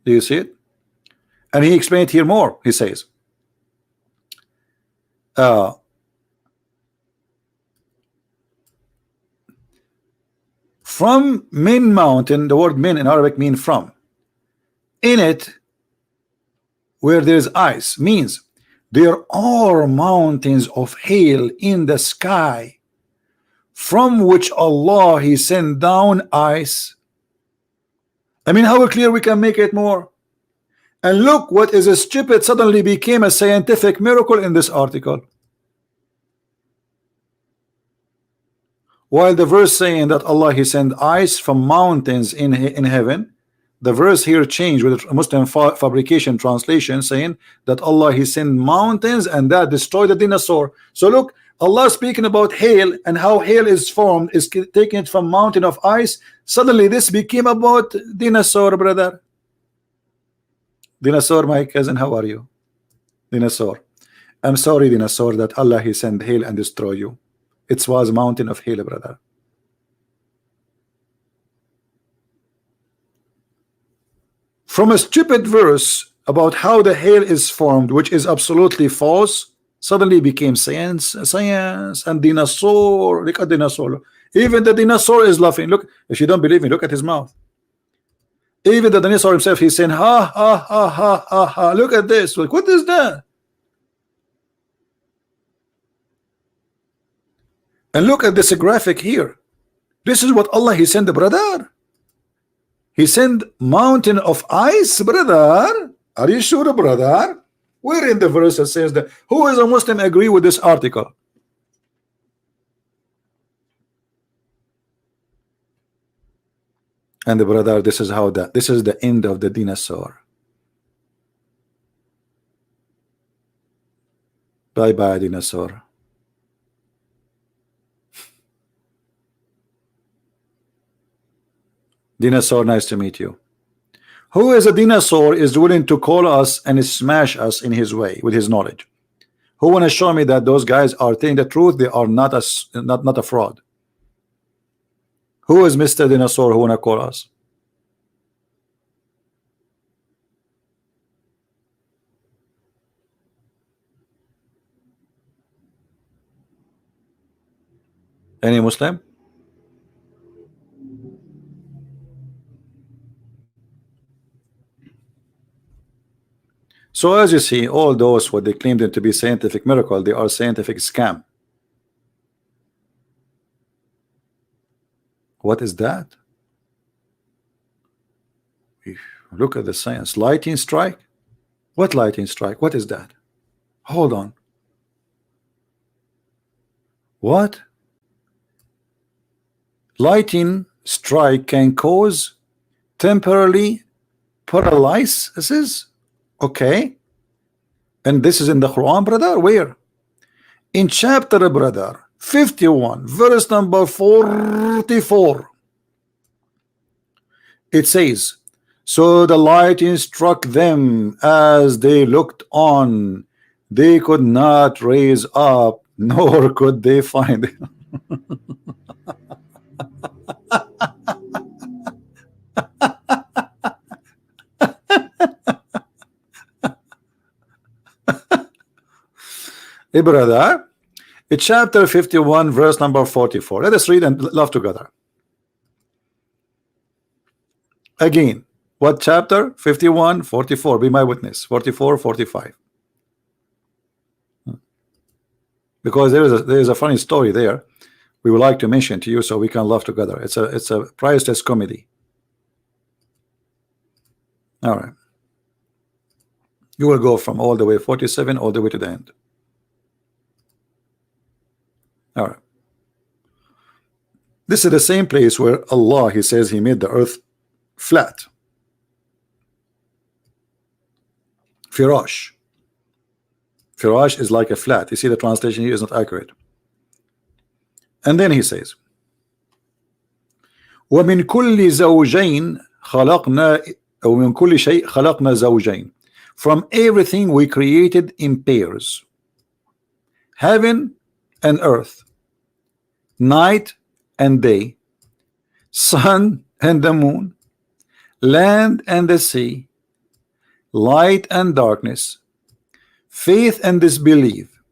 Do you see it? And he explained here more. He says, from Min mountain, the word Min in Arabic means from. In it, where there is ice, means there are mountains of hail in the sky, from which Allah He sent down ice. I mean, how clear we can make it more? And look what is stupid suddenly became a scientific miracle in this article. While the verse saying that Allah He sent ice from mountains in heaven, the verse here changed with a Muslim fabrication translation saying that Allah He sent mountains and that destroyed the dinosaur. So look, Allah speaking about hail and how hail is formed, is taking it from mountain of ice. Suddenly this became about dinosaur, brother. Dinosaur, my cousin, how are you? Dinosaur. I'm sorry, dinosaur, that Allah He sent hail and destroy you. It was mountain of hail, brother. From a stupid verse about how the hail is formed, which is absolutely false, suddenly became science and dinosaur. Look at dinosaur. Even the dinosaur is laughing. Look, if you don't believe me, look at his mouth. Even the dinosaur himself, he's saying ha ha ha ha ha ha. Look at this. Like, what is that? And look at this graphic here. This is what Allah He sent the brother. He sent mountain of ice, brother. Are you sure, brother? Where in the verse it says that? Who is a Muslim agree with this article? And the brother, this is how that. This is the end of the dinosaur. Bye bye, dinosaur. Dinosaur, nice to meet you. Who is a dinosaur is willing to call us and smash us in his way with his knowledge? Who want to show me that those guys are telling the truth? They are not a fraud. Who is Mr. Dinosaur who want to call us? Any Muslim? So as you see, all those what they claim them to be scientific miracle, they are scientific scam. What is that? Look at the science. Lightning strike? What lightning strike? What is that? Hold on. What? Lightning strike can cause temporarily paralysis? Okay. And this is in the Quran, brother? Where? In chapter, brother, 51, verse number 44. It says, so the lightning struck them as they looked on. They could not raise up, nor could they find it. Hey, brother, it's chapter 51, verse number 44. Let us read and laugh together. Again, what chapter? 51, 44. Be my witness. 44, 45. Because there is a funny story there we would like to mention to you so we can laugh together. It's a priceless comedy. All right. You will go from all the way 47 all the way to the end. All right. This is the same place where Allah, He says He made the earth flat. Firash. Firash is like a flat. You see the translation here is not accurate. And then he says, ومن كل زوجين خلقنا أو من كل شيء خلقنا زوجين. From everything we created in pairs, heaven and earth, night and day, sun and the moon, land and the sea, light and darkness, faith and disbelief,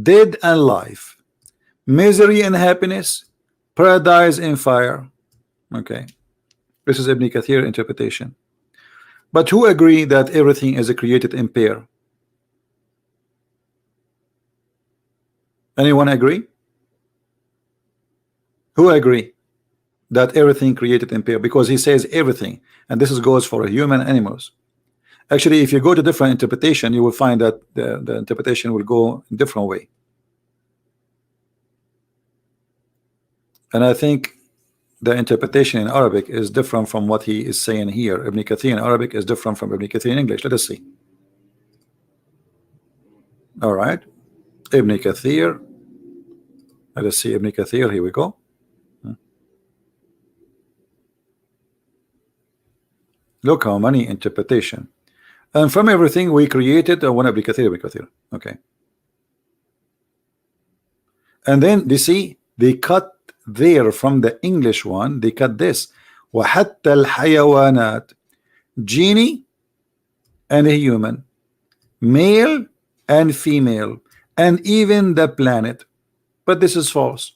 dead and life, misery and happiness, paradise and fire. Okay, this is Ibn Kathir interpretation. But who agree that everything is created in pair? Anyone agree? Who agree that everything created in pair? Because he says everything, and this is goes for human animals. Actually, if you go to different interpretation, you will find that the interpretation will go in different way. And I think the interpretation in Arabic is different from what he is saying here. Ibn Kathir in Arabic is different from Ibn Kathir in English. Let us see. All right, Ibn Kathir. Let us see Ibn Kathir. Here we go. Look how many interpretation. And from everything we created, one Ibn Kathir. Okay. And then they see they cut there from the English one. They cut this. وحتى الحيوانات, genie and a human, male and female, and even the planet. But this is false.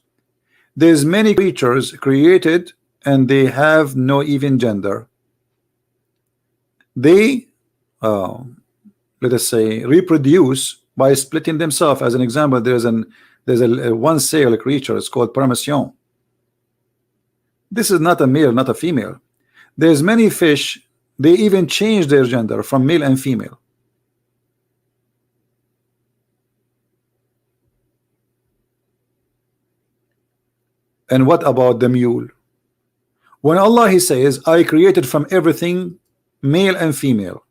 There's many creatures created and they have no even gender. They let us say reproduce by splitting themselves. As an example, there's a one cell creature. It's called permission. This is not a male, not a female. There's many fish, they even change their gender from male and female. And what about the mule? When Allah he says, I created from everything male and female.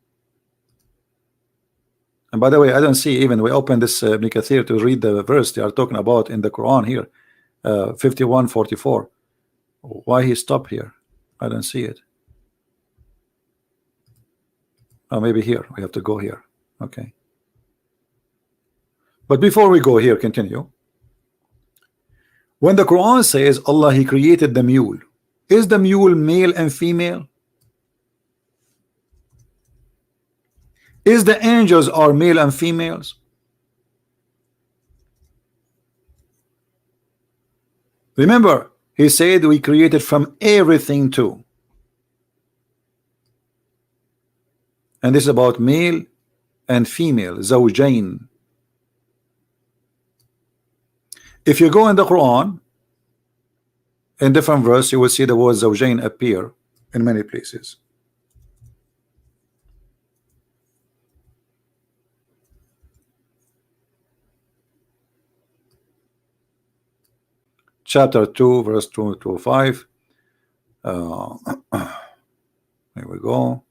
And by the way, I don't see, even we open this Ibn Kathir to read the verse they are talking about in the Quran here, 51:44. Why he stopped here? I don't see it. Oh, maybe here. We have to go here. Okay. But before we go here, continue. When the Quran says Allah he created the mule, is the mule male and female? Is the angels are male and females? Remember, he said we created from everything too. And this is about male and female, zawjain. If you go in the Quran, in different verse, you will see the word zawjain appear in many places. Chapter 2, verse 2 to 5. Here we go.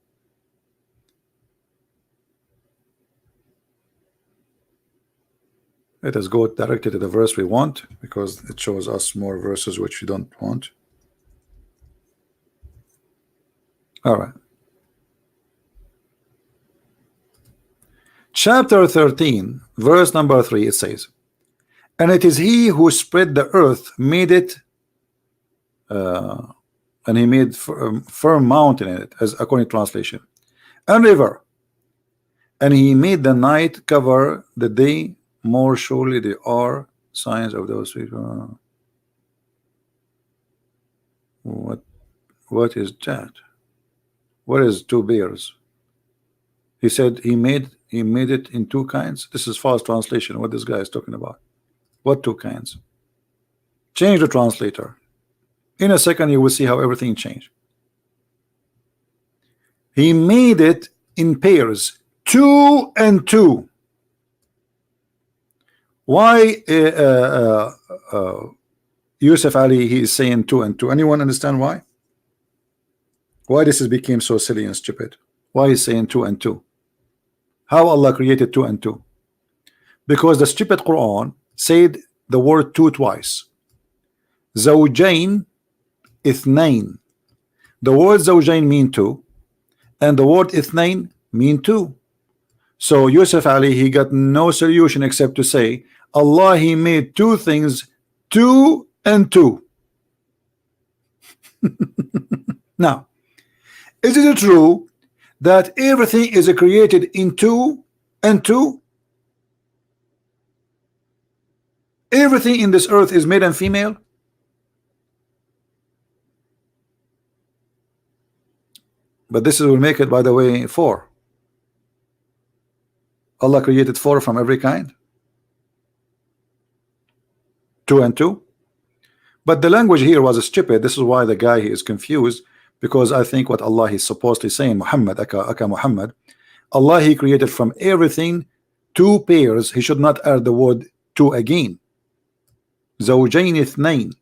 Let us go directly to the verse we want, because it shows us more verses which we don't want. All right. Chapter 13, verse number 3, it says, and it is he who spread the earth, made it, and he made firm mountain in it, as according to translation, and river, and he made the night cover the day. More surely there are signs of those people. What is that? What is two bears? He said he made it in two kinds. This is false translation. What this guy is talking about? What two kinds? Change the translator. In a second you will see how everything changed. He made it in pairs, 2 and 2. Why Yusuf Ali he is saying 2 and 2? Anyone understand why? Why this has became so silly and stupid? Why he's saying 2 and 2? How Allah created 2 and 2? Because the stupid Quran said the word 2 twice. زوجين اثنين. The word زوجين mean two, and the word اثنين mean two. So Yusuf Ali, he got no solution except to say Allah, he made two things, two and two. Now, is it true that everything is created in two and two? Everything in this earth is made and female? But this will make it, by the way, four. Allah created four from every kind. Two and two. But the language here was stupid. This is why the guy is confused, because I think what Allah is supposedly saying, Muhammad, aka Muhammad, Allah, he created from everything two pairs. He should not add the word two again. زوجين اثنين.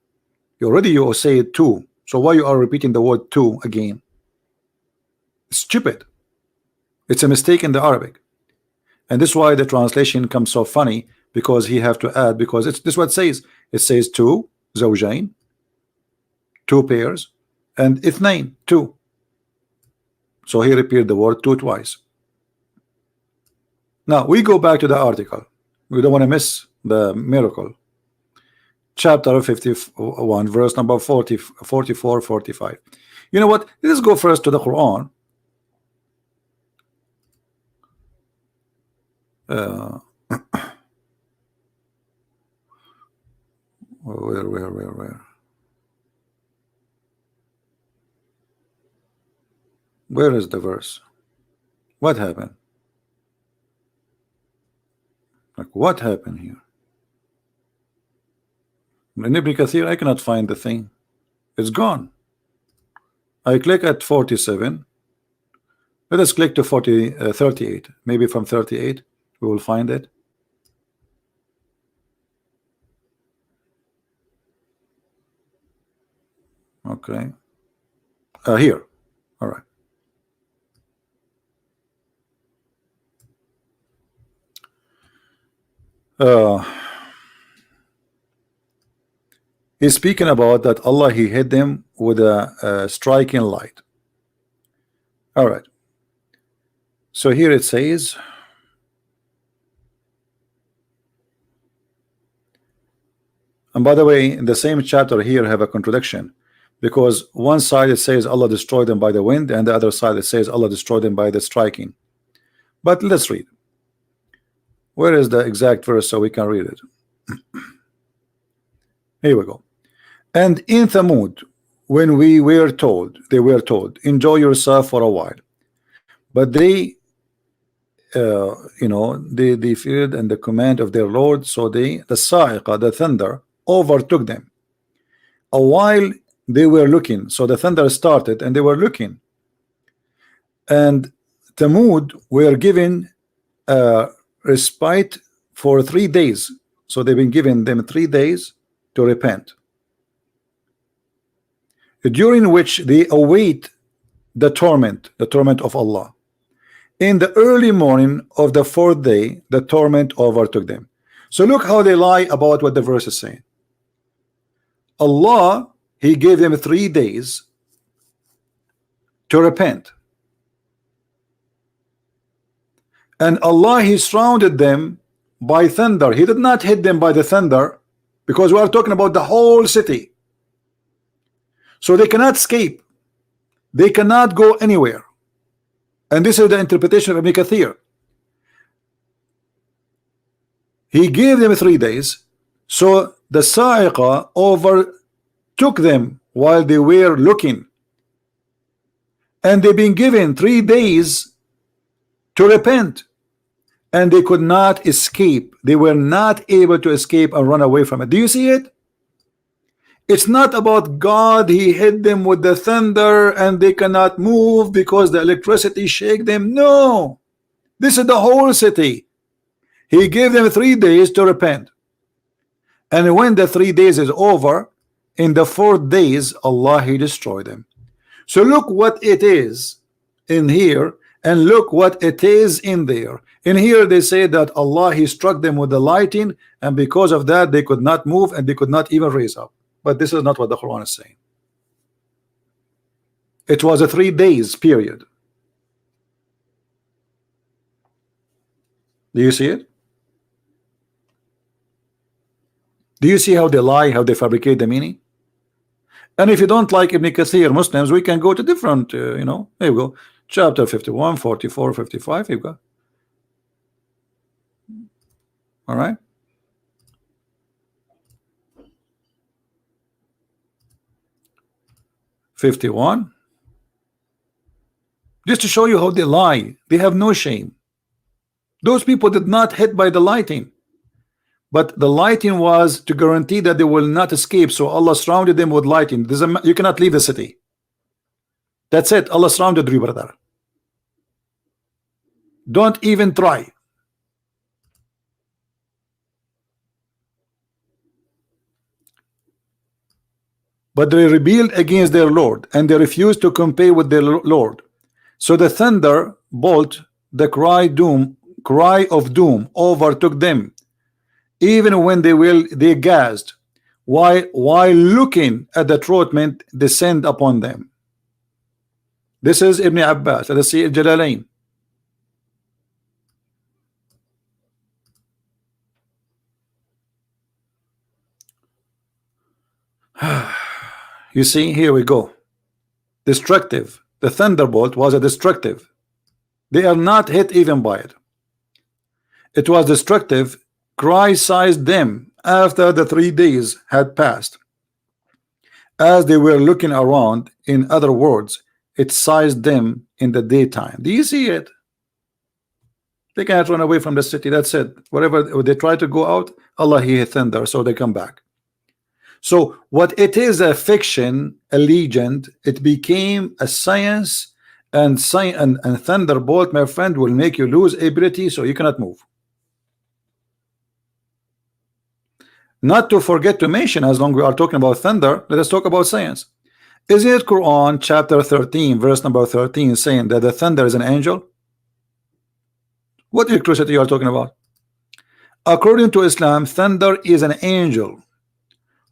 Already you say two, so why you are repeating the word two again? Stupid. It's a mistake in the Arabic, and this is why the translation comes so funny, because he have to add, because it's this what it says. It says two, زوجين, two pairs, and اثنين, two. So he repeated the word two twice. Now we go back to the article. We don't want to miss the miracle. Chapter 51, verse number 40, 44, 45. You know what? Let's go first to the Quran. Where? Where is the verse? What happened? Like, what happened here? In Ibn Kathir, I cannot find the thing. It's gone. I click at 47. Let us click to 38. Maybe from 38 we will find it. Okay. Here. All right. He's speaking about that Allah, he hit them with a striking light. All right. So here it says, and by the way, in the same chapter here have a contradiction, because one side it says Allah destroyed them by the wind, and the other side it says Allah destroyed them by the striking. But let's read. Where is the exact verse so we can read it? Here we go. And in Thamud, when they were told, enjoy yourself for a while, but they they feared and the command of their Lord, so the sa'iqa, the thunder, overtook them. A while they were looking, so the thunder started and they were looking, and Thamud were given respite for 3 days. So they've been given them 3 days to repent, during which they await the torment of Allah. In the early morning of the 4th day, the torment overtook them. So look how they lie about what the verse is saying. Allah, he gave them 3 days to repent, and Allah, he surrounded them by thunder. He did not hit them by the thunder, because we are talking about the whole city. So they cannot escape. They cannot go anywhere. And this is the interpretation of Ibn Kathir. He gave them 3 days, so the sa'iqa overtook them while they were looking, and they've been given 3 days to repent, and they could not escape. They were not able to escape and run away from it. Do you see it? It's not about God, he hit them with the thunder and they cannot move because the electricity shake them. No, this is the whole city. He gave them 3 days to repent, and when the 3 days is over, in the 4th days, Allah, he destroyed them. So look what it is in here, and look what it is in there. In here they say that Allah, he struck them with the lightning, and because of that they could not move and they could not even raise up. But this is not what the Quran is saying. It was a 3 days period. Do you see it? Do you see how they lie, how they fabricate the meaning? And if you don't like Ibn Kathir Muslims, we can go to different, you know, there you go. Chapter 51, 44, 55, you go. All right. 51. Just to show you how they lie. They have no shame. Those people did not hit by the lighting. But the lighting was to guarantee that they will not escape. So Allah surrounded them with lighting. You cannot leave the city. That's it. Allah surrounded you, brother. Don't even try. But they rebelled against their Lord, and they refused to compare with their Lord. So the thunder bolt, the cry of doom overtook them, even when they gasped, while looking at the torment descend upon them. This is Ibn Abbas. Let's see Jalalain. You see, here we go. Destructive. The thunderbolt was a destructive. They are not hit even by it. It was destructive. Cry sized them after the 3 days had passed. As they were looking around, in other words, it sized them in the daytime. Do you see it? They cannot run away from the city. That's it. Whatever they try to go out, Allah hear thunder, so they come back. So what it is, a fiction, a legend, it became a science, and thunderbolt, my friend, will make you lose ability, so you cannot move. Not to forget to mention, as long as we are talking about thunder, let us talk about science. Isn't it Quran chapter 13 verse number 13 saying that the thunder is an angel? What electricity you are talking about? According to Islam, thunder is an angel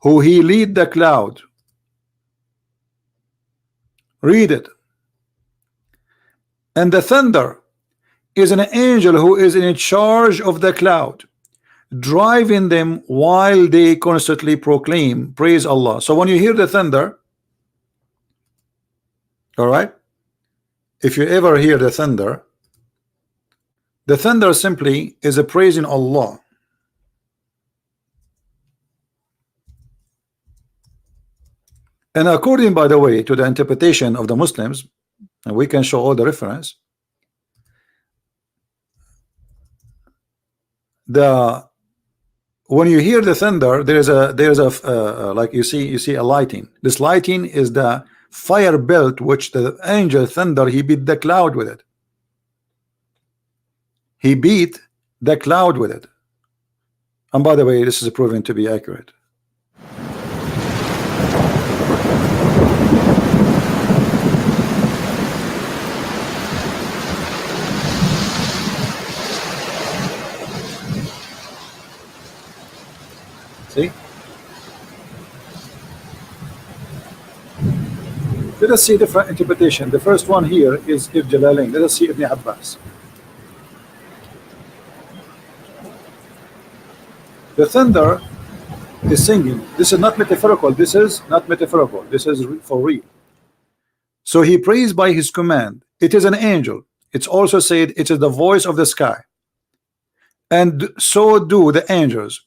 who he lead the cloud. Read it. And the thunder is an angel who is in charge of the cloud, driving them while they constantly proclaim praise Allah. So when you hear the thunder, all right, if you ever hear the thunder simply is a praising Allah. And according, by the way, to the interpretation of the Muslims, and we can show all the reference, when you hear the thunder, there's a like you see a lighting. This lighting is the fire belt which the angel thunder, he beat the cloud with it. He beat the cloud with it. And by the way, this is proven to be accurate. See? Let us see different interpretation. The first one here is Ibn Jalalain. Let us see Ibn Abbas. The thunder is singing. This is not metaphorical. This is not metaphorical. This is for real. So he prays by his command. It is an angel. It's also said it is the voice of the sky. And so do the angels.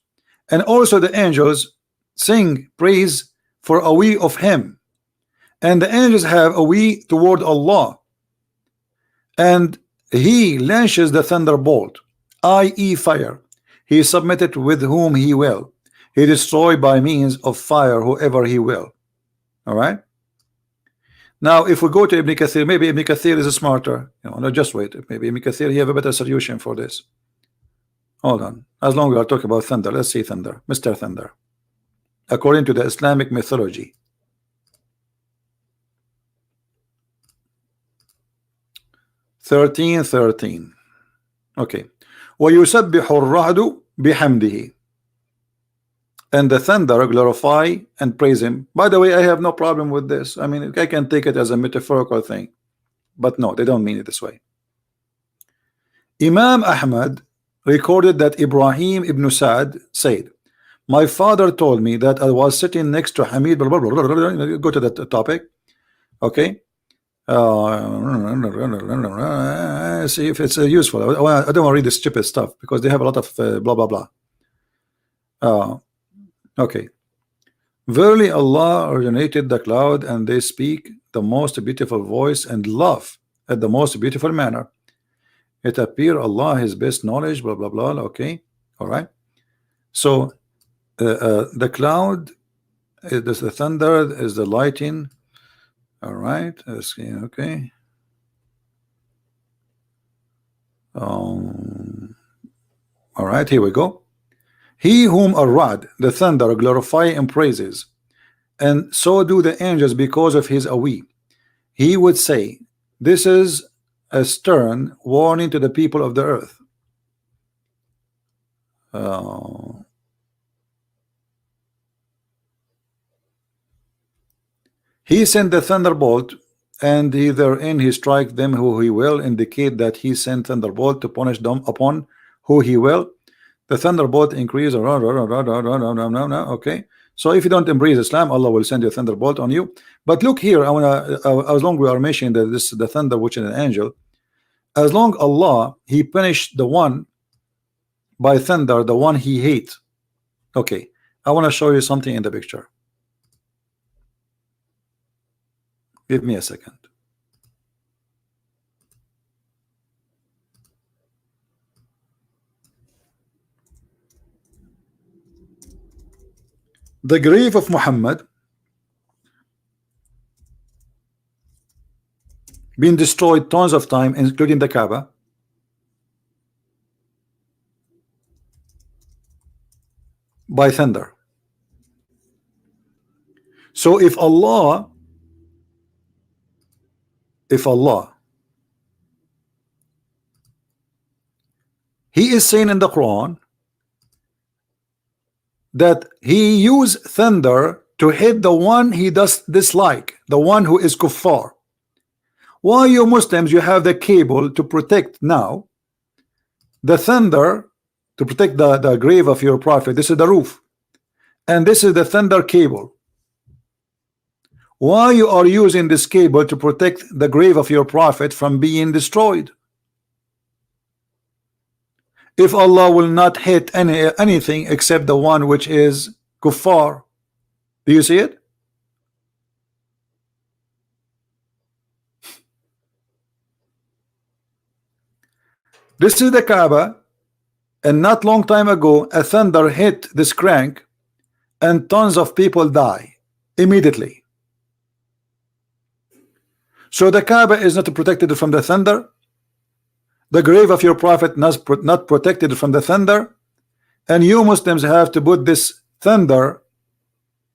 And also the angels sing praise for a way of him. And the angels have a way toward Allah. And he launches the thunderbolt, i.e. fire. He submitted with whom he will. He destroy by means of fire whoever he will. All right. Now, if we go to Ibn Kathir, maybe Ibn Kathir is smarter. No, just wait. Maybe Ibn Kathir, he have a better solution for this. Hold on. As long as we are talking about thunder, let's see thunder, Mr. Thunder. According to the Islamic mythology, 13:13. Okay. وَيُسَبِّحُ الرَّعْدُ بِحَمْدِهِ. and the thunder glorify and praise him. By the way, I have no problem with this. I mean, I can take it as a metaphorical thing, but no, they don't mean it this way. Imam Ahmad recorded that Ibrahim ibn Sa'd said, my father told me that I was sitting next to Hamid, blah, blah, blah, blah, blah. Go to that topic. Okay. See if it's useful. I don't want to read this stupid stuff because they have a lot of blah blah blah. Okay. Verily Allah originated the cloud, and they speak the most beautiful voice and laugh at the most beautiful manner. It appear Allah his best knowledge, blah blah blah. Okay. All right. So the cloud is the thunder, is the lighting. All right. Okay. All right, here we go. He whom a rod, the thunder, glorify and praises, and so do the angels because of his awe. He would say, this is a stern warning to the people of the earth. He sent the thunderbolt, and therein he strike them who he will, indicate that he sent thunderbolt to punish them upon who he will. The thunderbolt increase. Okay, so if you don't embrace Islam, Allah will send a thunderbolt on you. But look here, I wanna as long we are mentioning that this the thunder, which is an angel, as long Allah he punished the one by thunder, the one he hate. Okay, I want to show you something in the picture. Give me a second. The grave of Muhammad been destroyed tons of time, including the Kaaba. By thunder. So if Allah he is saying in the Quran that he used thunder to hit the one he does dislike, the one who is kuffar. Why you Muslims you have the cable to protect now the thunder, to protect the grave of your prophet? This is the roof, and this is the thunder cable. Why you are using this cable to protect the grave of your prophet from being destroyed? If Allah will not hit anything except the one which is kuffar. Do you see it? This is the Kaaba, and not long time ago a thunder hit this crank and tons of people die immediately. So the Kaaba is not protected from the thunder. The grave of your prophet not protected from the thunder, and you Muslims have to put this thunder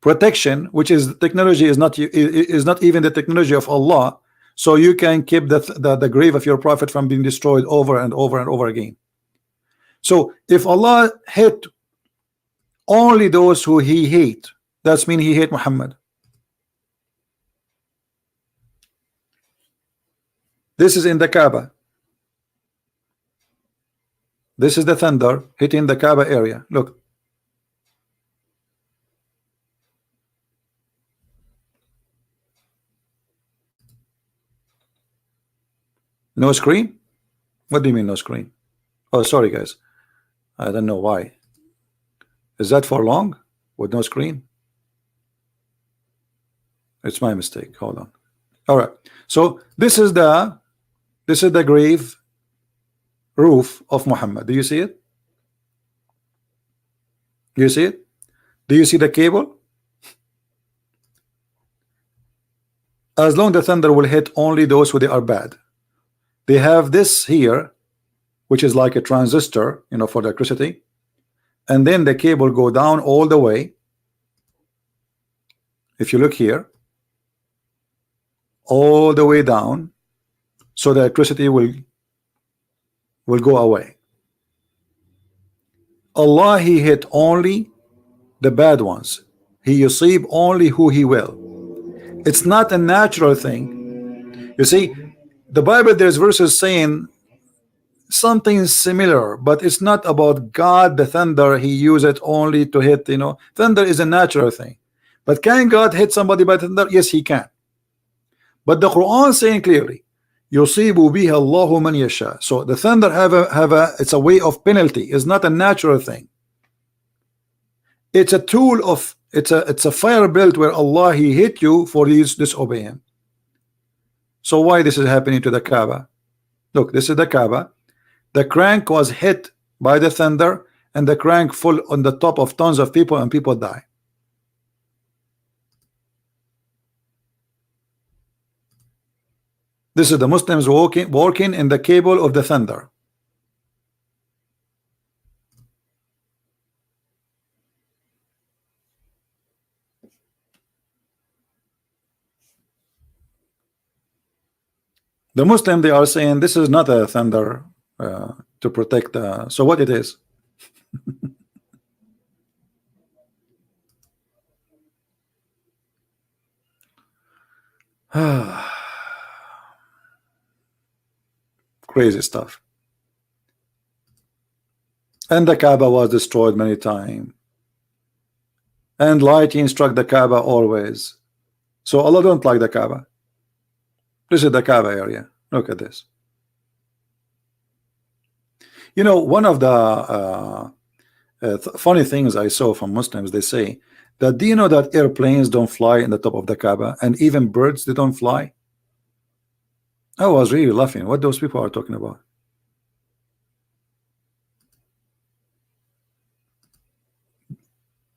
protection, which is technology, is not even the technology of Allah, so you can keep the grave of your prophet from being destroyed over and over and over again. So if Allah hate only those who he hate, that's mean he hate Muhammad. This is in the Kaaba. This is the thunder hitting the Kaaba area. Look. No screen? What do you mean no screen? Oh, sorry guys. I don't know why. Is that for long with no screen? It's my mistake. Hold on. All right. So this is the grave roof of Muhammad. Do you see it? Do you see it? Do you see the cable? As long the thunder will hit only those who they are bad. They have this here, which is like a transistor, you know, for the electricity, and then the cable go down all the way. If you look here, all the way down, so the electricity will go away. Allah he hit only the bad ones. He yusib only who he will. It's not a natural thing. You see, the Bible, there's verses saying something similar, but it's not about God. The thunder, he used it only to hit, thunder is a natural thing. But can God hit somebody by thunder? Yes, he can. But the Quran saying clearly, yusibu biha Allahu man yasha. So the thunder have a it's a way of penalty. It's not a natural thing. It's a tool of it's a fire belt where Allah he hit you for these disobey him. So why this is happening to the Kaaba? Look, this is the Kaaba. The crank was hit by the thunder, and the crank fell on the top of tons of people, and people die. This is the Muslims walking in the cable of the thunder. The Muslim, they are saying this is not a thunder to protect. So what it is? Crazy stuff. And the Kaaba was destroyed many times. And lightning struck the Kaaba always. So Allah don't like the Kaaba. This is the Kaaba area. Look at this. One of the funny things I saw from Muslims, they say that, do you know that airplanes don't fly in the top of the Kaaba, and even birds, they don't fly? I was really laughing what those people are talking about.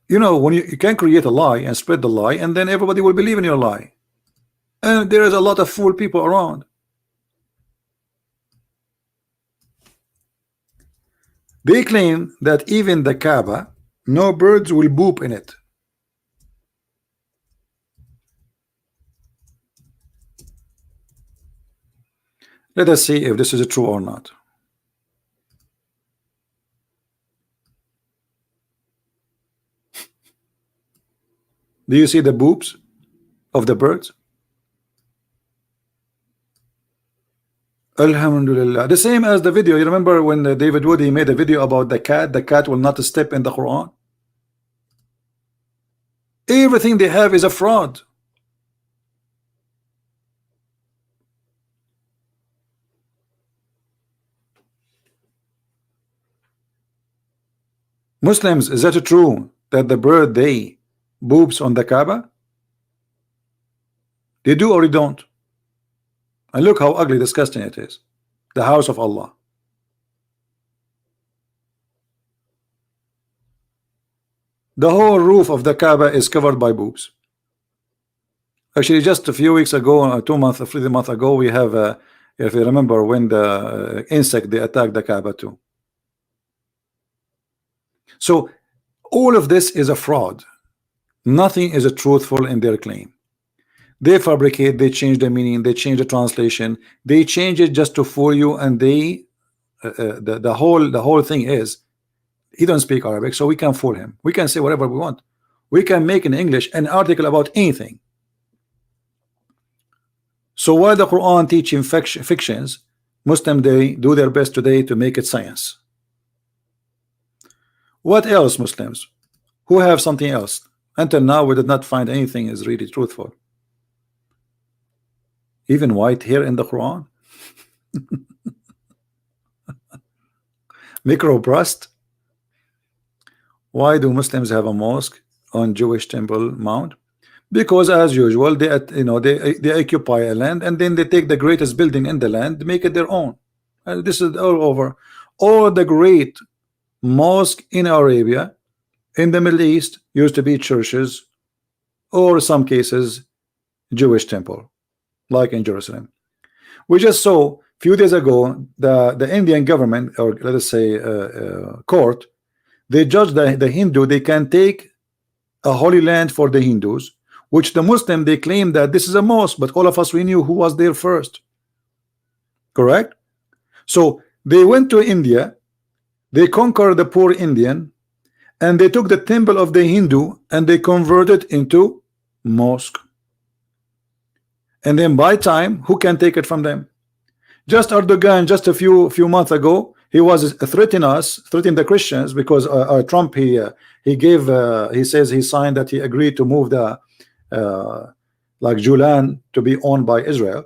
When you can create a lie and spread the lie, and then everybody will believe in your lie. And there is a lot of fool people around. They claim that even the Kaaba, no birds will poop in it. Let us see if this is true or not. Do you see the poops of the birds? Alhamdulillah. The same as the video. You remember when David Woody made a video about the cat? The cat will not step in the Quran. Everything they have is a fraud. Muslims, is that true that the bird they poops on the Kaaba? They do or they don't? And look how ugly, disgusting it is. The house of Allah. The whole roof of the Kaaba is covered by boobs. Actually, just a few weeks ago, 2 months, 3 months ago, we have, if you remember, when the insect they attacked the Kaaba too. So all of this is a fraud. Nothing is a truthful in their claim. They fabricate, they change the meaning, they change the translation, they change it just to fool you, and they the whole thing is he don't speak Arabic, so we can fool him. We can say whatever we want. We can make in English an article about anything. So while the Quran teaching fictions, Muslim they do their best today to make it science. What else, Muslims? Who have something else? Until now, we did not find anything is really truthful. Even white hair in the Quran. Micro breast. Why do Muslims have a mosque on Jewish Temple Mount? Because as usual, they they occupy a land, and then they take the greatest building in the land, make it their own. This is all over. All the great mosque in Arabia, in the Middle East, used to be churches, or some cases Jewish temple, like in Jerusalem. We just saw a few days ago the Indian government, or let us say court, they judged the Hindu they can take a holy land for the Hindus, which the Muslim they claim that this is a mosque, but all of us we knew who was there first. Correct? So they went to India, they conquered the poor Indian, and they took the temple of the Hindu and they converted into mosque. And then by time, who can take it from them? Just Erdogan, just a few months ago, he was threatening the Christians because Trump he gave he says he signed that he agreed to move the like Julan to be owned by Israel.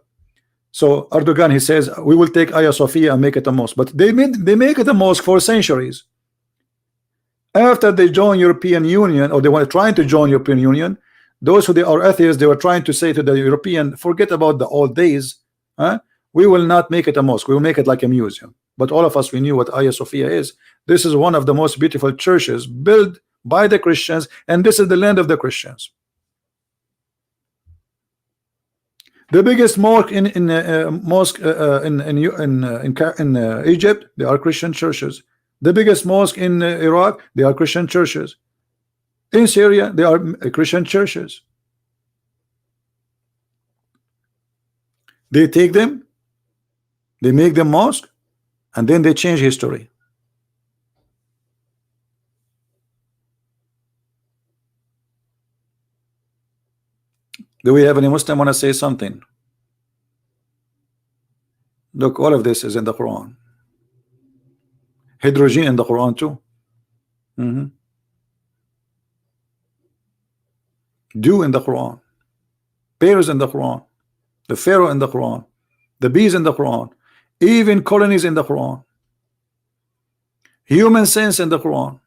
So Erdogan, he says we will take Hagia Sophia and make it a mosque, but they make it a mosque for centuries. After they join European Union, or they were trying to join European Union, those who they are atheists, they were trying to say to the European, forget about the old days, huh? We will not make it a mosque, we will make it like a museum. But all of us, we knew what Hagia Sophia is. This is one of the most beautiful churches built by the Christians, and this is the land of the Christians. The biggest mosque in Egypt, they are Christian churches. The biggest mosque in Iraq, they are Christian churches. In Syria, they are Christian churches. They take them, they make them mosque, and then they change history. Do we have any Muslim want to say something? Look, all of this is in the Quran. Hydrogen in the Quran too. Dew in the Quran. Bears in the Quran. The Pharaoh in the Quran. The bees in the Quran. Even colonies in the Quran. Human sense in the Quran.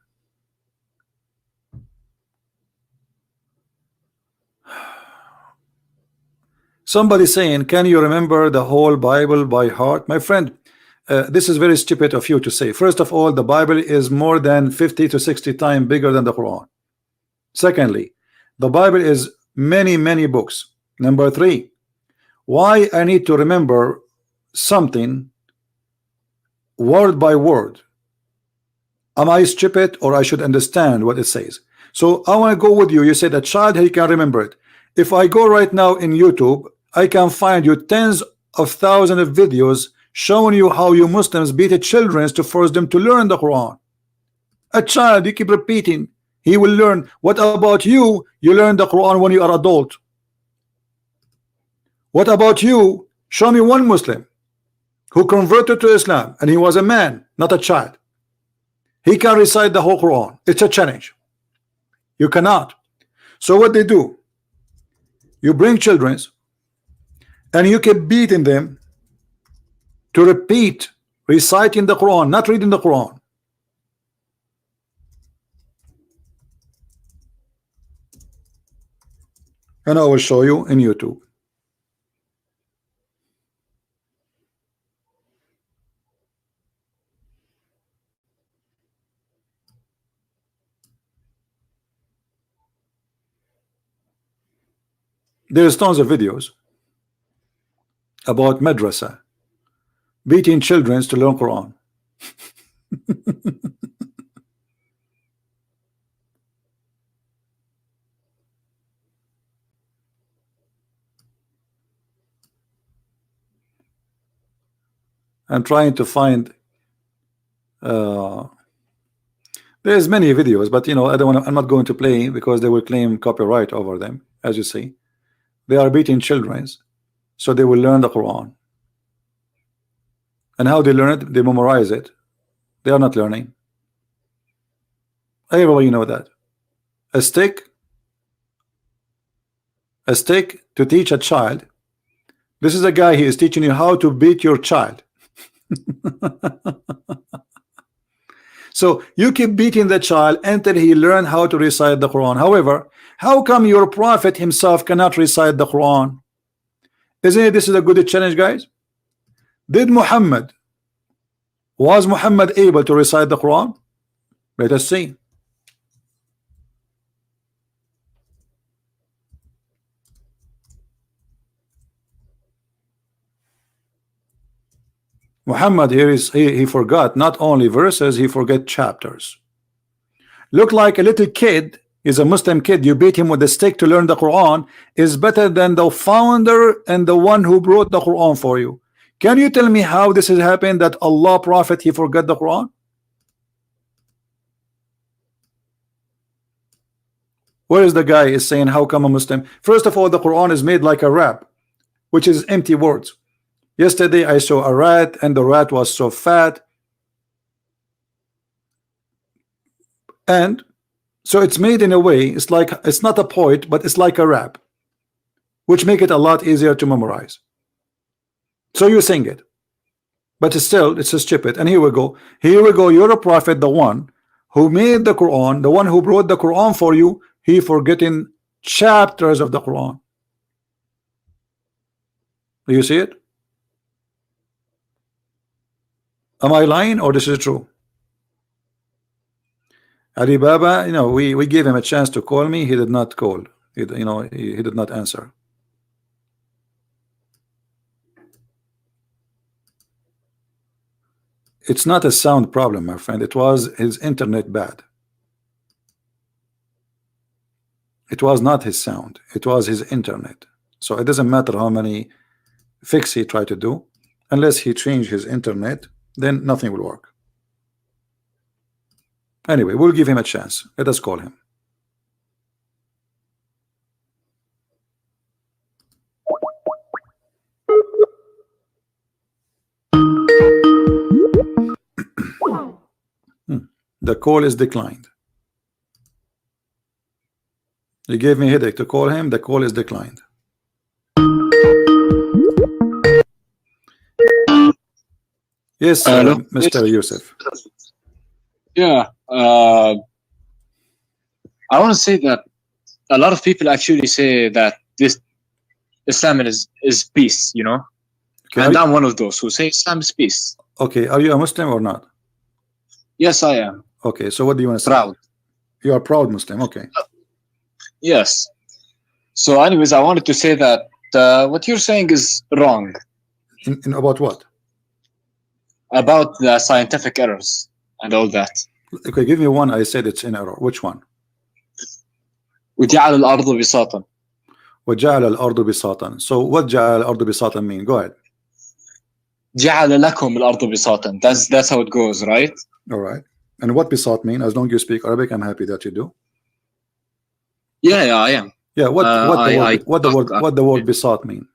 Somebody saying, can you remember the whole Bible by heart? My friend, this is very stupid of you to say. First of all, the Bible is more than 50 to 60 times bigger than the Quran. Secondly, the Bible is many books. Number three, why I need to remember something word by word? Am I stupid, or I should understand what it says? So I want to go with you. You said a child, he can remember it. If I go right now in YouTube, I can find you tens of thousands of videos showing you how you Muslims beat the children to force them to learn the Quran. A child, you keep repeating, he will learn. What about you? You learn the Quran when you are adult. What about you? Show me one Muslim who converted to Islam and he was a man, not a child. He can recite the whole Quran. It's a challenge. You cannot. So what they do, you bring children and you keep beating them to repeat reciting the Quran, not reading the Quran. And I will show you in YouTube. There's tons of videos about madrasa beating children to learn Quran. I'm trying to find there's many videos, but you know, I'm not going to play because they will claim copyright over them. As you see, they are beating children so they will learn the Quran. And how they learn it? They memorize it. They are not learning. Everybody know that. A stick to teach a child. This is a guy, he is teaching you how to beat your child. So you keep beating the child until he learn how to recite the Quran. However, how come your prophet himself cannot recite the Quran? Isn't it this is a good challenge, guys? Was Muhammad able to recite the Quran? Let us see. Muhammad here is he forgot not only verses, he forget chapters. Look like a little kid is a Muslim kid. You beat him with a stick to learn the Quran is better than the founder and the one who brought the Quran for you. Can you tell me how this has happened that Allah Prophet he forgot the Quran? Where is the guy is saying how come a Muslim? First of all, the Quran is made like a rap, which is empty words. Yesterday I saw a rat and the rat was so fat, and so it's made in a way, it's like, it's not a poet, but it's like a rap, which make it a lot easier to memorize. So you sing it, but still it's a stupid. And here we go, you're a prophet, the one who made the Quran, the one who brought the Quran for you, he forgetting chapters of the Quran. Do you see it? Am I lying or this is true? Ali Baba, you know, we gave him a chance to call me. He did not call. He did not answer. It's not a sound problem, my friend. It was his internet bad. It was not his sound. It was his internet. So it doesn't matter how many fix he tried to do. Unless he changed his internet, then nothing will work. Anyway, we'll give him a chance. Let us call him. The call is declined. He gave me a headache to call him. The call is declined. Yes, Mr. Yusuf. Yeah, I want to say that a lot of people actually say that this Islam is peace, you know, okay, and I'm one of those who say Islam is peace. Okay, are you a Muslim or not? Yes, I am. Okay, so what do you want to say? Proud. You are a proud Muslim, okay. Yes. So anyways, I wanted to say that what you're saying is wrong. In about what? About the scientific errors and all that. Okay, give me one. I said it's in error. Which one? وجعل الأرض بساطا. وجعل الأرض بساطا. So what جعل الأرض بساطا mean? Go ahead. جعل لكم الأرض بساطا. That's how it goes, right? All right. And what bisat mean? As long as you speak Arabic, I'm happy that you do. Yeah, I am. Yeah. What the word bisat mean?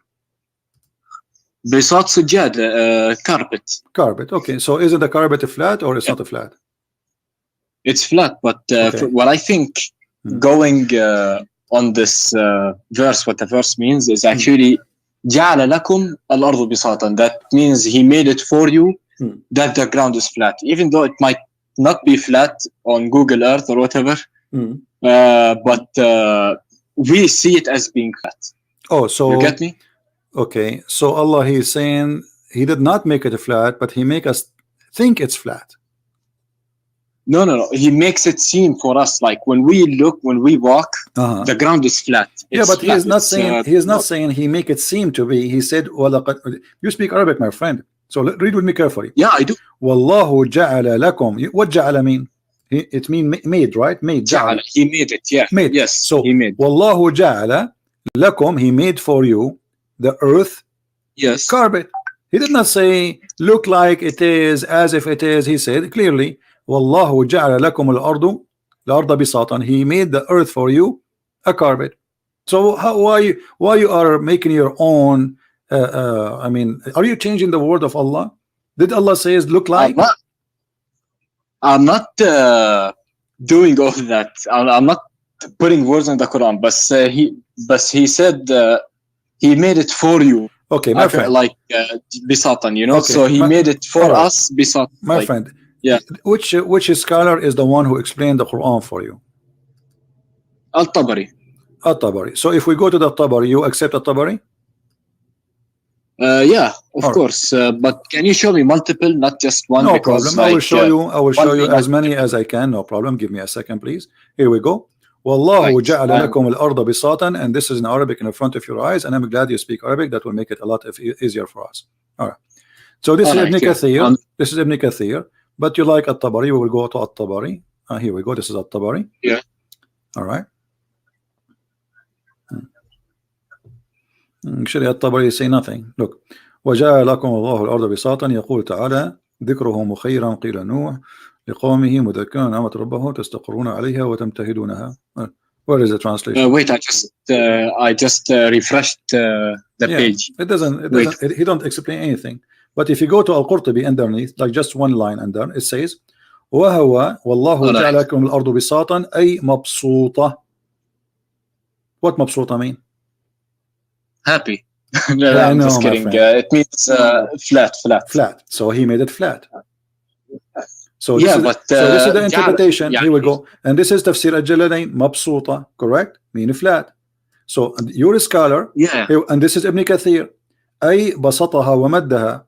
بساط سجاد, carpet. Carpet. Okay. So is it a carpet flat or it's not a flat? It's flat, but okay. What I think going on this verse, what the verse means is actually جعل لكم الأرض بساطا. That means he made it for you that the ground is flat, even though it might not be flat on Google Earth or whatever. But we see it as being flat. Oh, so you get me? Okay, so Allah, He is saying He did not make it flat, but He make us think it's flat. No. He makes it seem for us like when we look, when we walk, the ground is flat. Yeah, but flat. He is not saying He is not saying He make it seem to be. He said, you speak Arabic, my friend. So read with me carefully. Yeah, I do. Wallahu ja'ala lakum. What ja'ala mean? It mean made, right? Made. Ja'ala. He made it. Yeah. Made. Yes. So he made. Wallahu ja'ala lakum. He made for you the earth. Yes. Carpet. He did not say look like it is, as if it is. He said clearly, Wallahu ja'ala lakum al-arda bisatan. He made the earth for you a carpet. So why you are making your own? I mean, are you changing the word of Allah? Did Allah say look like? I'm not doing all that. I'm not putting words in the Quran, but he said he made it for you. Okay, my friend. Like bisatan, you know. Okay, so he made it for us bisatan. My like, friend. Yeah. Which scholar is the one who explained the Quran for you? Al-Tabari. Al-Tabari. So if we go to the Tabari, you accept Al-Tabari? Yeah, of course. But can you show me multiple, not just one? No problem. I will show you. I will show you as many as I can. No problem. Give me a second, please. Here we go. Wallahu ja'ala lakum al-arda bisatan, and this is in Arabic in front of your eyes. And I'm glad you speak Arabic. That will make it a lot easier for us. All right. So this is Ibn Kathir. This is Ibn Kathir. But you like At-Tabari? We will go to At-Tabari. Here we go. This is At-Tabari. Yeah. All right. Actually, At-Tabari say nothing. Look. وجعل لكم الله الأرض بساطا يقول تعالى ذكره مخيرا قيل نوح لقومه مذكرا نعمة ربه تستقرون عليها وتمتهدونها. Where is the translation? Wait, I just refreshed the page. It doesn't. He don't explain anything. But if you go to Al-Qurtubi underneath, like just one line under, it says, وَهَوَ وَاللَّهُ جَعَلَكُمُ الْأَرْضُ بِسَاطًا أي مبسوطة. What مبسوطة mean? Happy. No, I'm just kidding. It means flat. So he made it flat. So this is the interpretation. Here we go. And this is tafsir al-Jalalain, mabsuta, correct? Meaning flat. So you're a scholar. And this is Ibn Kathir. أي بسطها ومدها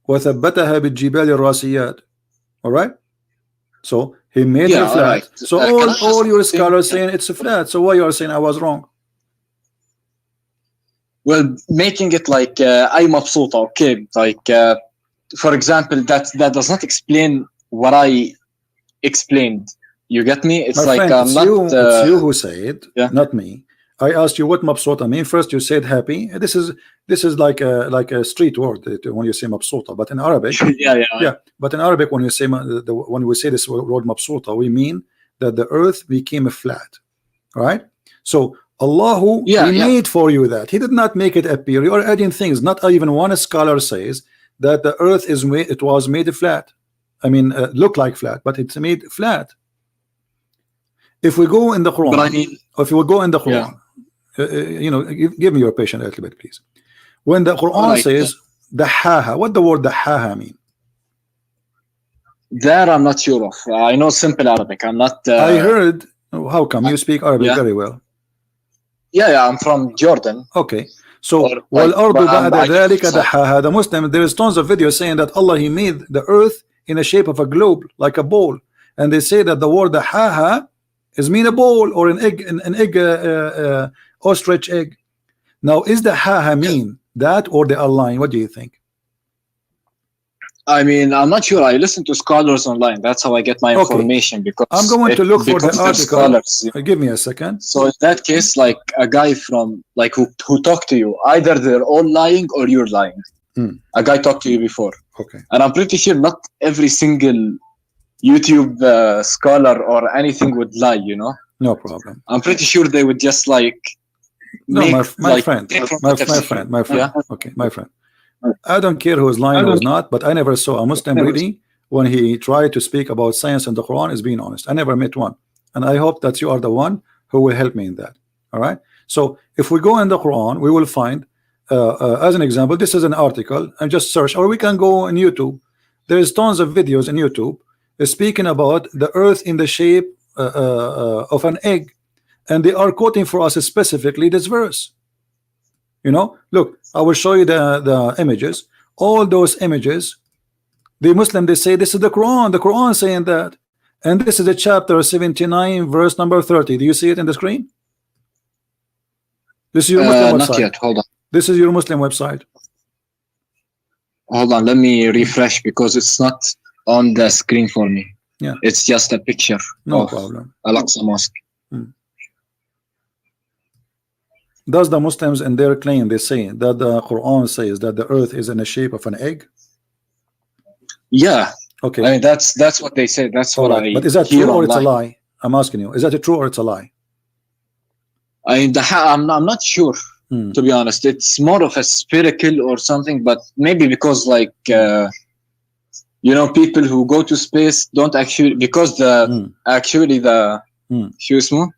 وثبتها بالجبال الراسيات. All right? So he made it flat. Right. So all your scholars saying it's flat. So why you are saying I was wrong? Well, making it like أي مبسوطة, okay. Like for example, that does not explain what I explained. You get me? It's my like friend, it's you who said, not me. I asked you what mabsuta mean. First you said happy. This is like a street word when you say mabsuta, but in Arabic, but in Arabic when you say when we say this word mabsuta, we mean that the earth became flat, right? So Allah made for you that. He did not make it appear. You are adding things. Not even one scholar says that the earth was made flat. I mean, look like flat, but it's made flat. If we go in the Quran, if we go in the Quran, you know, give me your patience a little bit, please. When the Quran says dahaha, what the word dahaha mean? That I'm not sure of. I know simple Arabic. I'm not. I heard. How come you speak Arabic very well? Yeah, I'm from Jordan. Okay. So وَالْأَرْضُ بَعْدَ ذَلِكَ دَحَاهَا. The Muslim, there is tons of videos saying that Allah, He made the earth in the shape of a globe, like a bowl, and they say that the word dahaha is mean a bowl or an egg, ostrich egg. Now, is the haha mean that, or they are lying? What do you think? I mean, I'm not sure. I listen to scholars online. That's how I get my information. Because I'm going to look for the article. Scholars, give me a second. So in that case, like a guy from like who talked to you, either they're all lying or you're lying. A guy talked to you before. Okay. And I'm pretty sure not every single YouTube scholar or anything would lie. You know. No problem. I'm pretty sure they would just like. No, my friend. Yeah? Okay, my friend. I don't care who is lying or not, but I never saw a Muslim really when he tried to speak about science and the Quran is being honest. I never met one, and I hope that you are the one who will help me in that. All right. So if we go in the Quran, we will find, as an example, this is an article, and just search, or we can go on YouTube. There is tons of videos on YouTube speaking about the Earth in the shape of an egg, and they are quoting for us specifically this verse. You know, look, I will show you the images. All those images, the Muslim, they say this is the Quran saying that, and this is a chapter 79 verse number 30. Do you see it in the screen? This is your Muslim website. Not yet. Hold on. This is your Muslim website. Hold on, let me refresh because it's not on the screen for me. Yeah, it's just a picture. No problem. Al-Aqsa Mosque. Does the Muslims in their claim, they say that the Quran says that the earth is in the shape of an egg? Yeah. Okay. I mean, that's what they say. That's what I. But is that true or it's a lie? I'm asking you. Is that a true or it's a lie? I'm not sure. To be honest, it's more of a spherical or something. But maybe because like you know, people who go to space don't actually because actually the شو اسمه?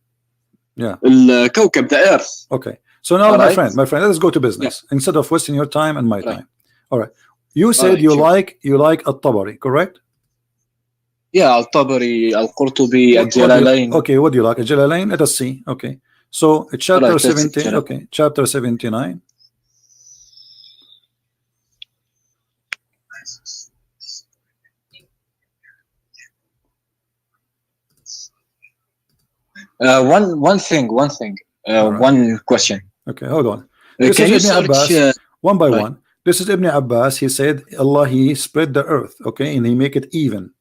Yeah. الكوكب, the Earth. Okay. So now, my friend, let's go to business instead of wasting your time and my time. All right. You said you like Al-Tabari, correct? Yeah, Al-Tabari, Al-Qurtubi, Al-Jalalain. Okay, what do you like? Al-Jalalain? Let us see. Okay. So chapter 17. Okay, chapter 79. One thing. One question. Okay, hold on. This is Ibn Abbas, one by one. This is Ibn Abbas. He said Allah, He spread the earth, okay, and He make it even.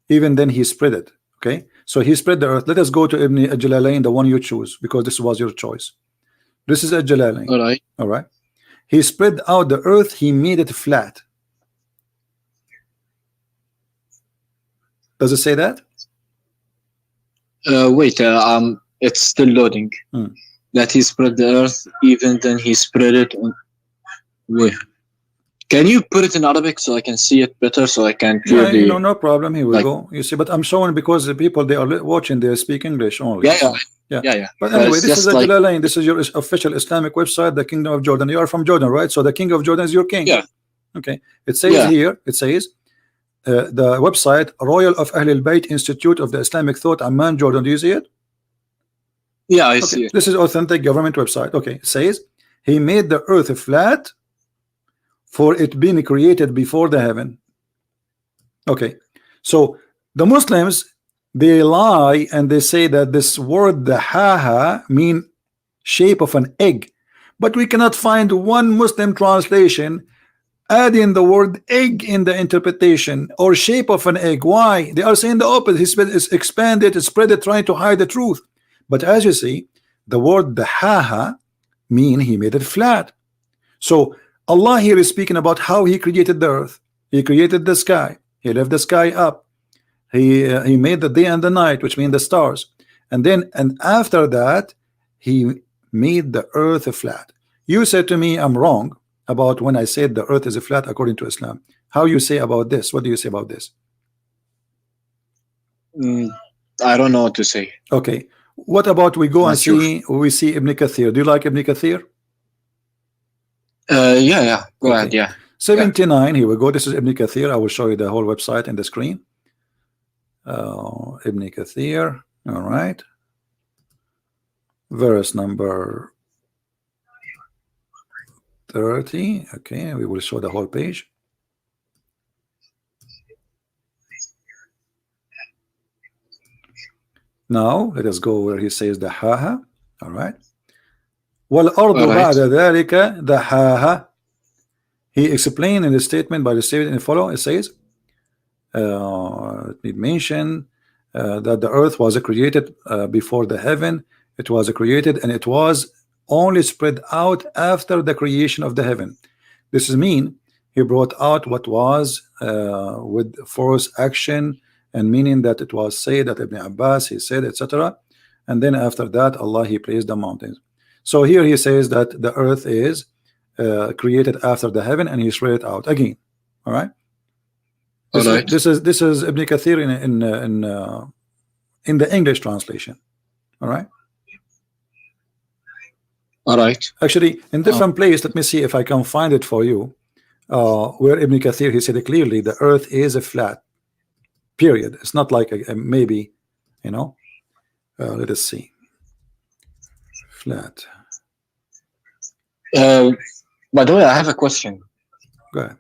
Even then He spread it. Okay, so He spread the earth. Let us go to Ibn Jalalain, the one you choose, because this was your choice. This is Jalalain. All right. He spread out the earth. He made it flat. Does it say that? Wait. It's still loading. That he spread the earth, even then he spread it on. Wait. Can you put it in Arabic so I can see it better, so I can clearly? Yeah, no problem. Here we go. You see, but I'm showing because the people they are watching, they speak English only. Yeah. But anyway, this is a Jalalain. This is your official Islamic website, the Kingdom of Jordan. You are from Jordan, right? So the King of Jordan is your king. Yeah. Okay. It says here. It says the website Royal of Ahl al-Bayt Institute of the Islamic Thought, Amman, Jordan. Do you see it? Yeah, I see it. This is authentic government website. Okay. It says he made the earth flat for it being created before the heaven. Okay. So the Muslims, they lie and they say that this word the ha mean shape of an egg, but we cannot find one Muslim translation adding the word egg in the interpretation or shape of an egg. Why? They are saying the opposite. It's expanded, it's spread it, trying to hide the truth. But as you see, the word the ha mean he made it flat. So Allah here is speaking about how he created the earth. He created the sky. He left the sky up. He made the day and the night, which mean the stars. And after that, he made the earth flat. You said to me, I'm wrong about when I said the earth is flat according to Islam. How you say about this? What do you say about this? I don't know what to say. Okay. What about we go and see Ibn Kathir? Do you like Ibn Kathir? Yeah. Go ahead. Yeah. 79. Here we go. This is Ibn Kathir. I will show you the whole website in the screen. Ibn Kathir. All right. Verse number 30. Okay, we will show the whole page. Now let us go where he says the ha. All right. وَالْأَرْضُ بَعْدَ ذَلِكَ دَحَاهَا. He explained in the statement by the statement in follow. It says, let me mention that the earth was created before the heaven. It was created and it was only spread out after the creation of the heaven. This is mean he brought out what was with force action, and meaning that it was said that Ibn Abbas he said, etc. And then after that Allah he placed the mountains. So here he says that the earth is created after the heaven and he spread it out again. All right. This is Ibn Kathir in the English translation. All right. All right. Actually, in different place, let me see if I can find it for you. Where Ibn Kathir he said clearly the earth is a flat. Period. It's not like a maybe, you know. Let us see. Flat. By the way, I have a question. Go ahead.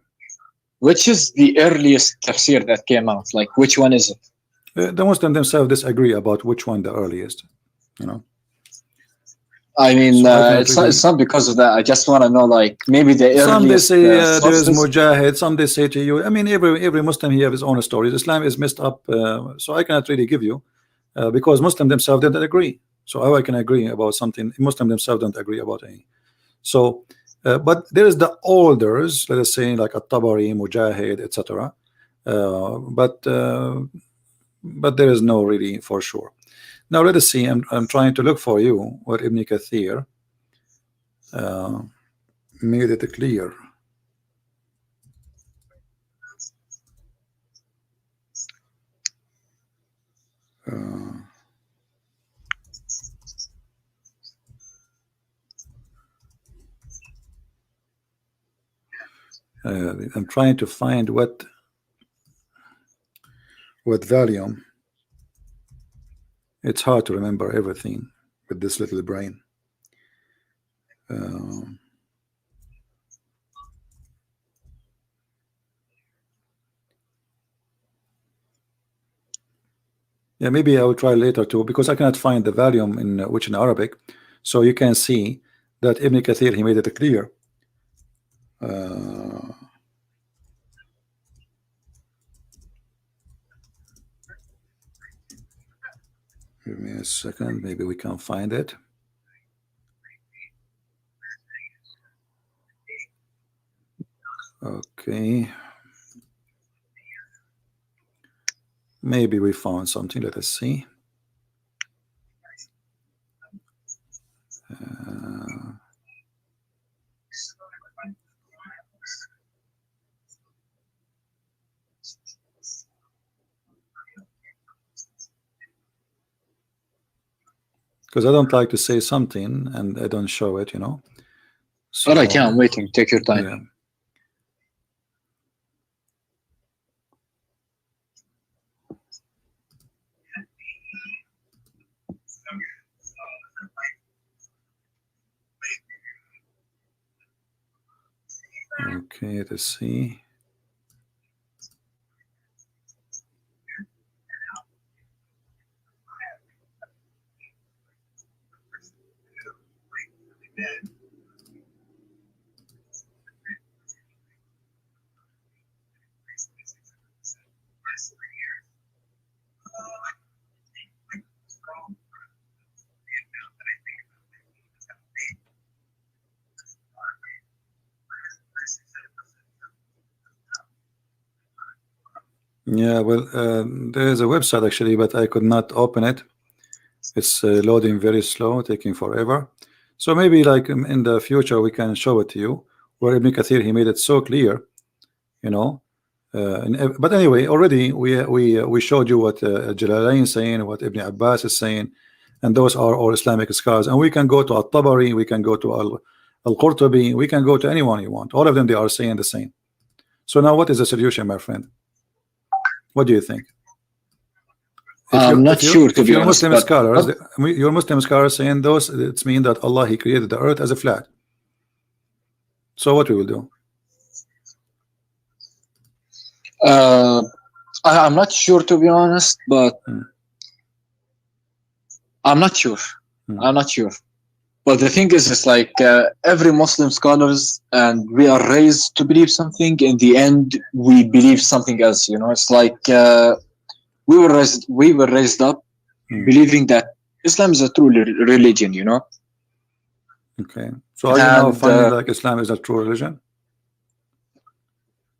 Which is the earliest tafsir that came out? Like, which one is it? The Muslims themselves disagree about which one the earliest. You know. I mean, so it's not because of that. I just want to know, like, maybe the earliest. Some they say there is Mujahid. Some they say to you. I mean, every Muslim he have his own stories. Islam is messed up, so I cannot really give you because Muslims themselves didn't agree. So how I can agree about something Muslims themselves don't agree about any. So, but there is the elders, let us say like At-Tabari, Mujahid, etc. But there is no really for sure. Now let us see. I'm trying to look for you what Ibn Kathir made it clear. I'm trying to find what volume. It's hard to remember everything with this little brain. Yeah, maybe I will try later too, because I cannot find the volume in which in Arabic. So you can see that Ibn Kathir he made it clear. Give me a second, maybe we can find it. Okay. Maybe we found something. Let us see. because I don't like to say something and I don't show it, you know. So, all right, yeah, I'm waiting. Take your time. Yeah. Okay, let's see. Yeah, well, there is a website actually, but I could not open it. It's loading very slow, taking forever. So maybe like in the future we can show it to you. Where Ibn Kathir, he made it so clear, you know. But anyway, already we showed you what Jalalain is saying, what Ibn Abbas is saying, and those are all Islamic scholars. And we can go to Al-Tabari, we can go to Al-Qurtubi, we can go to anyone you want. All of them, they are saying the same. So now what is the solution, my friend? What do you think? I'm not sure, to be honest. Muslim scholars, your Muslim scholars saying those, it's mean that Allah, he created the earth as a flat. So what we will do? I'm not sure, to be honest, but I'm not sure. I'm not sure. But the thing is, it's like every Muslim scholars, and we are raised to believe something. In the end, we believe something else. You know, it's like we were raised up believing that Islam is a true religion. You know. Okay. So are you now finding like Islam is a true religion?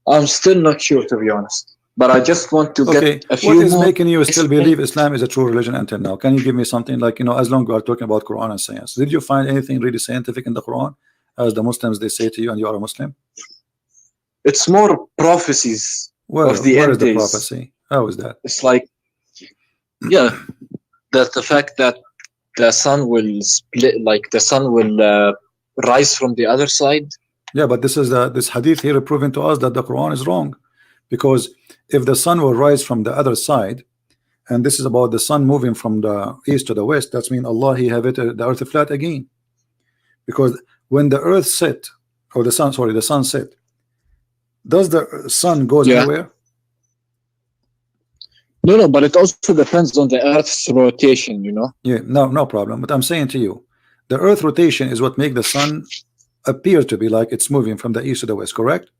I'm still not sure, to be honest. But I just want to get a few more. What is making you still believe Islam is a true religion until now? Can you give me something like, you know, as long as we are talking about Quran and science, did you find anything really scientific in the Quran, as the Muslims they say to you, and you are a Muslim? It's more prophecies of the end days. Where is the prophecy? How is that? It's like, yeah, that the fact that the sun will split, like the sun will rise from the other side. Yeah, but this is this hadith here proving to us that the Quran is wrong, because if the sun will rise from the other side, and this is about the sun moving from the east to the west, that's mean Allah, he have it the earth flat again, because when the earth set, or the sun, sorry, the sun set, does the sun goes anywhere? No, but it also depends on the earth's rotation, you know. Yeah, no problem. But I'm saying to you, the earth rotation is what make the sun appear to be like it's moving from the east to the west, correct?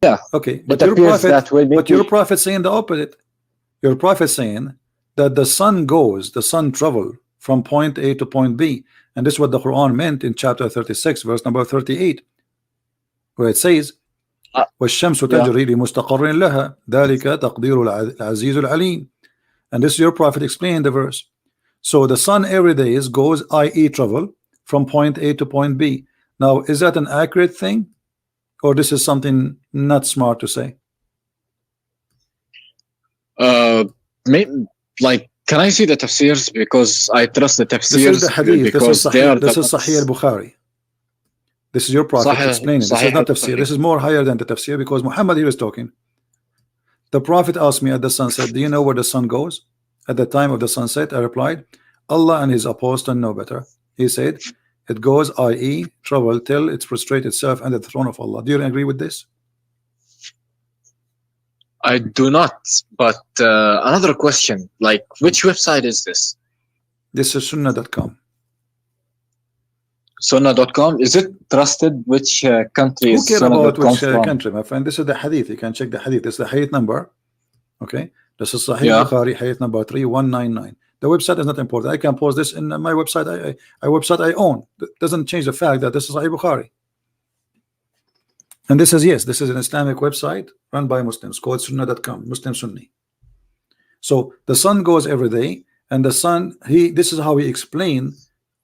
Yeah. Okay, but your prophet saying the opposite. Your prophet saying that the sun travel from point A to point B, and this is what the Quran meant in chapter 36, verse number 38, where it says, وَالشَّمْسُ تَجْرِي لِمُسْتَقَرٍ لَهَا ذَلِكَ تَقْدِيرُ الْعَزِيزُ الْعَلِيمُ. And this is your prophet explained the verse. So the sun every day goes, i.e. travel from point A to point B. Now, is that an accurate thing, or this is something not smart to say? Maybe, like, can I see the tafsirs, because I trust the tafsirs? This is the hadith. This is Sahih al-Bukhari. This is your prophet explaining. This is not tafsir. This is more higher than the tafsir, because Muhammad here is talking. The prophet asked me at the sunset, do you know where the sun goes? At the time of the sunset, I replied, Allah and his apostle know better. He said, it goes, i.e. travel till it prostrates itself under the throne of Allah. Do you agree with this? I do not. But another question, like, which website is this? This is sunnah.com. Sunnah.com, is it trusted? Which country is Who cares about which from? country, my friend? This is the hadith. You can check the hadith. This is the hadith number. Okay, this is Sahih Bukhari, hadith number 3199. The website is not important. I can post this in my website. I own. That doesn't change the fact that this is Sahih Bukhari. And this is, yes, this is an Islamic website run by Muslims called sunnah.com, Muslim Sunni. So the sun goes every day, and the sun, this is how he explained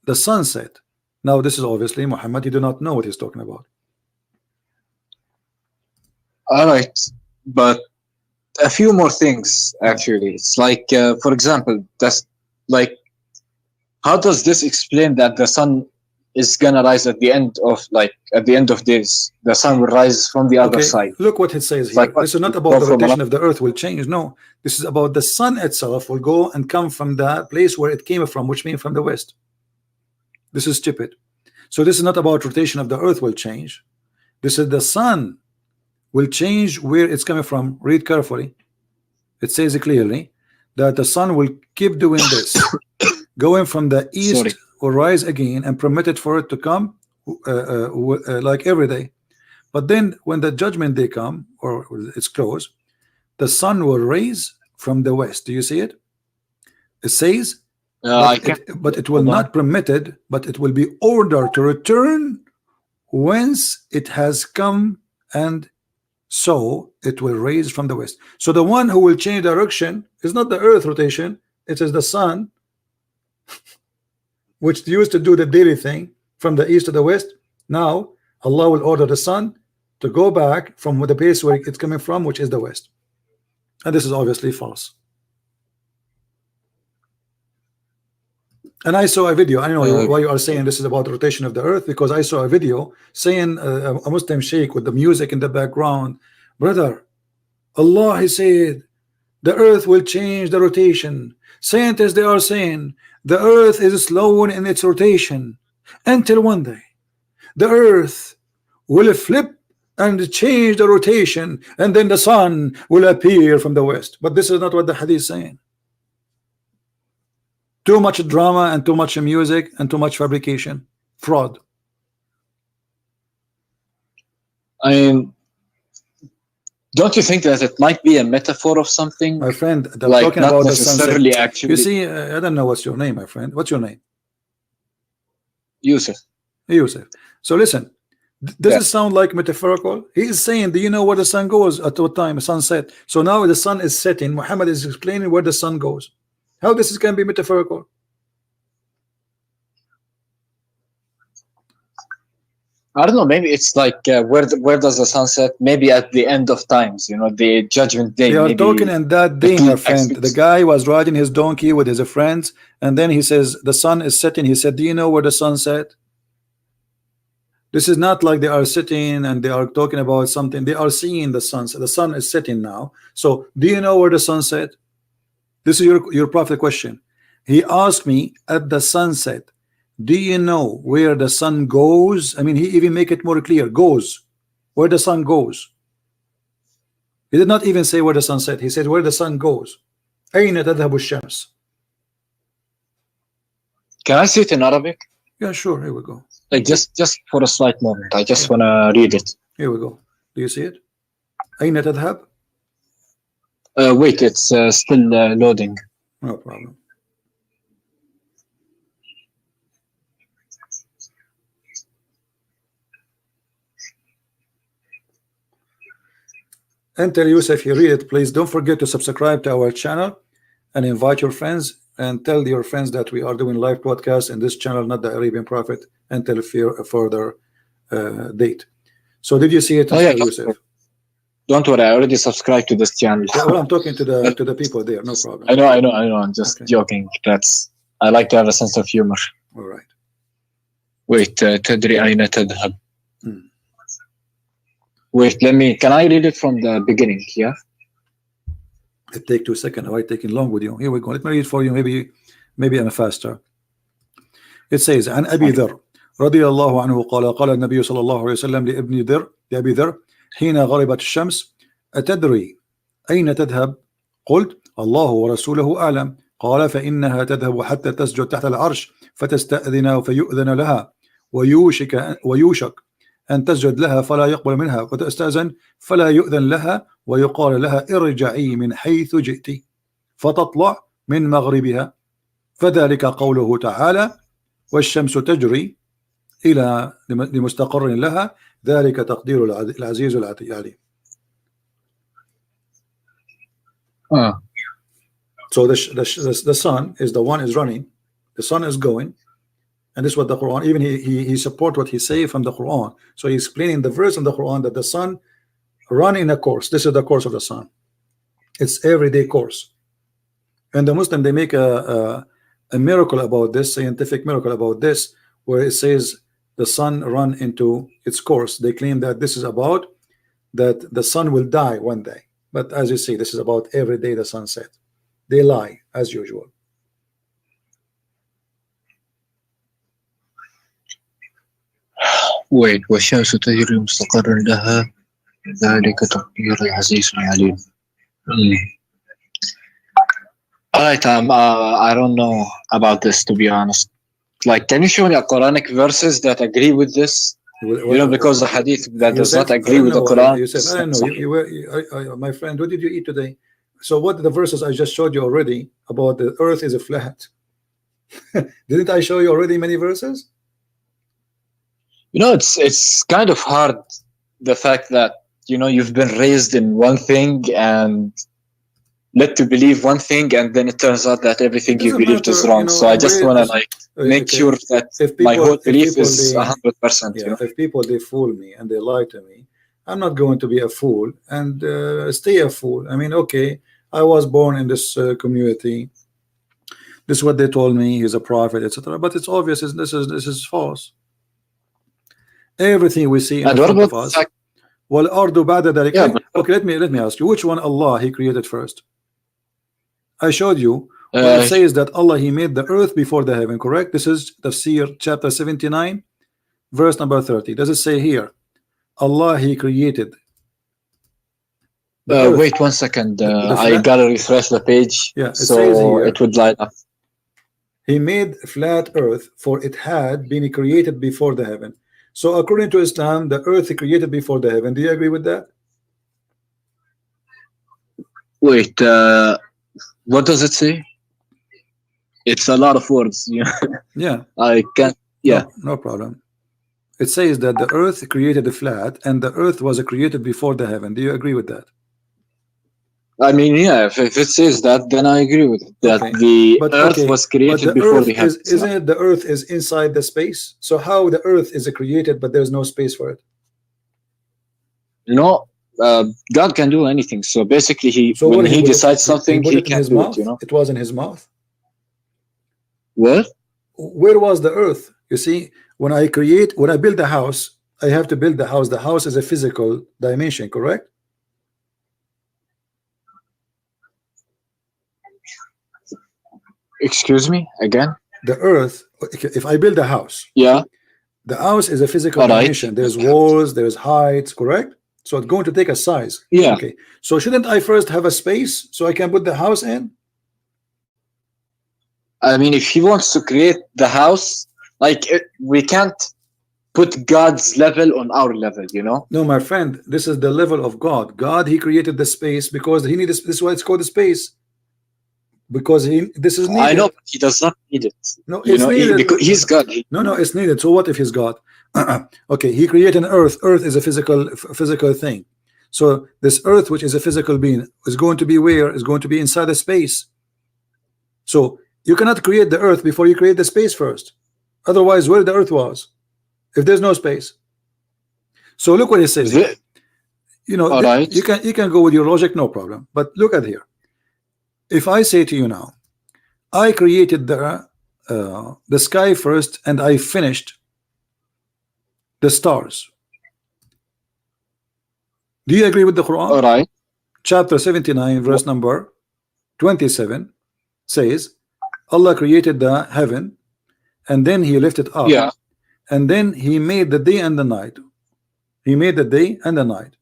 the sunset. Now this is obviously Muhammad, he do not know what he's talking about. All right, but a few more things actually. It's like, for example, that's like how does this explain that the sun is gonna rise at the end of days? The sun will rise from the other side. Look what it says here. This is not about the rotation of the earth will change. No, this is about the sun itself will go and come from the place where it came from, which means from the west. This is stupid. So this is not about rotation of the earth will change. This is the sun will change where it's coming from. Read carefully. It says clearly that the sun will keep doing this, going from the east will rise again and permitted for it to come like every day. But then when the judgment day come or it's close, the sun will rise from the west. Do you see it? It says but it will not permitted, but it will be ordered to return whence it has come, and so it will rise from the west. So the one who will change direction is not the earth rotation, it is the sun, which used to do the daily thing from the east to the west. Now Allah will order the sun to go back from the place where it's coming from, which is the west. And this is obviously false. And I saw a video. I don't know why you are saying this is about the rotation of the earth, because I saw a video saying a Muslim sheikh with the music in the background, brother, Allah, he said the earth will change the rotation. Scientists, they are saying the earth is slowing in its rotation until one day the earth will flip and change the rotation, and then the sun will appear from the west. But this is not what the hadith is saying. Too much drama and too much music and too much fabrication, fraud. I mean, don't you think that it might be a metaphor of something? My friend, I'm like talking about the sunset. Actually. You see, I don't know what's your name, my friend. What's your name? Yusuf. Yusuf. So listen, does it sound like metaphorical? He is saying, do you know where the sun goes at what time? Sunset. So now the sun is setting. Muhammad is explaining where the sun goes. How this can be metaphorical? I don't know. Maybe it's like where does the sun set? Maybe at the end of times, you know, the judgment day. They are talking in that day, my friend. The guy was riding his donkey with his friends, and then he says the sun is setting. He said, "Do you know where the sun set?" This is not like they are sitting and they are talking about something. They are seeing the sun. So the sun is setting now. So, do you know where the sun set? This is your prophet question. He asked me at the sunset, do you know where the sun goes? I mean, he even make it more clear. Goes. Where the sun goes. He did not even say where the sun set. He said where the sun goes. أين تذهب الشمس? Can I see it in Arabic? Yeah, sure. Here we go. Like just for a slight moment. I just wanna read it. Here we go. Do you see it? أين تذهب? Wait, it's still loading. No problem. Enter Yusuf, you read it, please. Don't forget to subscribe to our channel and invite your friends and tell your friends that we are doing live broadcasts in this channel, not the Arabian Prophet, until a further date. So did you see it, Yusuf? Don't worry, I already subscribed to this channel. Yeah, well, I'm talking to the people there, no problem. I know. I'm just joking. I like to have a sense of humor. All right. Wait, تدري أين تذهب? Wait, can I read it from the beginning? Yeah. It take 2 seconds. Why taking long with you? Here we go. Let me read it for you. Maybe I'm faster. It says, عن أبي ذر رضي الله عنه قال قال النبي صلى الله عليه وسلم لأبي ذر حين غربت الشمس أتدري أين تذهب؟ قلت الله ورسوله أعلم. قال فإنها تذهب حتى تسجد تحت العرش فتستأذن فيؤذن لها ويوشك أن تسجد لها فلا يقبل منها وتستأذن فلا يؤذن لها ويقال لها ارجعي من حيث جئت فتطلع من مغربها فذلك قوله تعالى والشمس تجري إلى لمستقر لها ذلك تقدير العزيز العليم. So the sun is the one is running, the sun is going, and this is what the Quran, even he support what he say from the Quran. So he's explaining the verse in the Quran that the sun run in a course. This is the course of the sun. It's everyday course. And the Muslim, they make a a miracle about this, scientific miracle about this, where it says the sun run into its course. They claim that this is about that the sun will die one day, but as you see, this is about every day the sun set. They lie as usual. Wait, والشمس تجري مستقر لها ذلك تقدير العزيز العليم. Alright, I don't know about this, to be honest. Like, can you show me a Quranic verses that agree with this? You know, because the hadith that does not agree with the Quran. You said, I don't know. My friend, what did you eat today? So what the verses I just showed you already about the earth is a flat. Didn't I show you already many verses? You know, it's kind of hard, the fact that, you know, you've been raised in one thing and led to believe one thing, and then it turns out that everything you believed is wrong. You know, so I just want to like make sure that my whole belief is 100%. Yeah, you know? if people they fool me and they lie to me, I'm not going to be a fool and stay a fool. I mean, okay, I was born in this community. This is what they told me. He's a prophet, etc. But it's obvious this is false. Everything we see in front of us. Well, okay, let me ask you, which one Allah He created first? I showed you. It says that Allah He made the earth before the heaven, correct? This is Tafsir chapter 79, verse number 30. Does it say here, Allah He created? Wait 1 second. I gotta refresh the page. Yeah, so it would light up. He made flat earth, for it had been created before the heaven. So according to Islam, the earth is created before the heaven. Do you agree with that? Wait, what does it say? It's a lot of words. Yeah. I can't. Yeah. No problem. It says that the earth created the flat, and the earth was created before the heaven. Do you agree with that? I mean, yeah, if it says that, then I agree with it. That the earth was created before the heavens. Isn't it the earth is inside the space? So how the earth is created, but there's no space for it? No, God can do anything. So basically, when he decides something, he can do it. You know, it was in his mouth. What? Where was the earth? You see, when I build a house, I have to build the house. The house is a physical dimension, correct? Excuse me again? The earth, if I build a house, yeah, the house is a physical dimension. There's walls, there's heights, correct? So it's going to take a size. Yeah. Okay. So shouldn't I first have a space so I can put the house in? I mean, if he wants to create the house, like we can't put God's level on our level, you know? No, my friend, this is the level of God. God, He created the space because He needed. This is why it's called the space. Because this is needed. I know, but He does not need it. No, it's needed. Because He's God. No, it's needed. So what if He's God? Okay, He created an earth. Earth is a physical thing. So this earth, which is a physical being, is going to be where? Is going to be inside a space. So you cannot create the earth before you create the space first. Otherwise, where the earth was, if there's no space. So look what it says. You know, you can go with your logic, no problem. But look at here. If I say to you now, I created the sky first and I finished the stars. Do you agree with the Quran? All right. Chapter 79, verse number 27 says, Allah created the heaven and then He lifted up. Yeah. And then He made the day and the night. He made the day and the night.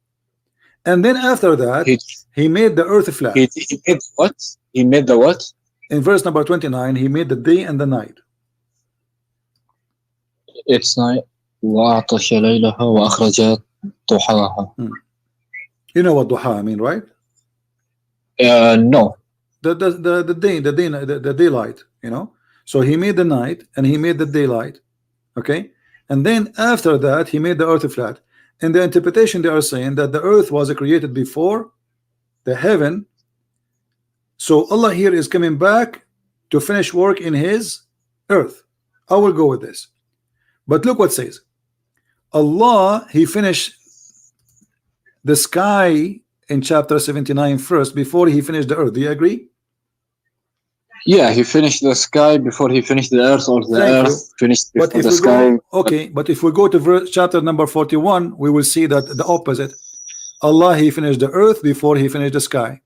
And then after that, He made the earth flat. He made what? He made the what? In verse number 29, He made the day and the night. It's night. وَأَغْطَشَ لَيْلَهَا وَأَخْرَجَ ضُحَاهَا. You know what duha mean, right? No. The daylight, you know. So He made the night and He made the daylight. Okay. And then after that, He made the earth flat. In the interpretation, they are saying that the earth was created before the heaven. So Allah here is coming back to finish work in His earth. I will go with this. But look what it says. Allah, He finished the sky in chapter 79 first before He finished the earth. Do you agree? Yeah, he finished the sky before he finished the earth, or the Thank you. earth finished But before if the we sky. go, okay, but if we go to verse, chapter number 41, we will see that the opposite. Allah, he finished the earth before he finished the sky.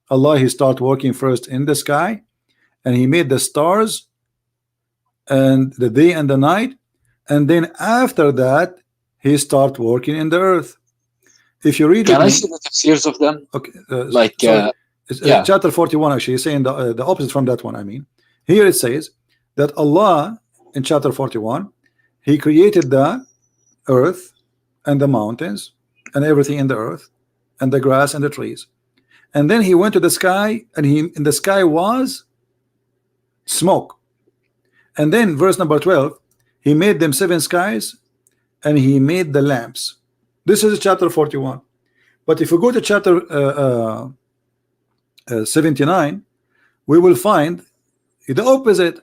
Allah, he start working first in the sky, and he made the stars and the day and the night, and then after that he start working in the earth. If you read Can with I me, see the tafsirs of them? okay, Like, sorry, yeah. chapter 41 actually is saying the opposite from that one. I mean, here it says that Allah in chapter 41 he created the earth and the mountains and everything in the earth and the grass and the trees, and then he went to the sky, and he in the sky was smoke. And then verse number 12, he made them 7 skies and he made the lamps. This is chapter 41. But if we go to chapter 79, we will find the opposite.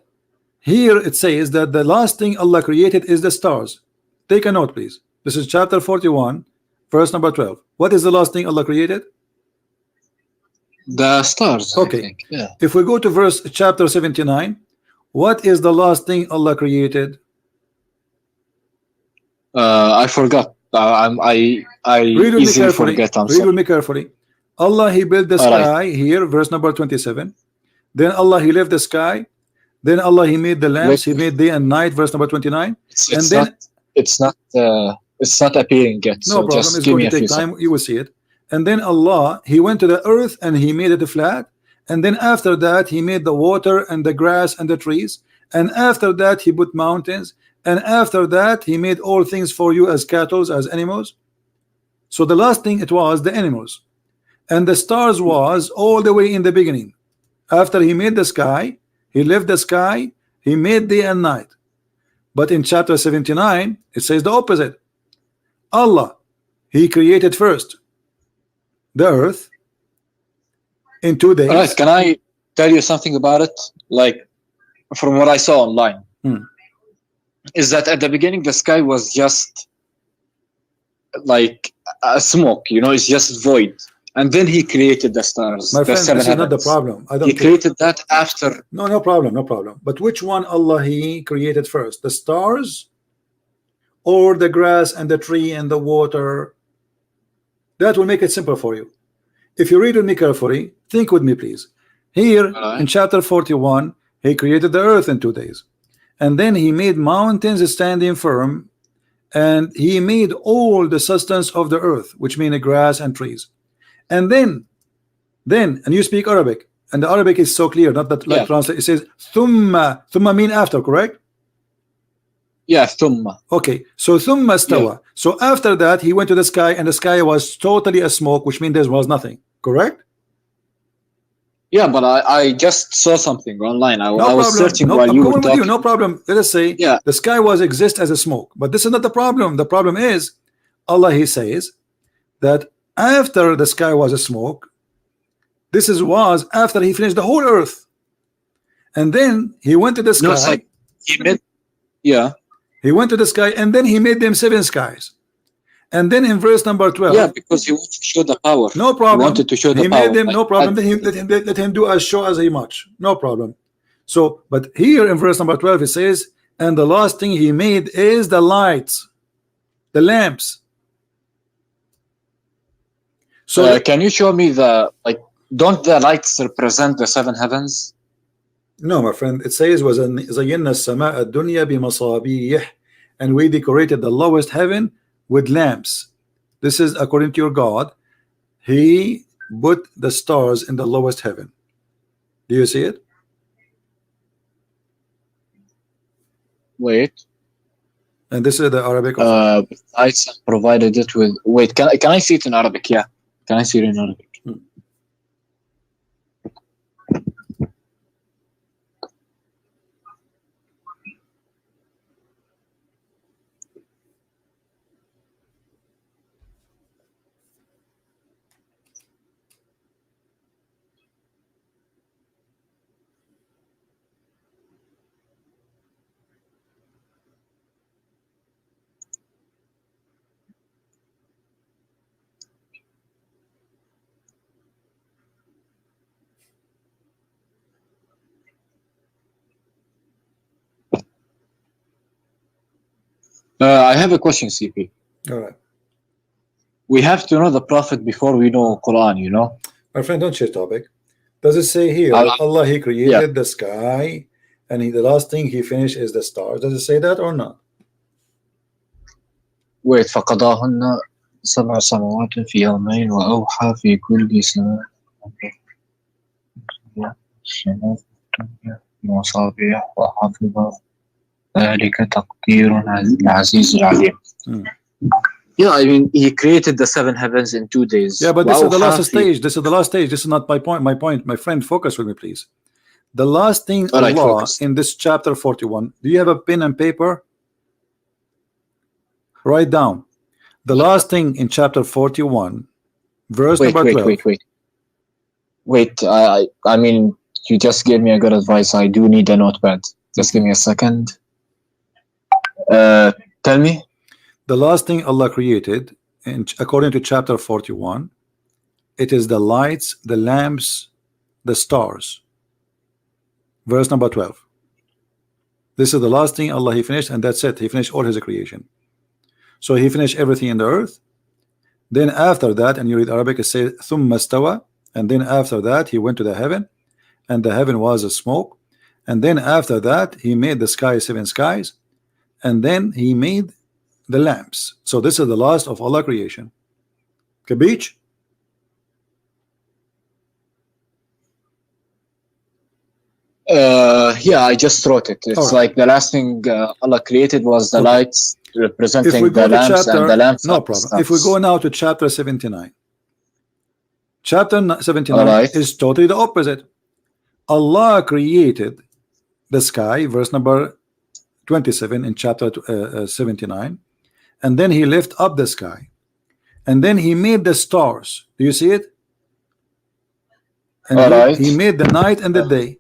Here it says that the last thing Allah created is the stars. Take a note, please. This is chapter 41, verse number 12. What is the last thing Allah created? The stars, okay. I think. Yeah. If we go to verse chapter 79, what is the last thing Allah created? I forgot. I Read with me easily carefully. forget. I'm Read sorry. with me carefully. Allah, he built the All right. sky here, verse number 27. Then Allah, he left the sky. Then Allah, he made the lamps. He made day and night, verse number 29. It's not appearing yet. No So problem. just It's give going me to a few take time. seconds. You will see it. And then Allah, he went to the earth and he made it flat. And then after that, he made the water and the grass and the trees. And after that, he put mountains. And after that, he made all things for you as cattle, as animals. So the last thing it was the animals. And the stars was all the way in the beginning. After he made the sky, he left the sky, he made day and night. But in chapter 79, it says the opposite. Allah, he created first the earth in 2 days. All right, can I tell you something about it? Like, from what I saw online, is that at the beginning the sky was just like a smoke, it's just void. And then he created the stars. My friend, seven this is not the heavens. problem. I don't He created that after. No problem, no problem. But which one Allah he created first? The stars or the grass and the tree and the water? That will make it simple for you. If you read with me carefully, think with me, please. Here in chapter 41, he created the earth in 2 days. And then he made mountains standing firm, and he made all the sustenance of the earth, which mean the grass and trees. And then, and you speak Arabic, and the Arabic is so clear, not that like translate. It says thumma. Thumma mean after, correct? Yeah, thumma. Okay, so thumma stawa. Yeah. So after that, he went to the sky, and the sky was totally a smoke, which means there was nothing. Correct? Yeah, but I just saw something online. I was searching while I'm you going were talking. With you. No problem. Let us say the sky was exist as a smoke, but this is not the problem. The problem is Allah, he says that after the sky was a smoke, this was after he finished the whole earth, and then he went to the sky. No, it's like he went to the sky, and then he made them 7 skies. And then in verse number 12, yeah, because he wanted to show the power. No problem. He wanted to show the power. He made them, no problem. Let him do as show as he much. No problem. So, but here in verse number 12, it says, and the last thing he made is the lights, the lamps. So can you show me don't the lights represent the 7 heavens? No, my friend. It says وَزَيَّنَّا السَّمَاءَ الدُّنْيَا بِمَصَابِيحٍ, and we decorated the lowest heaven with lamps. This is according to your God. He put the stars in the lowest heaven. Do you see it? Wait. And this is the Arabic. Lights provided it with. Wait, can I see it in Arabic? Yeah, can I see it in Arabic? I have a question, CP. All right. We have to know the Prophet before we know Quran, you know? My friend, don't change topic. Does it say here that Allah, He created the sky and the last thing He finished is the stars? Does it say that or not? Wait, فقضاهن سبع سماوات في يومين وأوحى في كل سماء مصابيح وحفظ ذلك تقدير العزيز العليم. Yeah, I mean, he created the 7 heavens in 2 days. Yeah, but this is the last stage. This is the last stage. This is not my point. My point, my friend, focus with me, please. The last thing Allah in this chapter 41. Do you have a pen and paper? Write down. The last thing in chapter 41, verse number 12. Wait. I mean, you just gave me a good advice. I do need a notepad. Just give me a second. Tell me. The last thing Allah created, according to chapter 41, it is the lights, the lamps, the stars. Verse number 12. This is the last thing Allah He finished, and that's it. He finished all His creation. So He finished everything in the earth. Then after that, and you read Arabic, it says ثُمَّ اسْتَوَى, and then after that He went to the heaven, and the heaven was a smoke. And then after that He made the sky 7 skies, and then He made the lamps. So this is the last of Allah creation. Kabich? Yeah, I just wrote it. It's like the last thing Allah created was the lights representing the lamps, and the lamps. No problem. If we go now to chapter 79, chapter 79 is totally the opposite. Allah created the sky, verse number 27 in chapter 79, and then He lifted up the sky, and then He made the stars. Do you see it? And he made the night and the day,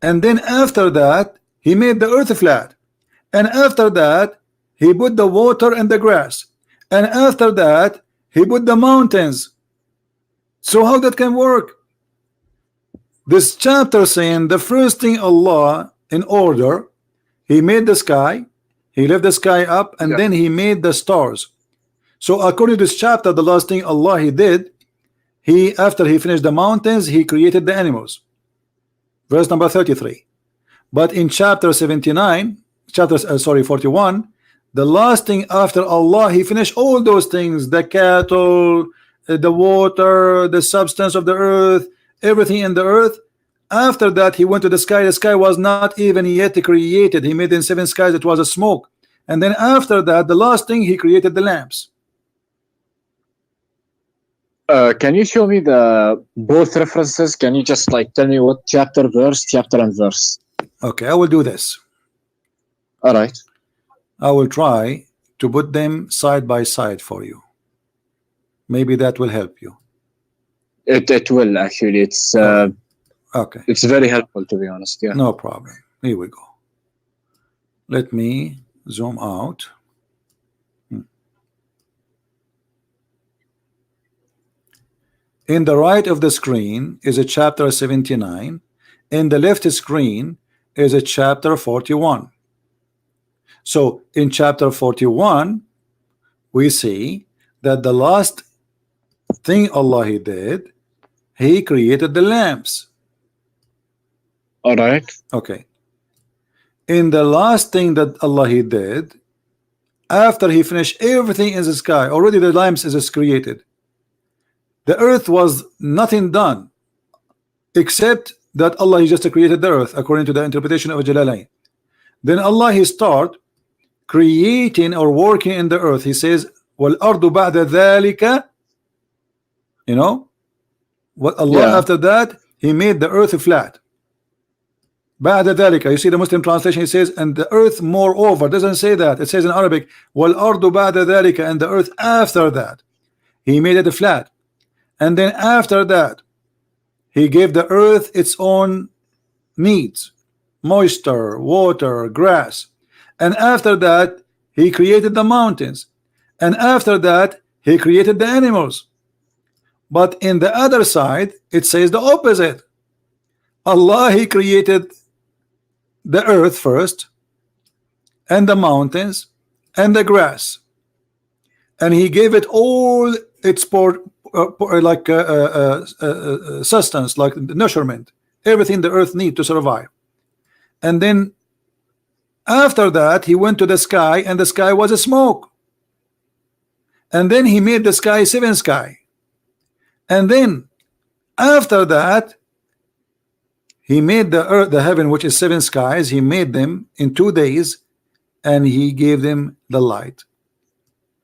and then after that He made the earth flat, and after that He put the water and the grass, and after that He put the mountains. So how that can work? This chapter saying the first thing Allah in order, He made the sky, He left the sky up, and then He made the stars. So according to this chapter, the last thing Allah He did, He after He finished the mountains, He created the animals. Verse number 33. But in chapter 79, 41, the last thing after Allah He finished all those things, the cattle, the water, the substance of the earth, everything in the earth. After that He went to the sky. The sky was not even yet created. He made in 7 skies. It was a smoke. And then after that, the last thing He created the lamps. Can you show me the both references? Can you just like tell me what chapter and verse? Okay, I will do this. All right. I will try to put them side by side for you. Maybe that will help you. It will actually. It's okay. It's very helpful, to be honest. Yeah. No problem. Here we go. Let me zoom out. In the right of the screen is a chapter 79. In the left screen is a chapter 41. So in chapter 41, we see that the last thing Allah He did, He created the lamps. All right. Okay. In the last thing that Allah He did, after He finished everything in the sky, already the lamps is created. The earth was nothing done except that Allah He just created the earth according to the interpretation of Jalalain. Then Allah He start creating or working in the earth. He says, وَالْأَرْضُ بَعْدَ ذَلِكَ. You know what Allah after that He made the earth flat. بعد ذلك, you see the Muslim translation, it says, and the earth moreover. Doesn't say that. It says in Arabic, وَالْأَرْضُ بَعْدَ ذَلِكَ, and the earth after that He made it flat. And then after that He gave the earth its own needs, moisture, water, grass. And after that He created the mountains, and after that He created the animals. But in the other side it says the opposite. Allah He created the earth first, and the mountains, and the grass, and he gave it all its sustenance, like nourishment, everything the earth need to survive. And then after that he went to the sky, and the sky was a smoke. And then he made the sky 7 sky. And then after that he made the earth, the heaven, which is 7 skies. He made them in 2 days, and he gave them the light.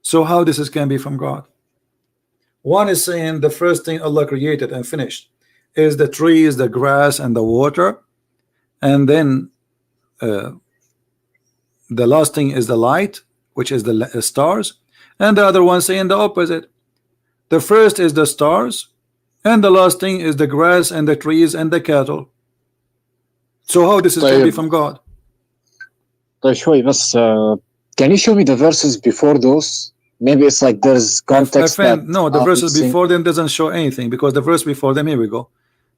So how this can be from God? One is saying the first thing Allah created and finished is the trees, the grass, and the water, and then the last thing is the light, which is the stars. And the other one saying the opposite. The first is the stars, and the last thing is the grass and the trees and the cattle. So how this is going to be from God? طيب شوي بس can you show me the verses before those? Maybe it's like there's context. No, the verses before them doesn't show anything, because the verse before them, here we go.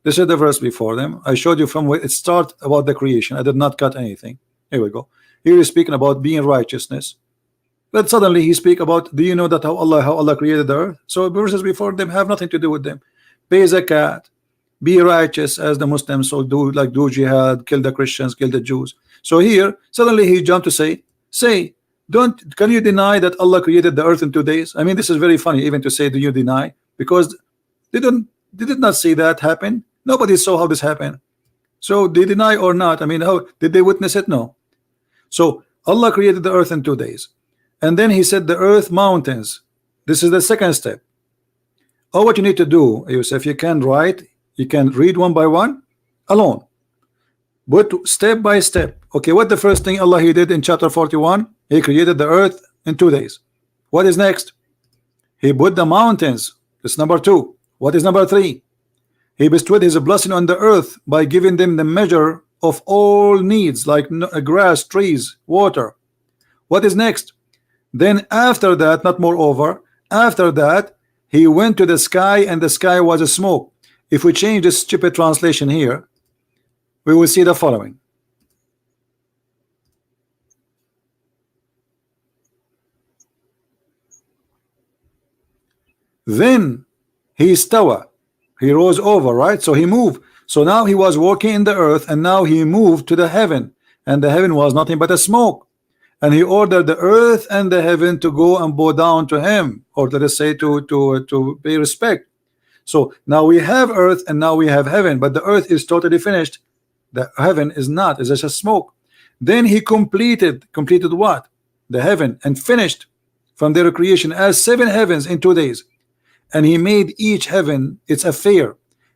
This is the verse before them. I showed you from where it starts about the creation. I did not cut anything. Here we go. Here he's speaking about being righteousness. But suddenly he speak about, do you know that how Allah created the earth? So verses before them have nothing to do with them. Pay zakat, be righteous as the Muslims, so do jihad, kill the Christians, kill the Jews. So here suddenly he jumped to say, can you deny that Allah created the earth in 2 days? I mean, this is very funny even to say, do you deny? Because they did not see that happen. Nobody saw how this happened. So they deny or not. I mean, how did they witness it? No. So Allah created the earth in 2 days. And then he said the earth mountains. This is the second step. All what you need to do, Yusuf, you can write, you can read one by one alone, but step by step. Okay, what the first thing Allah he did in chapter 41? He created the earth in 2 days. What is next? He put the mountains. That's number 2. What is number 3? He bestowed his blessing on the earth by giving them the measure of all needs, like grass, trees, water. What is next? Then after that, not moreover, after that he went to the sky, and the sky was a smoke. If we change this stupid translation here, we will see the following. Then he istawa, he rose over, right? So he moved. So now he was walking in the earth, and now he moved to the heaven, and the heaven was nothing but a smoke. And he ordered the earth and the heaven to go and bow down to him, or let us say to pay respect. So now we have earth and now we have heaven, but the earth is totally finished. The heaven is not, it's just a smoke. Then he completed what? The heaven, and finished from their creation as 7 heavens in 2 days. And he made each heaven its affair.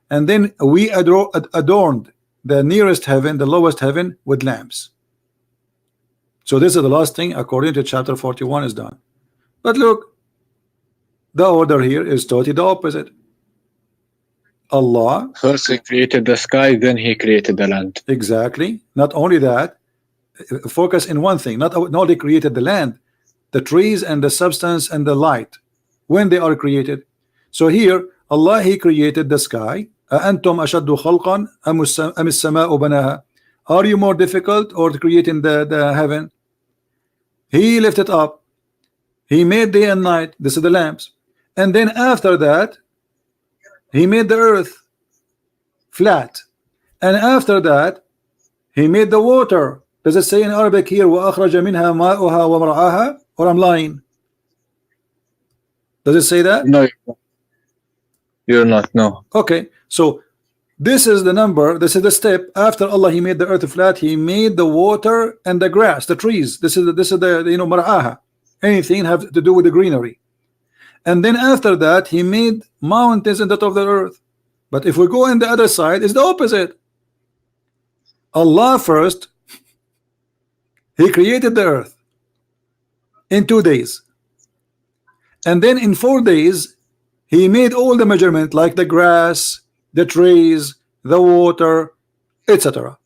And then we adorned the nearest heaven, the lowest heaven, with lamps. So this is the last thing according to chapter 41 is done. But look, the order here is totally the opposite. Allah first he created the sky, then he created the land. Exactly. Not only that, focus in one thing. Not only created the land, the trees and the substance and the light when they are created. So here Allah he created the sky. أَأَنْتُمْ أَشَدُّ خَلْقًا أَمِ السَّمَاءُ بَنَاهَا. Are you more difficult or creating the heaven? He lifted up. He made day and night. This is the lamps. And then after that, he made the earth flat. And after that, he made the water. Does it say in Arabic here, وَأَخْرَجَ مِنْهَا مَاءُهَا وَمَرْعَاهَا? Or I'm lying? Does it say that? No, you're not. No. Okay. So this is the number, this is the step. After Allah he made the earth flat, he made the water and the grass, the trees. This is the you know, mar'aha. Anything have to do with the greenery. And then after that he made mountains in the top of the earth. But if we go on the other side, it's the opposite. Allah first he created the earth in 2 days. And then in 4 days he made all the measurement, like the grass, the trees, the water, etc.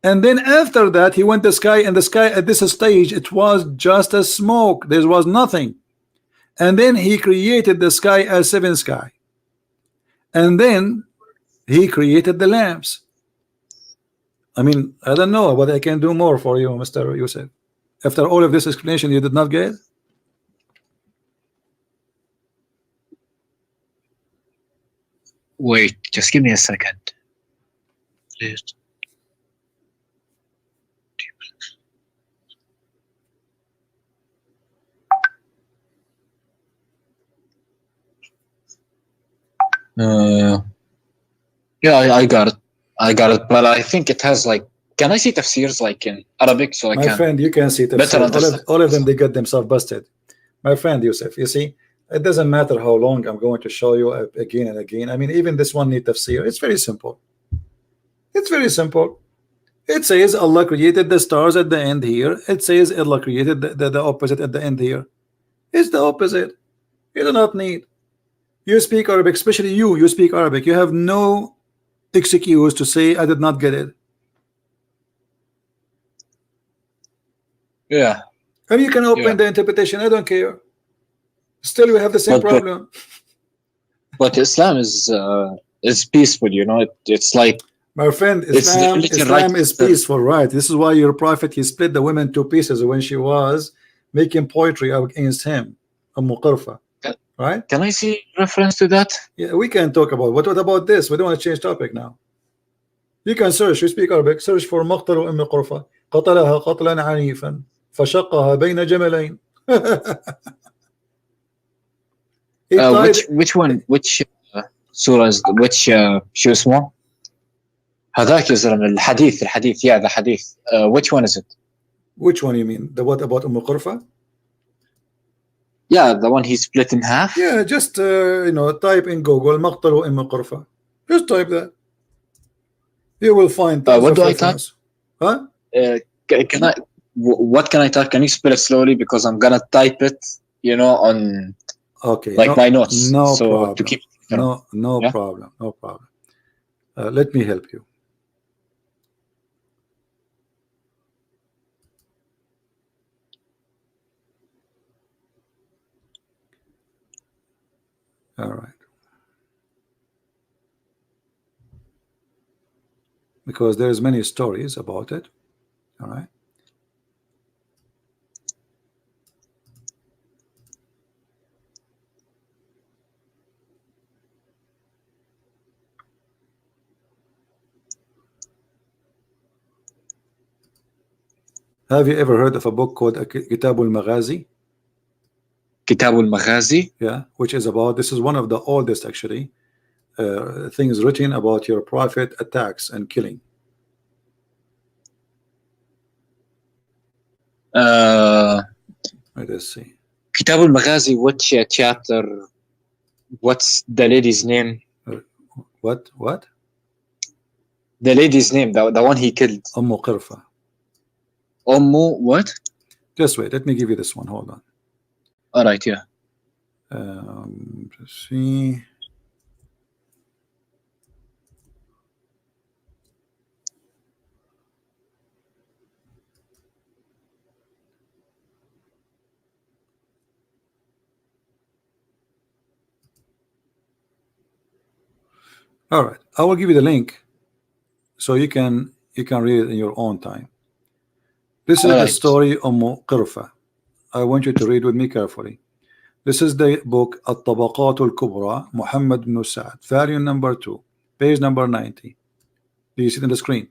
And then after that he went to the sky, and the sky at this stage it was just a smoke. There was nothing. And then he created the sky as 7 sky. And then he created the lamps. I mean, I don't know what I can do more for you, Mr. Yusuf. After all of this explanation, you did not get it? Wait, just give me a second, please. Yeah, I got it. I got it, but I think it has like. Can I see tafsirs like in Arabic so I My can? friend, you can see better tafsir. All of them, they got themselves busted. My friend Yusuf, you see, it doesn't matter how long I'm going to show you again and again. I mean, even this one need tafsir. It's very simple. It's very simple. It says Allah created the stars at the end here. It says Allah created the opposite at the end here. It's the opposite. You do not need. You speak Arabic, especially you speak Arabic. You have no excuse to say I did not get it. Yeah. And you can open the interpretation. I don't care. Still, we have the same problem. But Islam is peaceful, you know. It's like, my friend, Islam is peaceful, right? This is why your prophet, he split the women to pieces when she was making poetry against him. Right? Can I see reference to that? Yeah, we can talk about what about this? We don't want to change topic now. You can search. You speak Arabic. Search for مقتل أم قرفة قتلها قتلا عنيفا فشقها بين جملين. which one? Which surah is which شو اسمه؟ هذاك يا زلمة الحديث yeah, the hadith. Which one is it? Which one you mean? The what about Qurfa? Yeah, the one he split in half. Yeah, just you know, type in Google مقتل أم قرفة. Just type that. You will find. What do I type? Huh? Can I? What can I type? Can you spell it slowly because I'm gonna type it, you know, on. Okay. Like my notes. No so problem. To keep. No problem. No problem. Let me help you. All right. Because there's many stories about it. All right. Have you ever heard of a book called Kitab al-Maghazi? Kitab al-Maghazi? Yeah, which is about, this is one of the oldest actually things written about your prophet attacks and killing. Let's see. Kitab al-Maghazi, which chapter? What's the lady's name? What? The lady's name, the one he killed. Ummu Qirfa. Ummu what? Just wait, let me give you this one. Hold on. All right, yeah. Let's see. All right, I will give you the link so you can read it in your own time. This is the story of Ummu Qirfa. I want you to read with me carefully. This is the book At-Tabaqat al-Kubra, Muhammad ibn Sa'd, volume number 2, page number 90. Do you see it on the screen?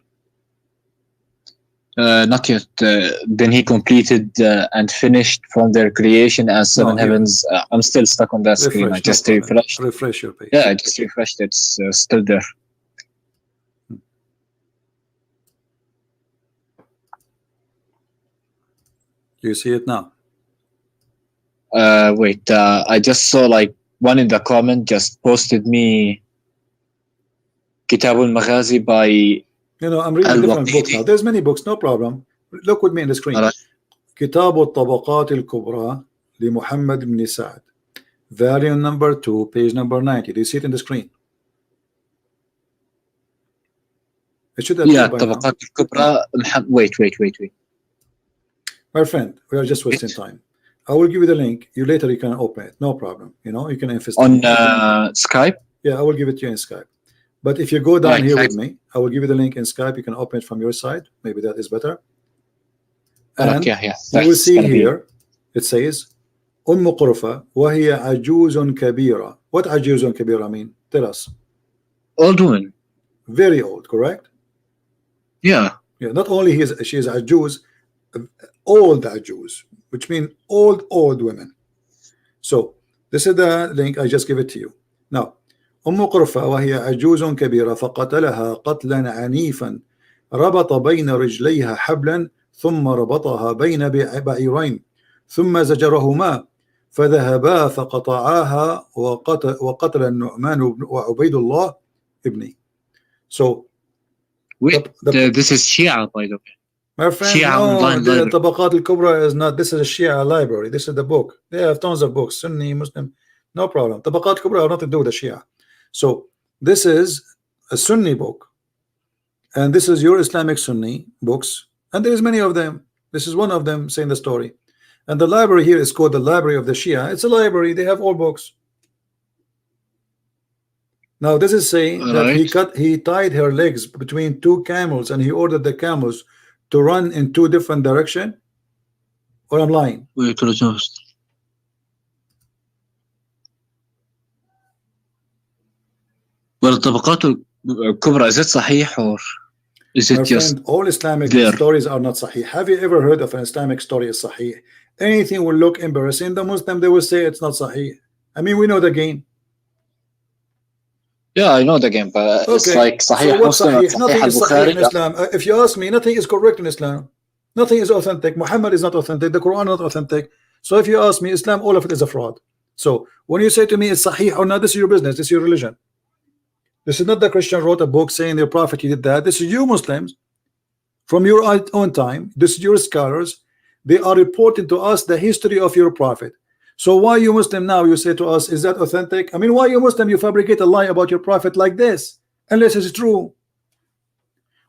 Not yet. Then he completed and finished from their creation as seven heavens. I'm still stuck on that screen. I just refreshed. Refresh your page. Yeah, I just refreshed. It's still there. You see it now? Wait. I just saw like one in the comment just posted me Kitab al-Maghazi by. You know, I'm reading different books now. There's many books, no problem. Look with me in the screen. Kitab al-Tabaqat al-Kubra li Muhammad ibn Sa'd, volume number 2, page number 90. Do you see it in the screen? It should appear by now. Tabaqat al-Kubra. Wait. My friend, we are just wasting time. I will give you the link. You can open it. No problem. You know, you can invest on Skype. Yeah, I will give it to you in Skype. But if you go down here with me, I will give you the link in Skype. You can open it from your side. Maybe that is better. And yeah. you will see here it says قرفة وهي عجوز كبيرة. What عجوز كبيرة mean? Tell us. Old woman. Very old, correct? Yeah. Yeah. Not only she is عجوز, old عجوز, which means old women. So this is the link. I just give it to you. Now قرفة وهي عجوز كبيرة فقتلها قتلا عنيفا ربط بين رجليها حبلا ثم ربطها بين بعيرين ثم زجرهما فذهبا فقطعاها وقتل النعمان وعبيد الله ابني. So wait, this is Shia, by the way. My friend, Shia no, the طبقات الكبرى is not. This is a Shia library. This is the book. They have tons of books. Sunni, Muslim, no problem. طبقات الكبرى have nothing to do with the Shia. So this is a Sunni book, and this is your Islamic Sunni books, and there is many of them. This is one of them saying the story. And the library here is called the Library of the Shia. It's a library. They have all books. Now this is saying that he tied her legs between two camels and he ordered the camels to run in two different directions. Or I'm lying? Wait, well, الطبقات الكبرى, is it صحيح or is it just friend, all Islamic stories are not sahih. Have you ever heard of an Islamic story is sahih? Anything will look embarrassing. The Muslim, they will say it's not sahih. I mean, we know the game. Yeah, I know the game, but it's like Sahih so Muslim, nothing is sahih in Bukhari. Islam. If you ask me, nothing is correct in Islam. Nothing is authentic. Muhammad is not authentic. The Quran is not authentic. So if you ask me, Islam, all of it is a fraud. So when you say to me it's sahih or not, this is your business. This is your religion. This is not the Christian wrote a book saying their prophet he did that. This is you Muslims from your own time. This is your scholars. They are reporting to us the history of your prophet. So why you Muslim now you say to us, is that authentic? I mean, why you Muslim you fabricate a lie about your prophet like this unless it's true?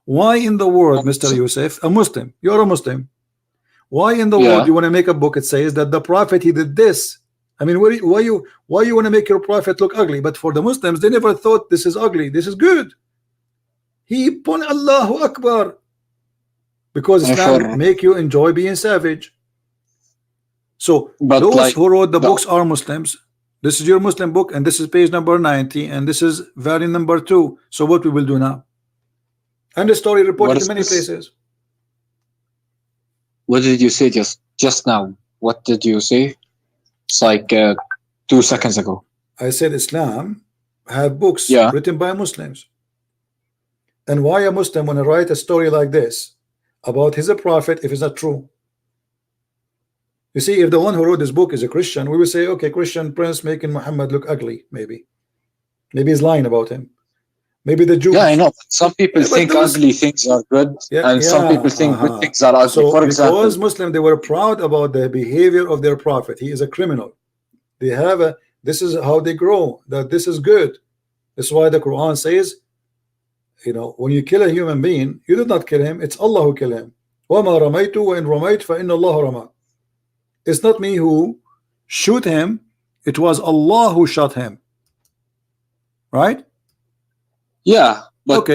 Why in the world, Mr. Yusuf, a Muslim, you're a Muslim, why in the world you want to make a book that says that the prophet he did this? I mean, why you want to make your prophet look ugly? But for the Muslims, they never thought this is ugly, this is good. He put Allahu Akbar, because Islam make you enjoy being savage. So but those who wrote the books are Muslims. This is your Muslim book, and this is page number 90, and this is variant number 2. So what we will do now? And the story reported in many places. What did you say just now? What did you say? It's like 2 seconds ago. I said Islam have books written by Muslims. And why a Muslim want to write a story like this about his prophet if it's not true? You see, if the one who wrote this book is a Christian, we will say, okay, Christian prince making Muhammad look ugly. Maybe he's lying about him. Maybe the Jews. Yeah, I know. Some people think ugly things are good, and some people think good things are ugly. So for example, because Muslim, they were proud about the behavior of their prophet. He is a criminal. They have a. This is how they grow. That this is good. That's why the Quran says, you know, when you kill a human being, you did not kill him. It's Allah who killed him. وَمَا رَمَيْتُ وَإِنْ رَمَيْتُ فَإِنَّ اللَّهَ رَمَى. It's not me who shoot him. It was Allah who shot him. Right? Yeah, but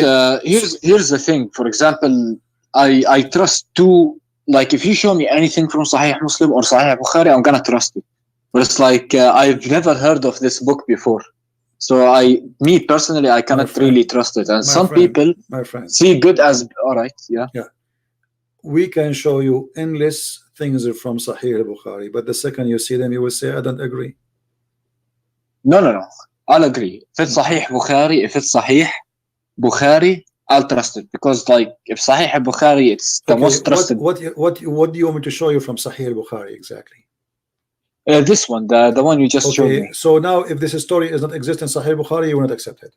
here's the thing. For example, I trust two. Like, if you show me anything from Sahih Muslim or Sahih Bukhari, I'm gonna trust it. But it's like I've never heard of this book before, so me personally, I cannot really trust it. And some people see good as all right. Yeah. We can show you endless things from Sahih Bukhari, but the second you see them, you will say, I don't agree. No. I'll agree. If it's Sahih Bukhari, I'll trust it, because like if Sahih Bukhari, it's the most trusted. What do you want me to show you from Sahih Bukhari exactly? This one, the one you just showed me. So now, if this story does not exist in Sahih Bukhari, you will not accept it.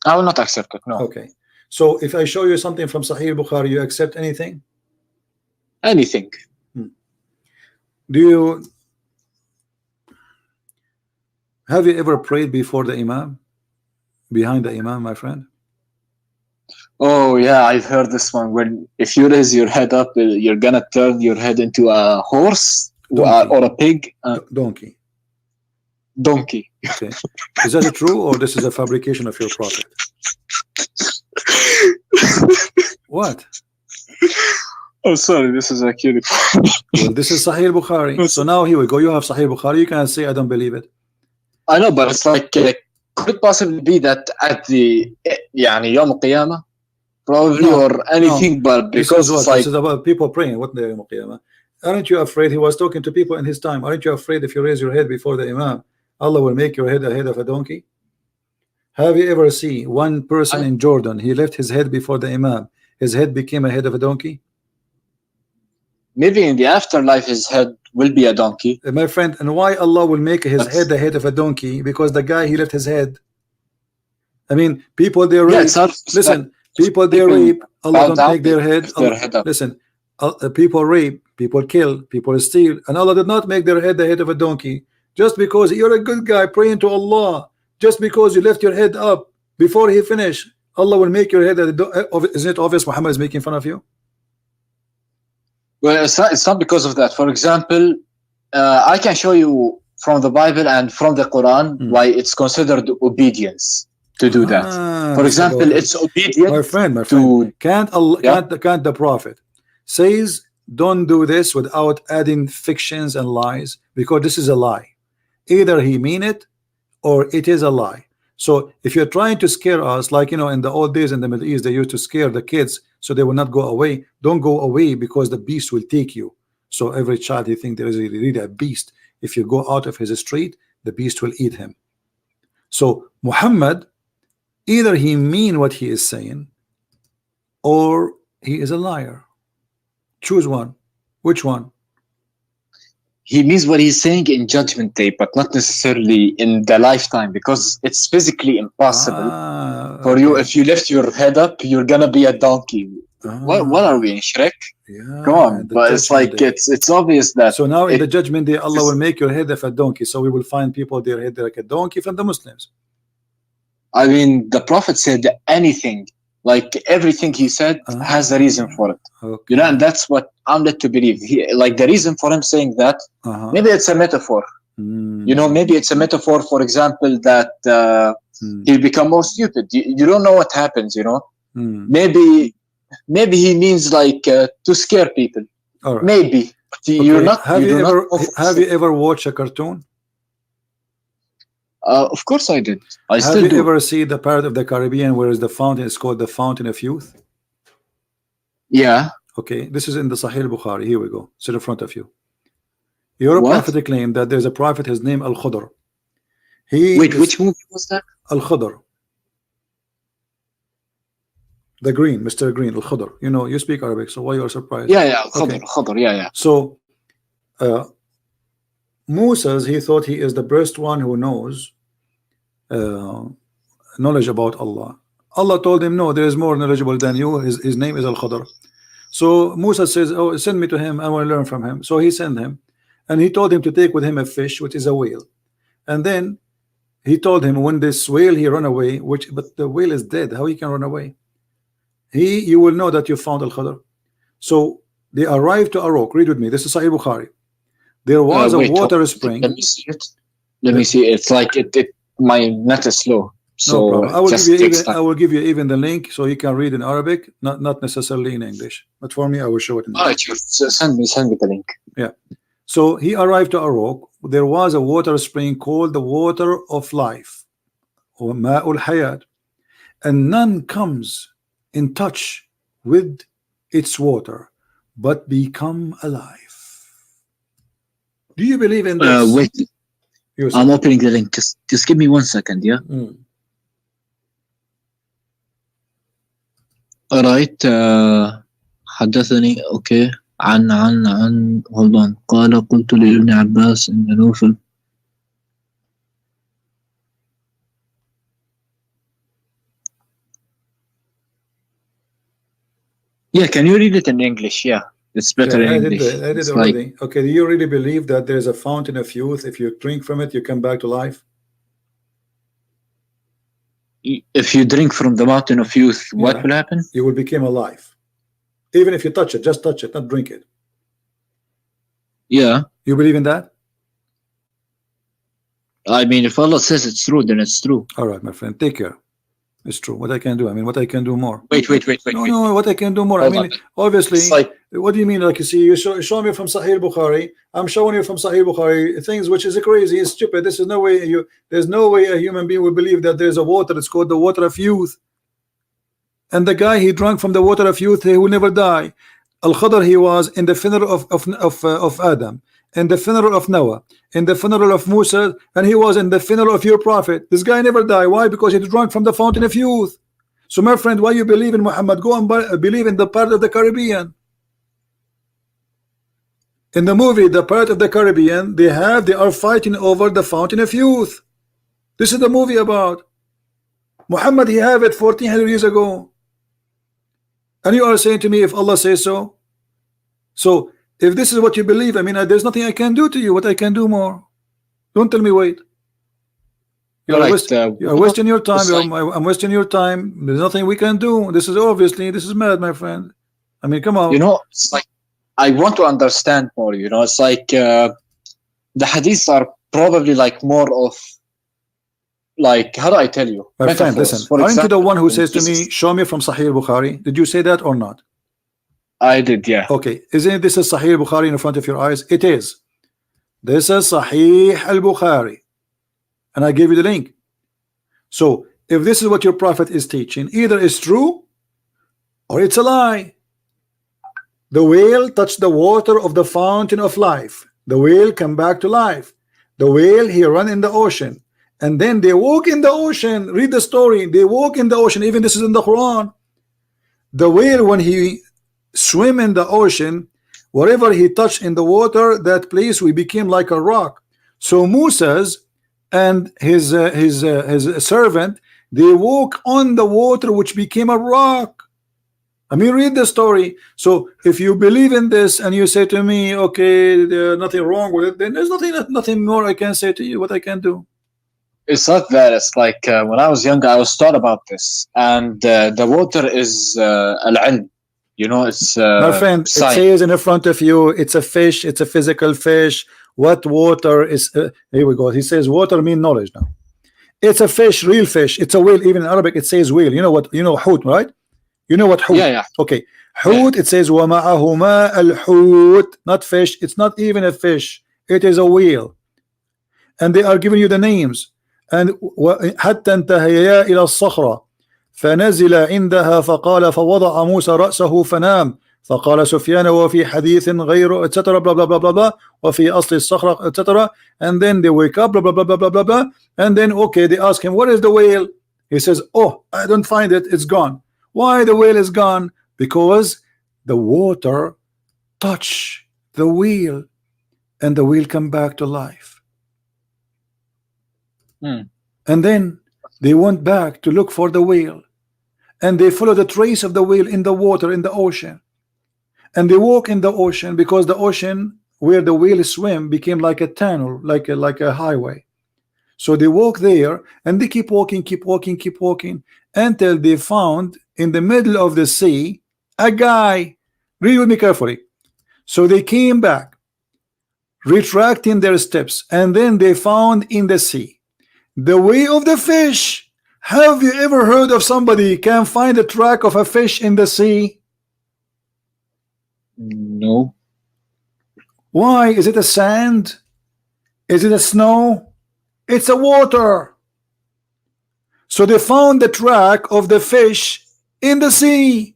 I will not accept it. No. Okay. So if I show you something from Sahih Bukhari, you accept anything? Anything. Have you ever prayed before the Imam? Behind the Imam, my friend? Oh yeah, I've heard this one. When if you raise your head up, you're gonna turn your head into a horse or a pig. Donkey. Okay. Is that true, or this is a fabrication of your prophet? What? Oh, sorry, this is actually. Well, this is Sahih Bukhari. So now here we go. You have Sahih Bukhari. You can say I don't believe it. I know, but it's like, could it possibly be that at the يعني يوم القيامة, probably, No, or anything, but because it's like, this is about people praying. What the Yawm al-Qiyamah? Aren't you afraid? He was talking to people in his time. Aren't you afraid if you raise your head before the Imam, Allah will make your head a head of a donkey? Have you ever seen one person in Jordan? He left his head before the Imam. His head became a head of a donkey. maybe in the afterlife his head will be a donkey. My friend, and why Allah will make his head the head of a donkey? Because the guy, he left his head. I mean, people they rape. Listen, people they rape. Allah don't take their head. Listen, people rape, people kill, people steal, and Allah did not make their head the head of a donkey. Just because you're a good guy praying to Allah, just because you left your head up before He finished, Allah will make your head. Isn't it obvious Muhammad is making fun of you? Well, it's not because of that. For example, I can show you from the Bible and from the Quran why it's considered obedience to do that. For example, it's obedient. My friend, can't the Prophet says don't do this without adding fictions and lies, because this is a lie. Either he mean it or it is a lie. So if you're trying to scare us, like in the old days in the Middle East, they used to scare the kids so they will not go away. Don't go away because the beast will take you. So every child, he think there is really a beast. If you go out of his street, the beast will eat him. So Muhammad, either he mean what he is saying or he is a liar. Choose one. Which one? He means what he's saying in Judgment Day, but not necessarily in the lifetime, because it's physically impossible for you. If you lift your head up, you're gonna be a donkey. What are we in Shrek? Yeah, come on, but it's like it's obvious that. So now in the Judgment Day, Allah will make your head of a donkey. So we will find people their head like a donkey from the Muslims. I mean, the Prophet said anything. Like everything he said has a reason for it. Okay. And that's what I'm led to believe. Like the reason for him saying that, maybe it's a metaphor. Maybe it's a metaphor, for example, that he'll become more stupid. You don't know what happens, Maybe he means like to scare people. All right. Maybe. Okay. Have you ever watched a cartoon? Of course I did. Have you ever seen the Pirate of the Caribbean where is the fountain? It's called the Fountain of Youth. Yeah. Okay, this is in the Sahih Bukhari. Here we go. It's in front of you. Your prophet claimed that there's a prophet. His name Al-Khudr. Wait, which movie was that? Al-Khudr. The Green, Mr. Green, Al-Khudr. You speak Arabic, so why you are surprised? Yeah, Al-Khudr, yeah. So, Moses, he thought he is the best one who knows knowledge about Allah. Allah told him, no, there is more knowledgeable than you. His name is Al-Khudr. So Musa says, oh, send me to him. I want to learn from him. So he sent him, and he told him to take with him a fish, which is a whale. And then he told him, when this whale he run away, but the whale is dead. How he can run away? You will know that you found Al-Khudr. So they arrived to a rock. Read with me. This is Sahih Bukhari. There was a water spring. Let me see it. Let me see. It's like my net is slow. So no problem. I will give you even the link so you can read in Arabic, not necessarily in English. But for me, I will show it in English. Alright, send me the link. Yeah. So he arrived to a rock. There was a water spring called the water of life, or Ma'ul Hayat, and none comes in touch with its water but become alive. Do you believe in this? Wait, I'm opening the link. Just give me 1 second, yeah. Alright. حدثني اوكي عن hold on. قال قلت لابن عباس إن نوفل. Yeah, can you read it in English? Yeah, it's better in English. I did already. Okay, do you really believe that there is a fountain of youth? If you drink from it, you come back to life? If you drink from the mountain of youth, what will happen? You will become alive. Even if you touch it, just touch it, not drink it. Yeah. You believe in that? I mean, if Allah says it's true, then it's true. All right, my friend, take care. It's true. What I can do? I mean, what I can do more? Wait. No. What I can do more? Hold I mean, on. obviously. Like, what do you mean? Like, you see, you show me from Sahih Bukhari. I'm showing you from Sahih Bukhari things which is crazy, it's stupid. This is no way there's no way a human being will believe that there's a water. It's called the water of youth. And the guy, he drank from the water of youth, he will never die. Al-Khadr, he was in the funeral of Adam, in the funeral of Noah, in the funeral of Musa, and he was in the funeral of your prophet. This guy never died. Why? Because he drank from the fountain of youth. So my friend, why you believe in Muhammad? Go and believe in the part of the Caribbean. In the movie, the part of the Caribbean, they are fighting over the fountain of youth. This is the movie about. Muhammad, he have it 1400 years ago. And you are saying to me, if Allah says so. So if this is what you believe, I mean, there's nothing I can do to you. What I can do more? Don't tell me wait. You are wasting your time. I'm wasting your time. There's nothing we can do. This is mad, my friend. I mean, come on. You know, it's like, I want to understand more. You know, it's like the hadiths are probably like more of, like, how do I tell you? My friend, listen, aren't you the one who says to me, show me from Sahih Bukhari? Did you say that or not? I did, yeah. Okay, isn't this a Sahih Bukhari in front of your eyes? It is. This is Sahih al-Bukhari. And I gave you the link. So, if this is what your prophet is teaching, either it's true or it's a lie. The whale touched the water of the fountain of life. The whale come back to life. The whale, he ran in the ocean. And then they walk in the ocean. Read the story. They walk in the ocean. Even this is in the Quran. The whale, when he swim in the ocean, wherever he touched in the water, that place we became like a rock. So Moses and his servant, they walk on the water which became a rock. I mean, read the story. So if you believe in this and you say to me, okay, there's nothing wrong with it, then there's nothing more I can say to you. What I can do? It's not that. It's like when I was younger, I was taught about this, and the water is al-ilm. You know, it's my friend. Science. It says in the front of you, it's a fish. It's a physical fish. What water is? Here we go. He says water mean knowledge now. It's a fish, real fish. It's a whale. Even in Arabic, it says whale. You know what? You know hoot, right? You know what hoot? Yeah. Okay. Hoot. Yeah. It says وَمَعَهُمَا الْحُوت. Not fish. It's not even a fish. It is a whale. And they are giving you the names. And حتى انتهيا إلى الصخرة فنزل عندها فقال فوضع موسى رأسه فنام فقال سفيان وفي حديث غير etc. blah blah blah blah blah وفي أصل الصخرة etc. And then they wake up blah blah blah blah blah blah blah. And then okay, they ask him, what is the whale? He says, oh, I don't find it, it's gone. Why the whale is gone? Because the water touch the wheel and the wheel come back to life. And then they went back to look for the whale, and they follow the trace of the whale in the water, in the ocean, and they walk in the ocean because the ocean where the whale swim became like a tunnel, like a highway. So they walk there and they keep walking until they found in the middle of the sea a guy. Read with me carefully. So they came back, retracting their steps, and then they found in the sea the way of the fish. Have you ever heard of somebody can find the track of a fish in the sea? No. Why? Is it a sand? Is it a snow? It's a water. So they found the track of the fish in the sea,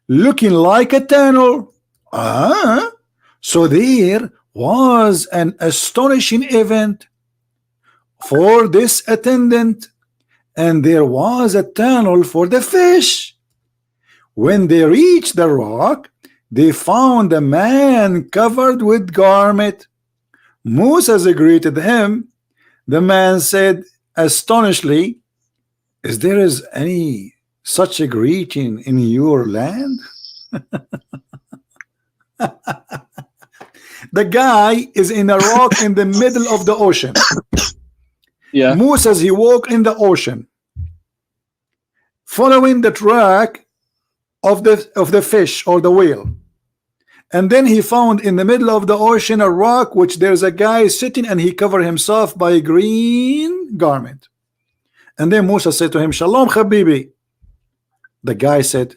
looking like a tunnel. So there was an astonishing event for this attendant, and there was a tunnel for the fish. When they reached the rock, they found a man covered with garment. Moses greeted him. The man said astonishingly, is there any such a greeting in your land? The guy is in a rock in the middle of the ocean. Yeah. Moses, he walked in the ocean, following the track of the fish or the whale, and then he found in the middle of the ocean a rock which there's a guy sitting, and he covered himself by a green garment. And then Musa said to him, Shalom Habibi. The guy said,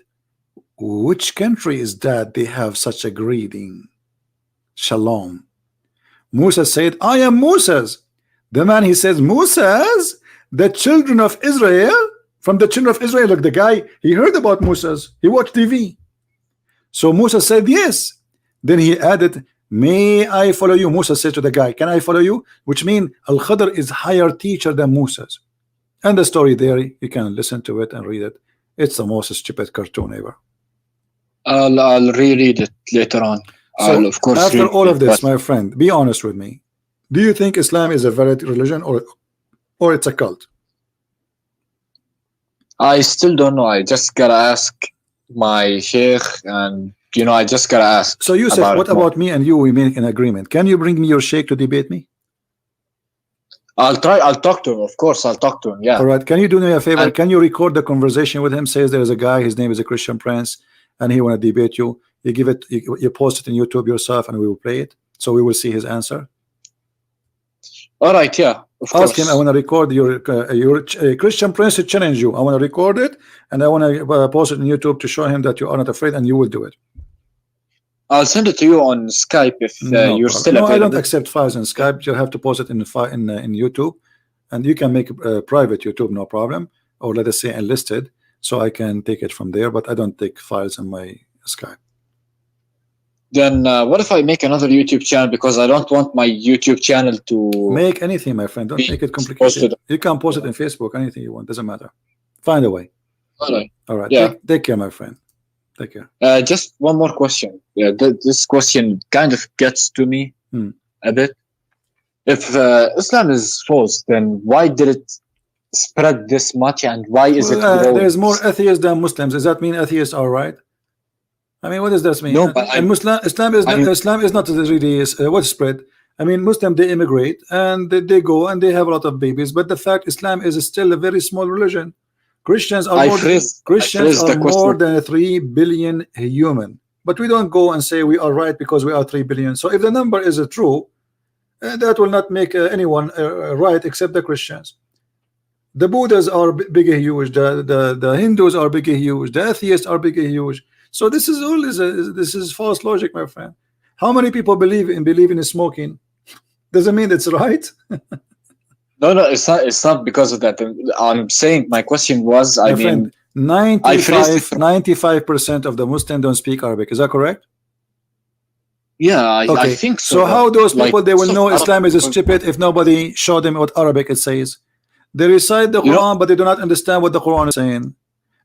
which country is that they have such a greeting? Shalom. Musa said, I am Musa's. The man, he says, Musa's? The children of Israel? From the children of Israel. Look, the guy, he heard about Musa's. He watched TV. So Musa said, yes. Then he added, may I follow you? Musa said to the guy, can I follow you? Which means Al-Khadr is higher teacher than Musa's. And the story there, you can listen to it and read it. It's the most stupid cartoon ever. I'll reread it later on. So I'll, of course, after all of this, but my friend, be honest with me. Do you think Islam is a valid religion or it's a cult? I still don't know. I just gotta ask my sheikh, and you know, I just gotta ask. So Yusuf, what about me and you? We make an agreement. Can you bring me your sheikh to debate me? I'll try. I'll talk to him. Of course, I'll talk to him. Yeah. All right. Can you do me a favor? Can you record the conversation with him? Says there is a guy. His name is a Christian Prince, and he want to debate you. You give it. You post it in YouTube yourself, and we will play it. So we will see his answer. All right. Yeah. Of course. Ask him. I want to record your Christian Prince to challenge you. I want to record it, and I want to post it on YouTube to show him that you are not afraid, and you will do it. I'll send it to you on Skype if you're still available. No, I don't accept files in Skype. You have to post it in YouTube, and you can make a private YouTube, no problem, or let us say enlisted, so I can take it from there. But I don't take files in my Skype. Then what if I make another YouTube channel, because I don't want my YouTube channel to make anything, my friend. Don't make it complicated. You can post it in Facebook, anything you want. Doesn't matter. Find a way. All right. All right. Yeah. Take care, my friend. Take care. Just one more question. Yeah, this question kind of gets to me a bit. If Islam is false, then why did it spread this much, and why is it growing? There's more atheists than Muslims. Does that mean atheists are right? I mean, what does this mean? No, but Islam is not really what spread. I mean, Muslims, they immigrate and they go and they have a lot of babies. But the fact Islam is still a very small religion. Christians are more than 3 billion human. But we don't go and say we are right because we are 3 billion. So if the number is true, that will not make anyone right except the Christians. The Buddhas are big and huge. The Hindus are big and huge. The atheists are big and huge. So this is all this is false logic, my friend. How many people believe in smoking? Doesn't mean it's right. No, it's not because of that. I'm saying my question was, I mean, 95% of the Muslims don't speak Arabic. Is that correct? Yeah, okay. I think so. So how those people they will know Islam is stupid if nobody show them what Arabic it says? They recite the Quran, but they do not understand what the Quran is saying.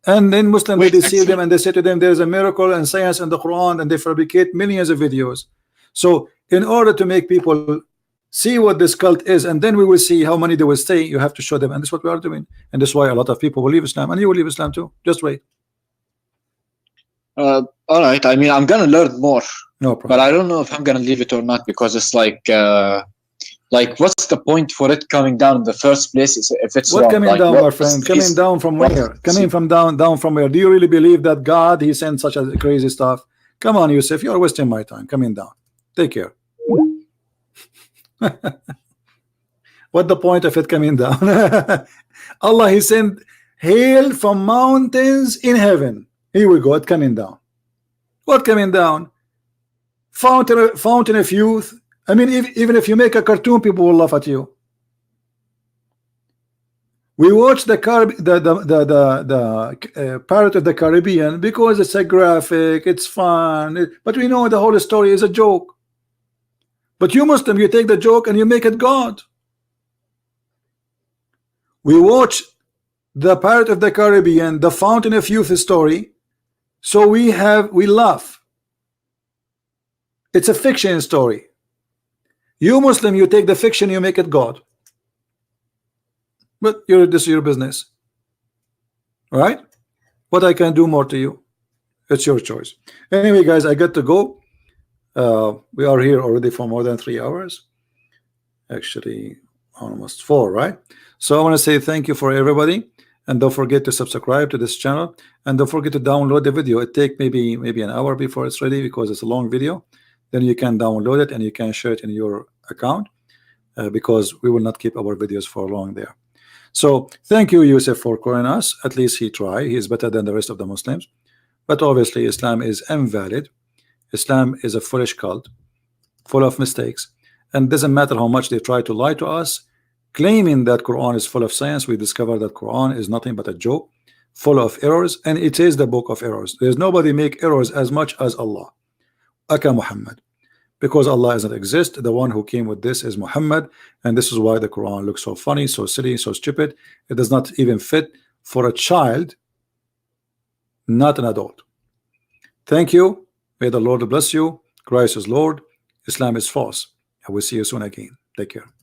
And then Muslims they deceive them and they say to them there is a miracle and science in the Quran, and they fabricate millions of videos. So in order to make people see what this cult is, and then we will see how many they will stay, you have to show them, and that's what we are doing. And that's why a lot of people will leave Islam, and you will leave Islam too. Just wait. All right. I mean, I'm gonna learn more. No problem. But I don't know if I'm gonna leave it or not, because it's like what's the point for it coming down in the first place if it's what wrong? Coming down, my friend? Coming down from where? Coming from down from where? Do you really believe that God he sent such a crazy stuff? Come on, Yusuf, you're wasting my time. Coming down. Take care. What the point of it coming down? Allah he sent hail from mountains in heaven. Here we go. It coming down. What coming down? Fountain of youth. I mean, even if you make a cartoon, people will laugh at you. We watch the Pirate of the Caribbean because it's a graphic, it's fun, but we know the whole story is a joke. But you Muslim, you take the joke and you make it God. We watch the Pirate of the Caribbean, the Fountain of Youth story, so we laugh. It's a fiction story. You Muslim, you take the fiction, you make it God. But this is your business. All right? What I can do more to you, it's your choice. Anyway, guys, I got to go. We are here already for more than 3 hours. Actually, almost 4, right? So I want to say thank you for everybody. And don't forget to subscribe to this channel. And don't forget to download the video. It takes maybe an hour before it's ready because it's a long video. Then you can download it and you can share it in your account because we will not keep our videos for long there. So thank you, Yusuf, for calling us. At least he tried. He is better than the rest of the Muslims. But obviously Islam is invalid. Islam is a foolish cult full of mistakes, and doesn't matter how much they try to lie to us claiming that Quran is full of science. We discover that Quran is nothing but a joke full of errors, and it is the book of errors. There's nobody make errors as much as Allah, aka Muhammad, because Allah doesn't exist. The one who came with this is Muhammad, and this is why the Quran looks so funny, so silly, so stupid. It does not even fit for a child, not an adult. Thank you. May the Lord bless you. Christ is Lord. Islam is false. I will see you soon again. Take care.